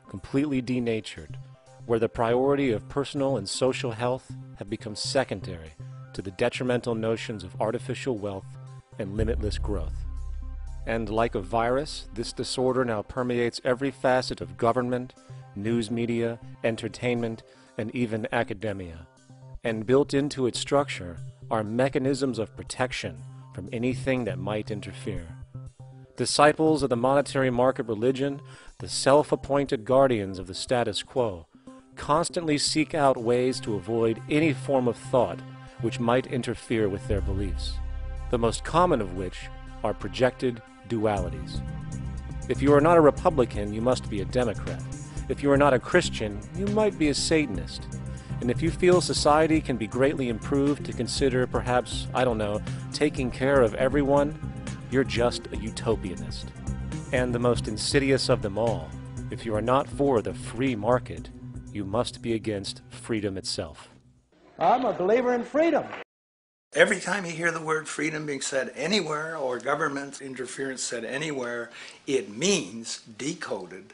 completely denatured, where the priority of personal and social health have become secondary to the detrimental notions of artificial wealth and limitless growth. And like a virus, this disorder now permeates every facet of government, news media, entertainment, and even academia. And built into its structure are mechanisms of protection from anything that might interfere. Disciples of the monetary market religion, the self-appointed guardians of the status quo, constantly seek out ways to avoid any form of thought which might interfere with their beliefs, the most common of which are projected dualities. If you are not a Republican, you must be a Democrat. If you are not a Christian, you might be a Satanist. And if you feel society can be greatly improved to consider perhaps, I don't know, taking care of everyone, you're just a utopianist. And the most insidious of them all, if you are not for the free market, you must be against freedom itself. I'm a believer in freedom. Every time you hear the word freedom being said anywhere or government interference said anywhere, it means, decoded,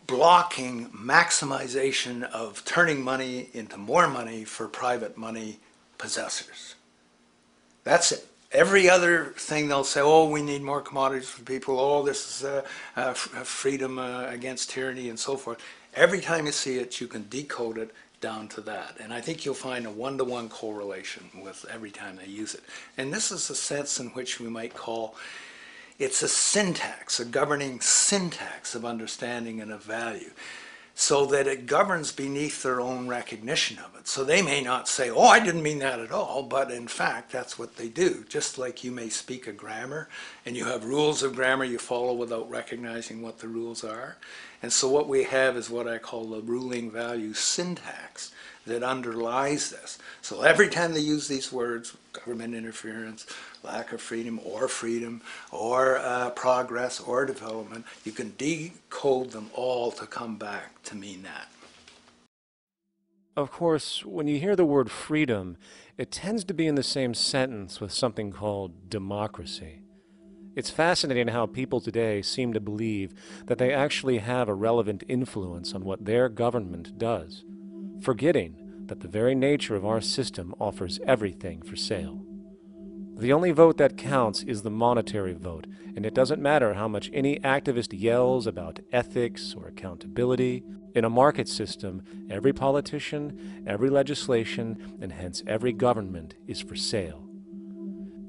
blocking maximization of turning money into more money for private money possessors. That's it. Every other thing they'll say, oh, we need more commodities for people, oh, this is freedom against tyranny and so forth. Every time you see it, you can decode it down to that. And I think you'll find a one-to-one correlation with every time they use it. And this is a sense in which we might call it's a syntax, a governing syntax of understanding and of value, so that it governs beneath their own recognition of it. So they may not say, oh, I didn't mean that at all, but in fact, that's what they do. Just like you may speak a grammar, and you have rules of grammar you follow without recognizing what the rules are. And so what we have is what I call the ruling value syntax that underlies this. So every time they use these words, government interference, lack of freedom, or progress, or development, you can decode them all to come back to mean that. Of course, when you hear the word freedom, it tends to be in the same sentence with something called democracy. It's fascinating how people today seem to believe that they actually have a relevant influence on what their government does, forgetting that the very nature of our system offers everything for sale. The only vote that counts is the monetary vote, and it doesn't matter how much any activist yells about ethics or accountability. In a market system, every politician, every legislation, and hence every government is for sale.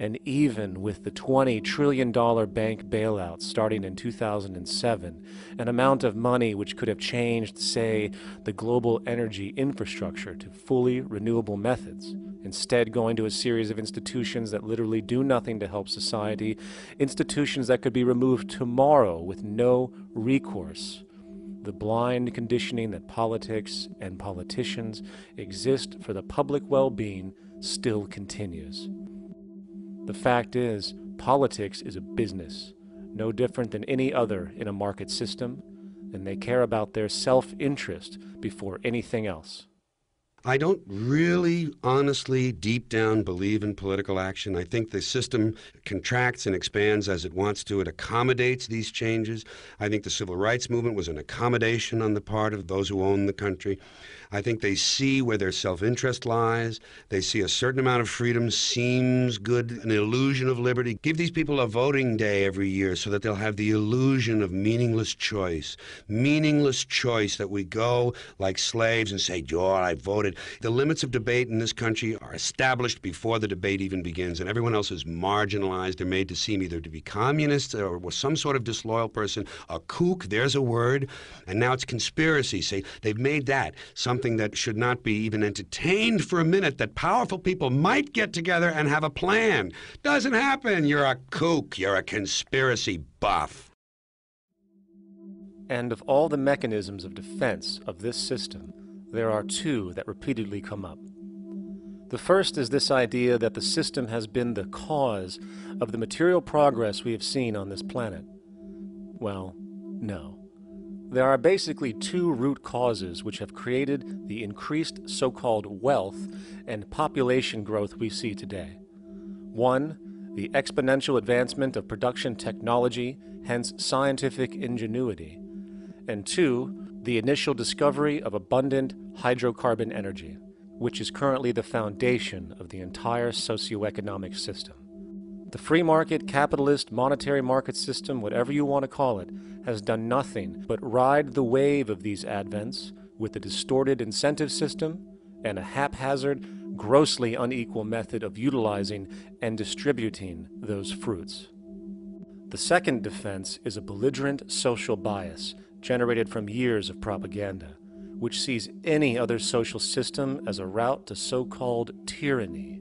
And even with the $20 trillion bank bailout starting in 2007, an amount of money which could have changed, say, the global energy infrastructure to fully renewable methods, instead going to a series of institutions that literally do nothing to help society, institutions that could be removed tomorrow with no recourse. The blind conditioning that politics and politicians exist for the public well-being still continues. The fact is, politics is a business, no different than any other in a market system, and they care about their self-interest before anything else. I don't really, honestly, deep down believe in political action. I think the system contracts and expands as it wants to. It accommodates these changes. I think the civil rights movement was an accommodation on the part of those who own the country. I think they see where their self-interest lies. They see a certain amount of freedom seems good, an illusion of liberty. Give these people a voting day every year so that they'll have the illusion of meaningless choice. Meaningless choice that we go like slaves and say, "Oh, I voted." The limits of debate in this country are established before the debate even begins, and everyone else is marginalized. They're made to seem either to be communists or some sort of disloyal person. A kook, there's a word. And now it's conspiracy. Say, they've made that something that should not be even entertained for a minute, that powerful people might get together and have a plan. Doesn't happen. You're a kook. You're a conspiracy buff. And of all the mechanisms of defense of this system, there are two that repeatedly come up. The first is this idea that the system has been the cause of the material progress we have seen on this planet. Well, no. There are basically two root causes which have created the increased so-called wealth and population growth we see today. One, the exponential advancement of production technology, hence scientific ingenuity. And two, the initial discovery of abundant hydrocarbon energy, which is currently the foundation of the entire socioeconomic system. The free market, capitalist, monetary market system, whatever you want to call it, has done nothing but ride the wave of these advents with a distorted incentive system and a haphazard, grossly unequal method of utilizing and distributing those fruits. The second defense is a belligerent social bias generated from years of propaganda, which sees any other social system as a route to so-called tyranny,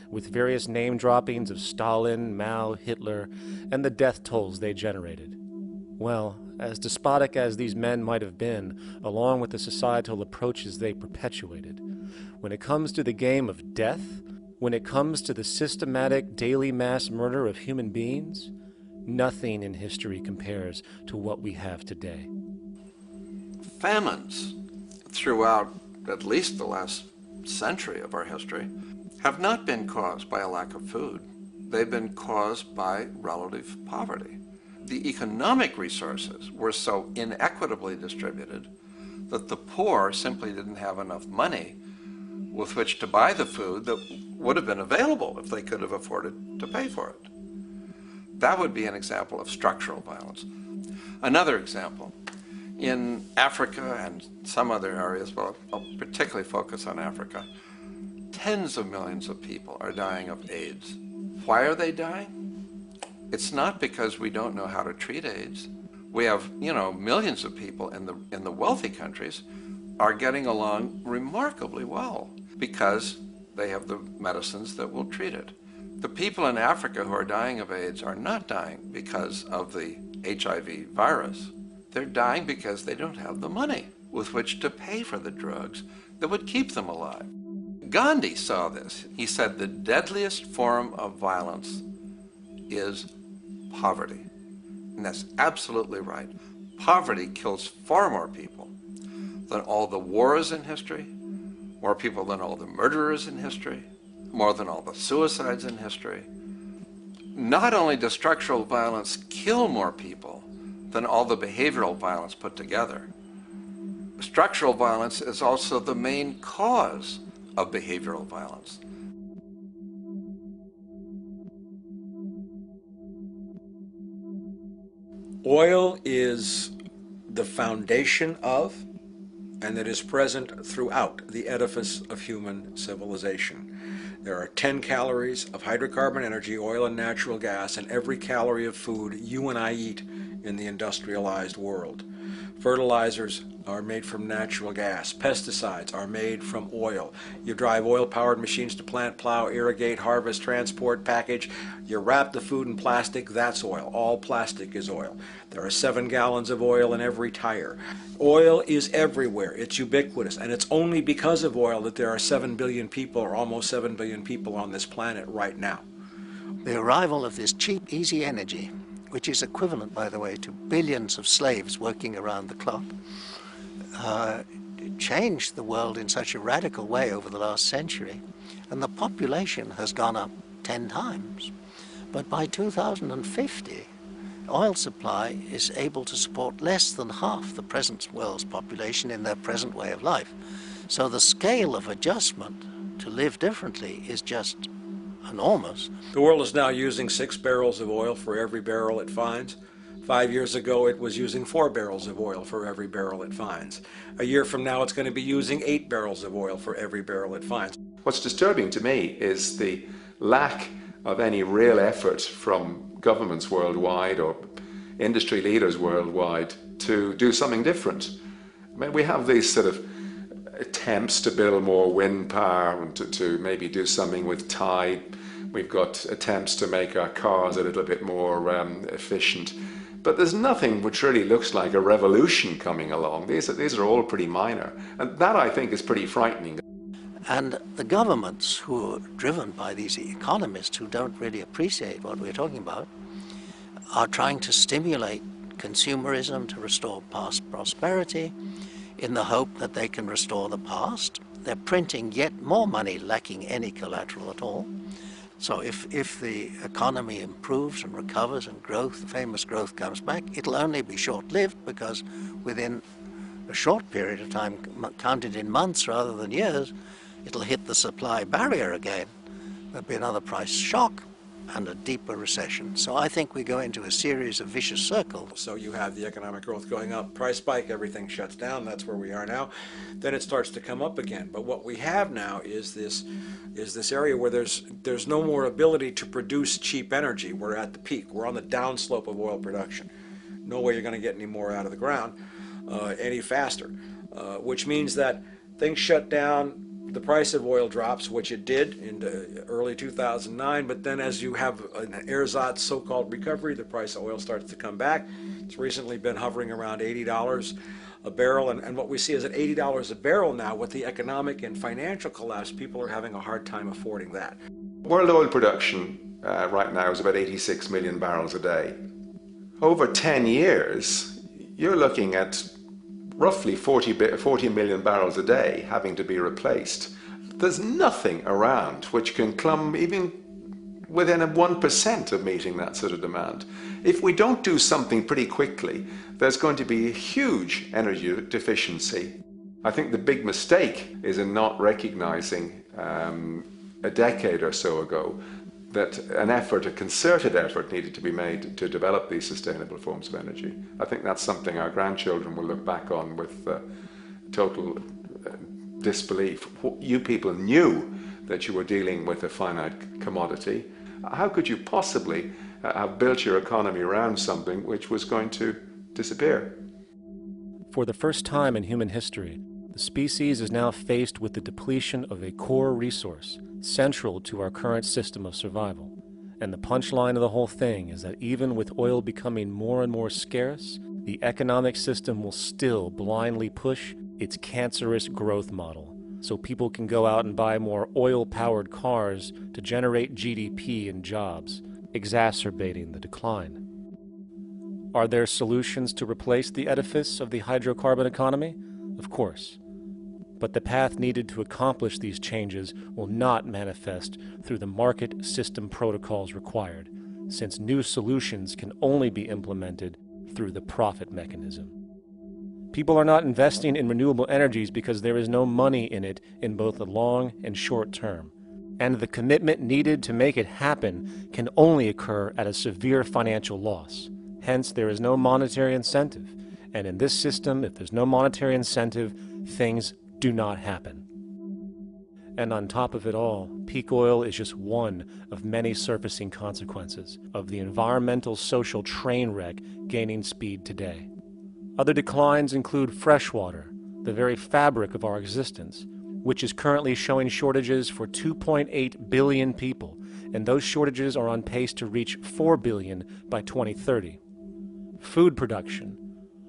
with various name droppings of Stalin, Mao, Hitler, and the death tolls they generated. Well, as despotic as these men might have been, along with the societal approaches they perpetuated, when it comes to the game of death, when it comes to the systematic daily mass murder of human beings, nothing in history compares to what we have today. Famines throughout at least the last century of our history have not been caused by a lack of food. They've been caused by relative poverty. The economic resources were so inequitably distributed that the poor simply didn't have enough money with which to buy the food that would have been available if they could have afforded to pay for it. That would be an example of structural violence. Another example, in Africa and some other areas, but I'll particularly focus on Africa, tens of millions of people are dying of AIDS. Why are they dying? It's not because we don't know how to treat AIDS. We have, millions of people in the wealthy countries are getting along remarkably well because they have the medicines that will treat it. The people in Africa who are dying of AIDS are not dying because of the HIV virus. They're dying because they don't have the money with which to pay for the drugs that would keep them alive. Gandhi saw this. He said the deadliest form of violence is poverty. And that's absolutely right. Poverty kills far more people than all the wars in history, more people than all the murderers in history, more than all the suicides in history. Not only does structural violence kill more people than all the behavioral violence put together, structural violence is also the main cause of behavioral violence. Oil is the foundation of, and it is present throughout the edifice of human civilization. There are 10 calories of hydrocarbon energy, oil and natural gas, in every calorie of food you and I eat in the industrialized world. Fertilizers are made from natural gas. Pesticides are made from oil. You drive oil-powered machines to plant, plow, irrigate, harvest, transport, package. You wrap the food in plastic, that's oil. All plastic is oil. There are 7 gallons of oil in every tire. Oil is everywhere. It's ubiquitous. And it's only because of oil that there are 7 billion people, or almost 7 billion people on this planet right now. The arrival of this cheap, easy energy, which is equivalent, by the way, to billions of slaves working around the clock, changed the world in such a radical way over the last century, and the population has gone up 10 times. But by 2050, oil supply is able to support less than half the present world's population in their present way of life. So the scale of adjustment to live differently is just enormous. The world is now using 6 barrels of oil for every barrel it finds. 5 years ago, it was using 4 barrels of oil for every barrel it finds. A year from now, it's going to be using 8 barrels of oil for every barrel it finds. What's disturbing to me is the lack of any real effort from governments worldwide or industry leaders worldwide to do something different. I mean, we have these sort of attempts to build more wind power and to maybe do something with tide. We've got attempts to make our cars a little bit more efficient. But there's nothing which really looks like a revolution coming along. These are all pretty minor. And that, I think, is pretty frightening. And the governments who are driven by these economists who don't really appreciate what we're talking about are trying to stimulate consumerism to restore past prosperity in the hope that they can restore the past. They're printing yet more money lacking any collateral at all. So if the economy improves and recovers and growth, the famous growth comes back, it'll only be short-lived because within a short period of time, counted in months rather than years, it'll hit the supply barrier again. There'll be another price shock and a deeper recession. So I think we go into a series of vicious circles. So you have the economic growth going up, price spike, everything shuts down, that's where we are now. Then it starts to come up again. But what we have now is this area where there's no more ability to produce cheap energy. We're at the peak. We're on the downslope of oil production. No way you're going to get any more out of the ground any faster, which means that things shut down. The price of oil drops, which it did in early 2009, but then as you have an ersatz so-called recovery, the price of oil starts to come back. It's recently been hovering around $80 a barrel, and what we see is at $80 a barrel now, with the economic and financial collapse, people are having a hard time affording that. World oil production right now is about 86 million barrels a day. Over 10 years, you're looking at roughly 40 million barrels a day having to be replaced. There's nothing around which can come even within 1% of meeting that sort of demand. If we don't do something pretty quickly, there's going to be a huge energy deficiency. I think the big mistake is in not recognizing a decade or so ago that a concerted effort needed to be made to develop these sustainable forms of energy. I think that's something our grandchildren will look back on with total disbelief. You people knew that you were dealing with a finite commodity. How could you possibly have built your economy around something which was going to disappear? For the first time in human history, the species is now faced with the depletion of a core resource central to our current system of survival. And the punchline of the whole thing is that even with oil becoming more and more scarce, the economic system will still blindly push its cancerous growth model, so people can go out and buy more oil-powered cars to generate GDP and jobs, exacerbating the decline. Are there solutions to replace the edifice of the hydrocarbon economy? Of course. But the path needed to accomplish these changes will not manifest through the market system protocols required, since new solutions can only be implemented through the profit mechanism. People are not investing in renewable energies because there is no money in it in both the long and short term, and the commitment needed to make it happen can only occur at a severe financial loss. Hence, there is no monetary incentive, and in this system, if there's no monetary incentive, things do not happen. And on top of it all, peak oil is just one of many surfacing consequences of the environmental social train wreck gaining speed today. Other declines include freshwater, the very fabric of our existence, which is currently showing shortages for 2.8 billion people, and those shortages are on pace to reach 4 billion by 2030. Food production,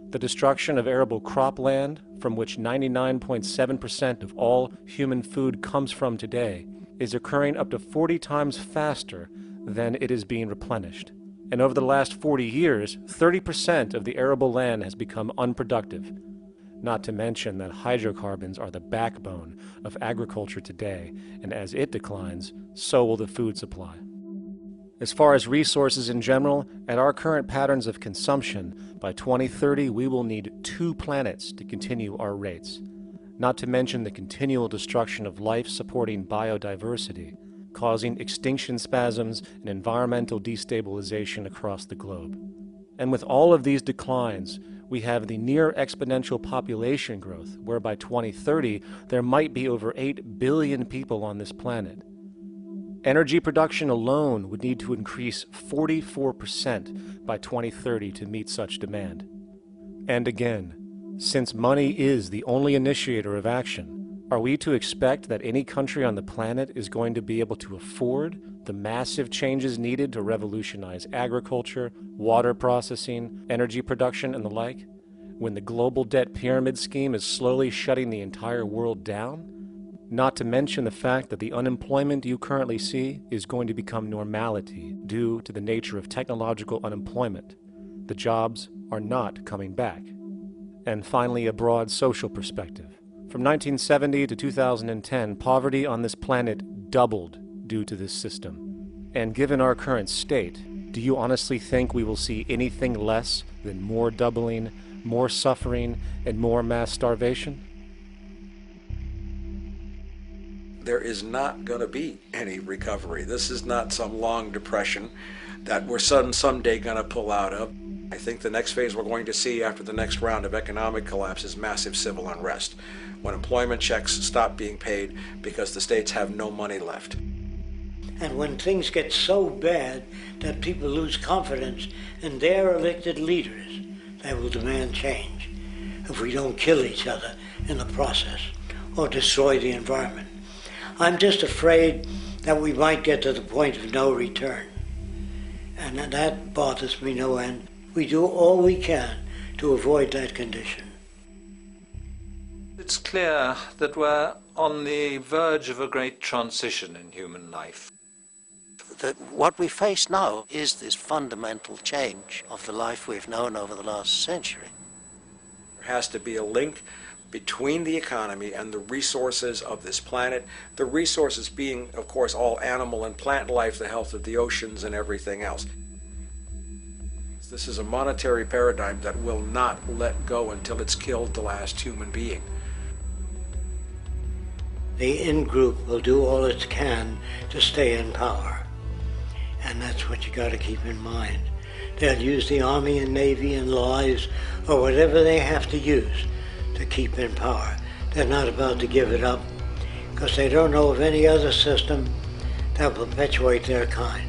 the destruction of arable cropland, from which 99.7% of all human food comes from today, is occurring up to 40 times faster than it is being replenished. And over the last 40 years, 30% of the arable land has become unproductive. Not to mention that hydrocarbons are the backbone of agriculture today, and as it declines, so will the food supply. As far as resources in general, at our current patterns of consumption, by 2030 we will need 2 planets to continue our rates. Not to mention the continual destruction of life-supporting biodiversity, causing extinction spasms and environmental destabilization across the globe. And with all of these declines, we have the near exponential population growth, where by 2030 there might be over 8 billion people on this planet. Energy production alone would need to increase 44% by 2030 to meet such demand. And again, since money is the only initiator of action, are we to expect that any country on the planet is going to be able to afford the massive changes needed to revolutionize agriculture, water processing, energy production, and the like, when the global debt pyramid scheme is slowly shutting the entire world down? Not to mention the fact that the unemployment you currently see is going to become normality due to the nature of technological unemployment. The jobs are not coming back. And finally, a broad social perspective. From 1970 to 2010, poverty on this planet doubled due to this system. And given our current state, do you honestly think we will see anything less than more doubling, more suffering, and more mass starvation? There is not going to be any recovery. This is not some long depression that we're someday going to pull out of. I think the next phase we're going to see after the next round of economic collapse is massive civil unrest, when employment checks stop being paid because the states have no money left. And when things get so bad that people lose confidence in their elected leaders, they will demand change if we don't kill each other in the process or destroy the environment. I'm just afraid that we might get to the point of no return. And that bothers me no end. We do all we can to avoid that condition. It's clear that we're on the verge of a great transition in human life. That what we face now is this fundamental change of the life we've known over the last century. There has to be a link between the economy and the resources of this planet, the resources being, of course, all animal and plant life, the health of the oceans and everything else. This is a monetary paradigm that will not let go until it's killed the last human being. The in-group will do all it can to stay in power. And that's what you got to keep in mind. They'll use the Army and Navy and lies or whatever they have to use to keep in power. They're not about to give it up because they don't know of any other system that will perpetuate their kind.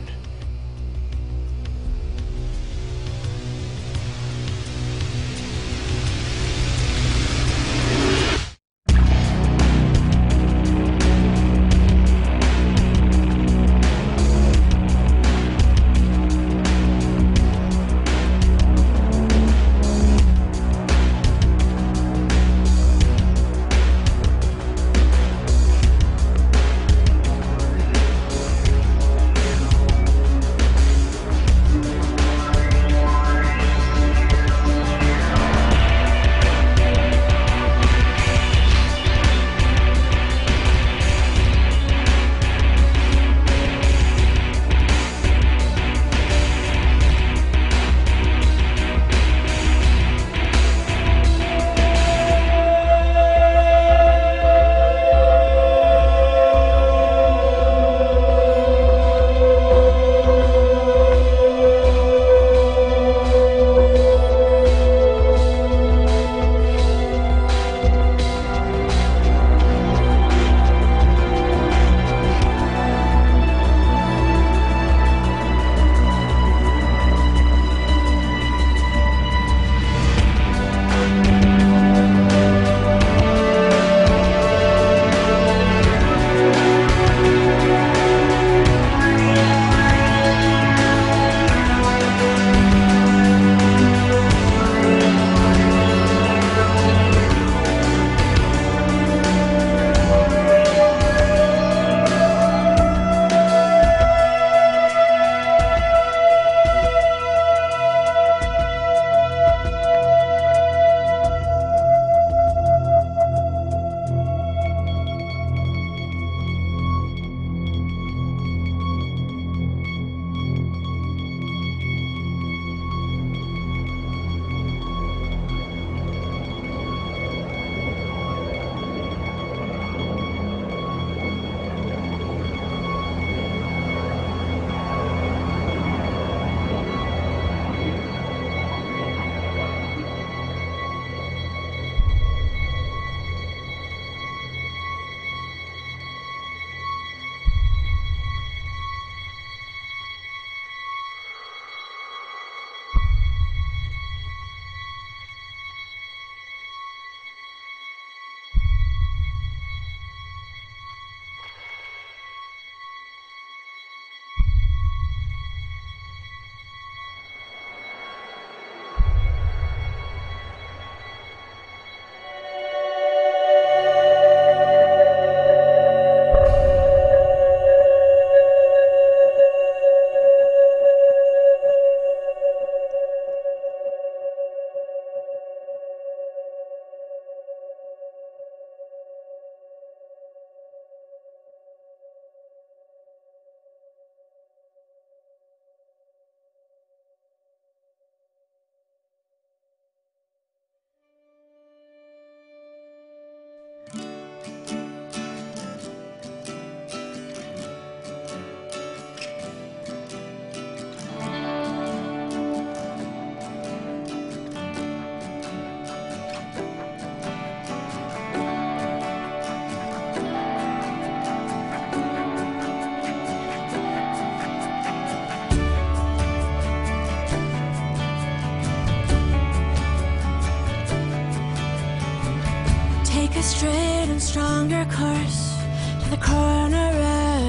a straight and stronger course to the corner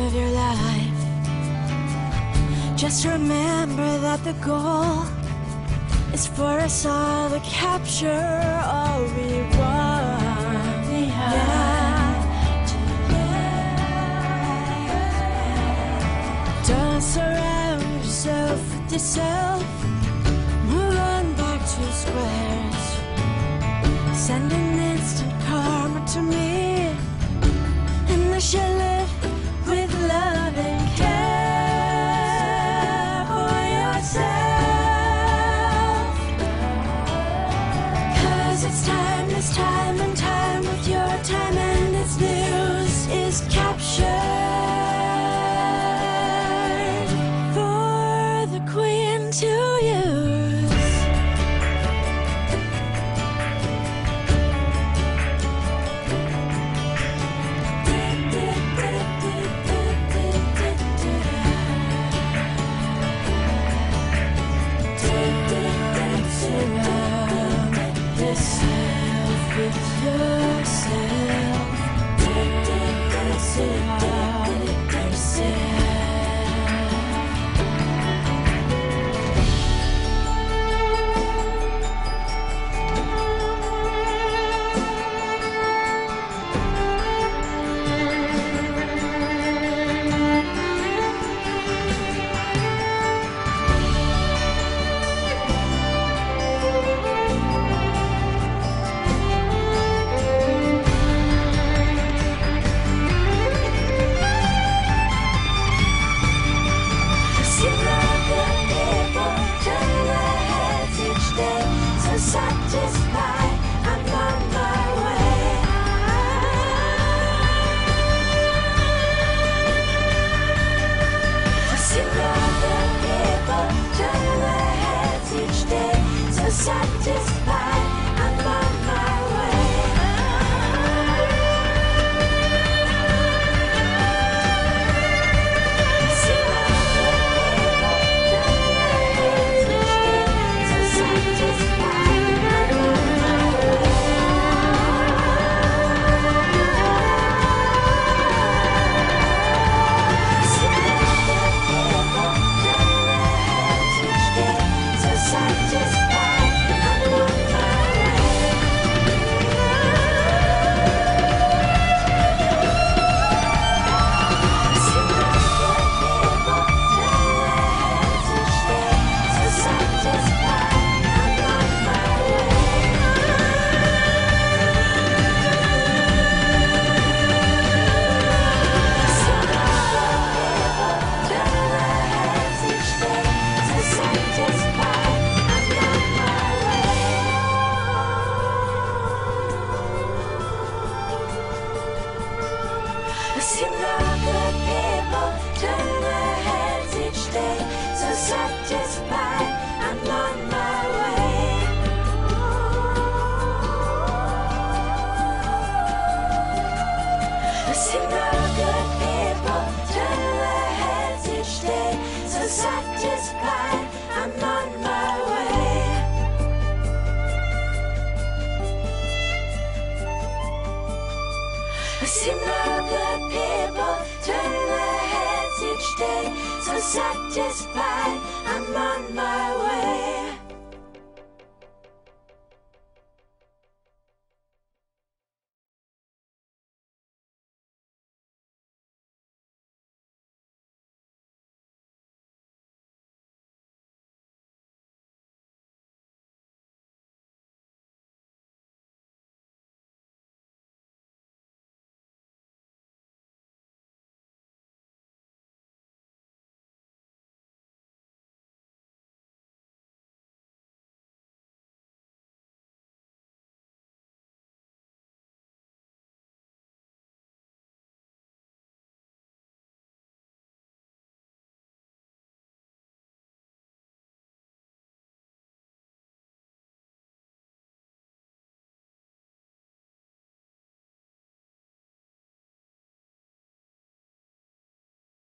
of your life. Just remember that the goal is for us all to capture all we want. We have to don't surround yourself with yourself. Move on back to squares. Send an instant karma to me, and I shall live with love and care for yourself. 'Cause it's time, this time and time with your time, and its news is captured for the Queen to use. Satisfied.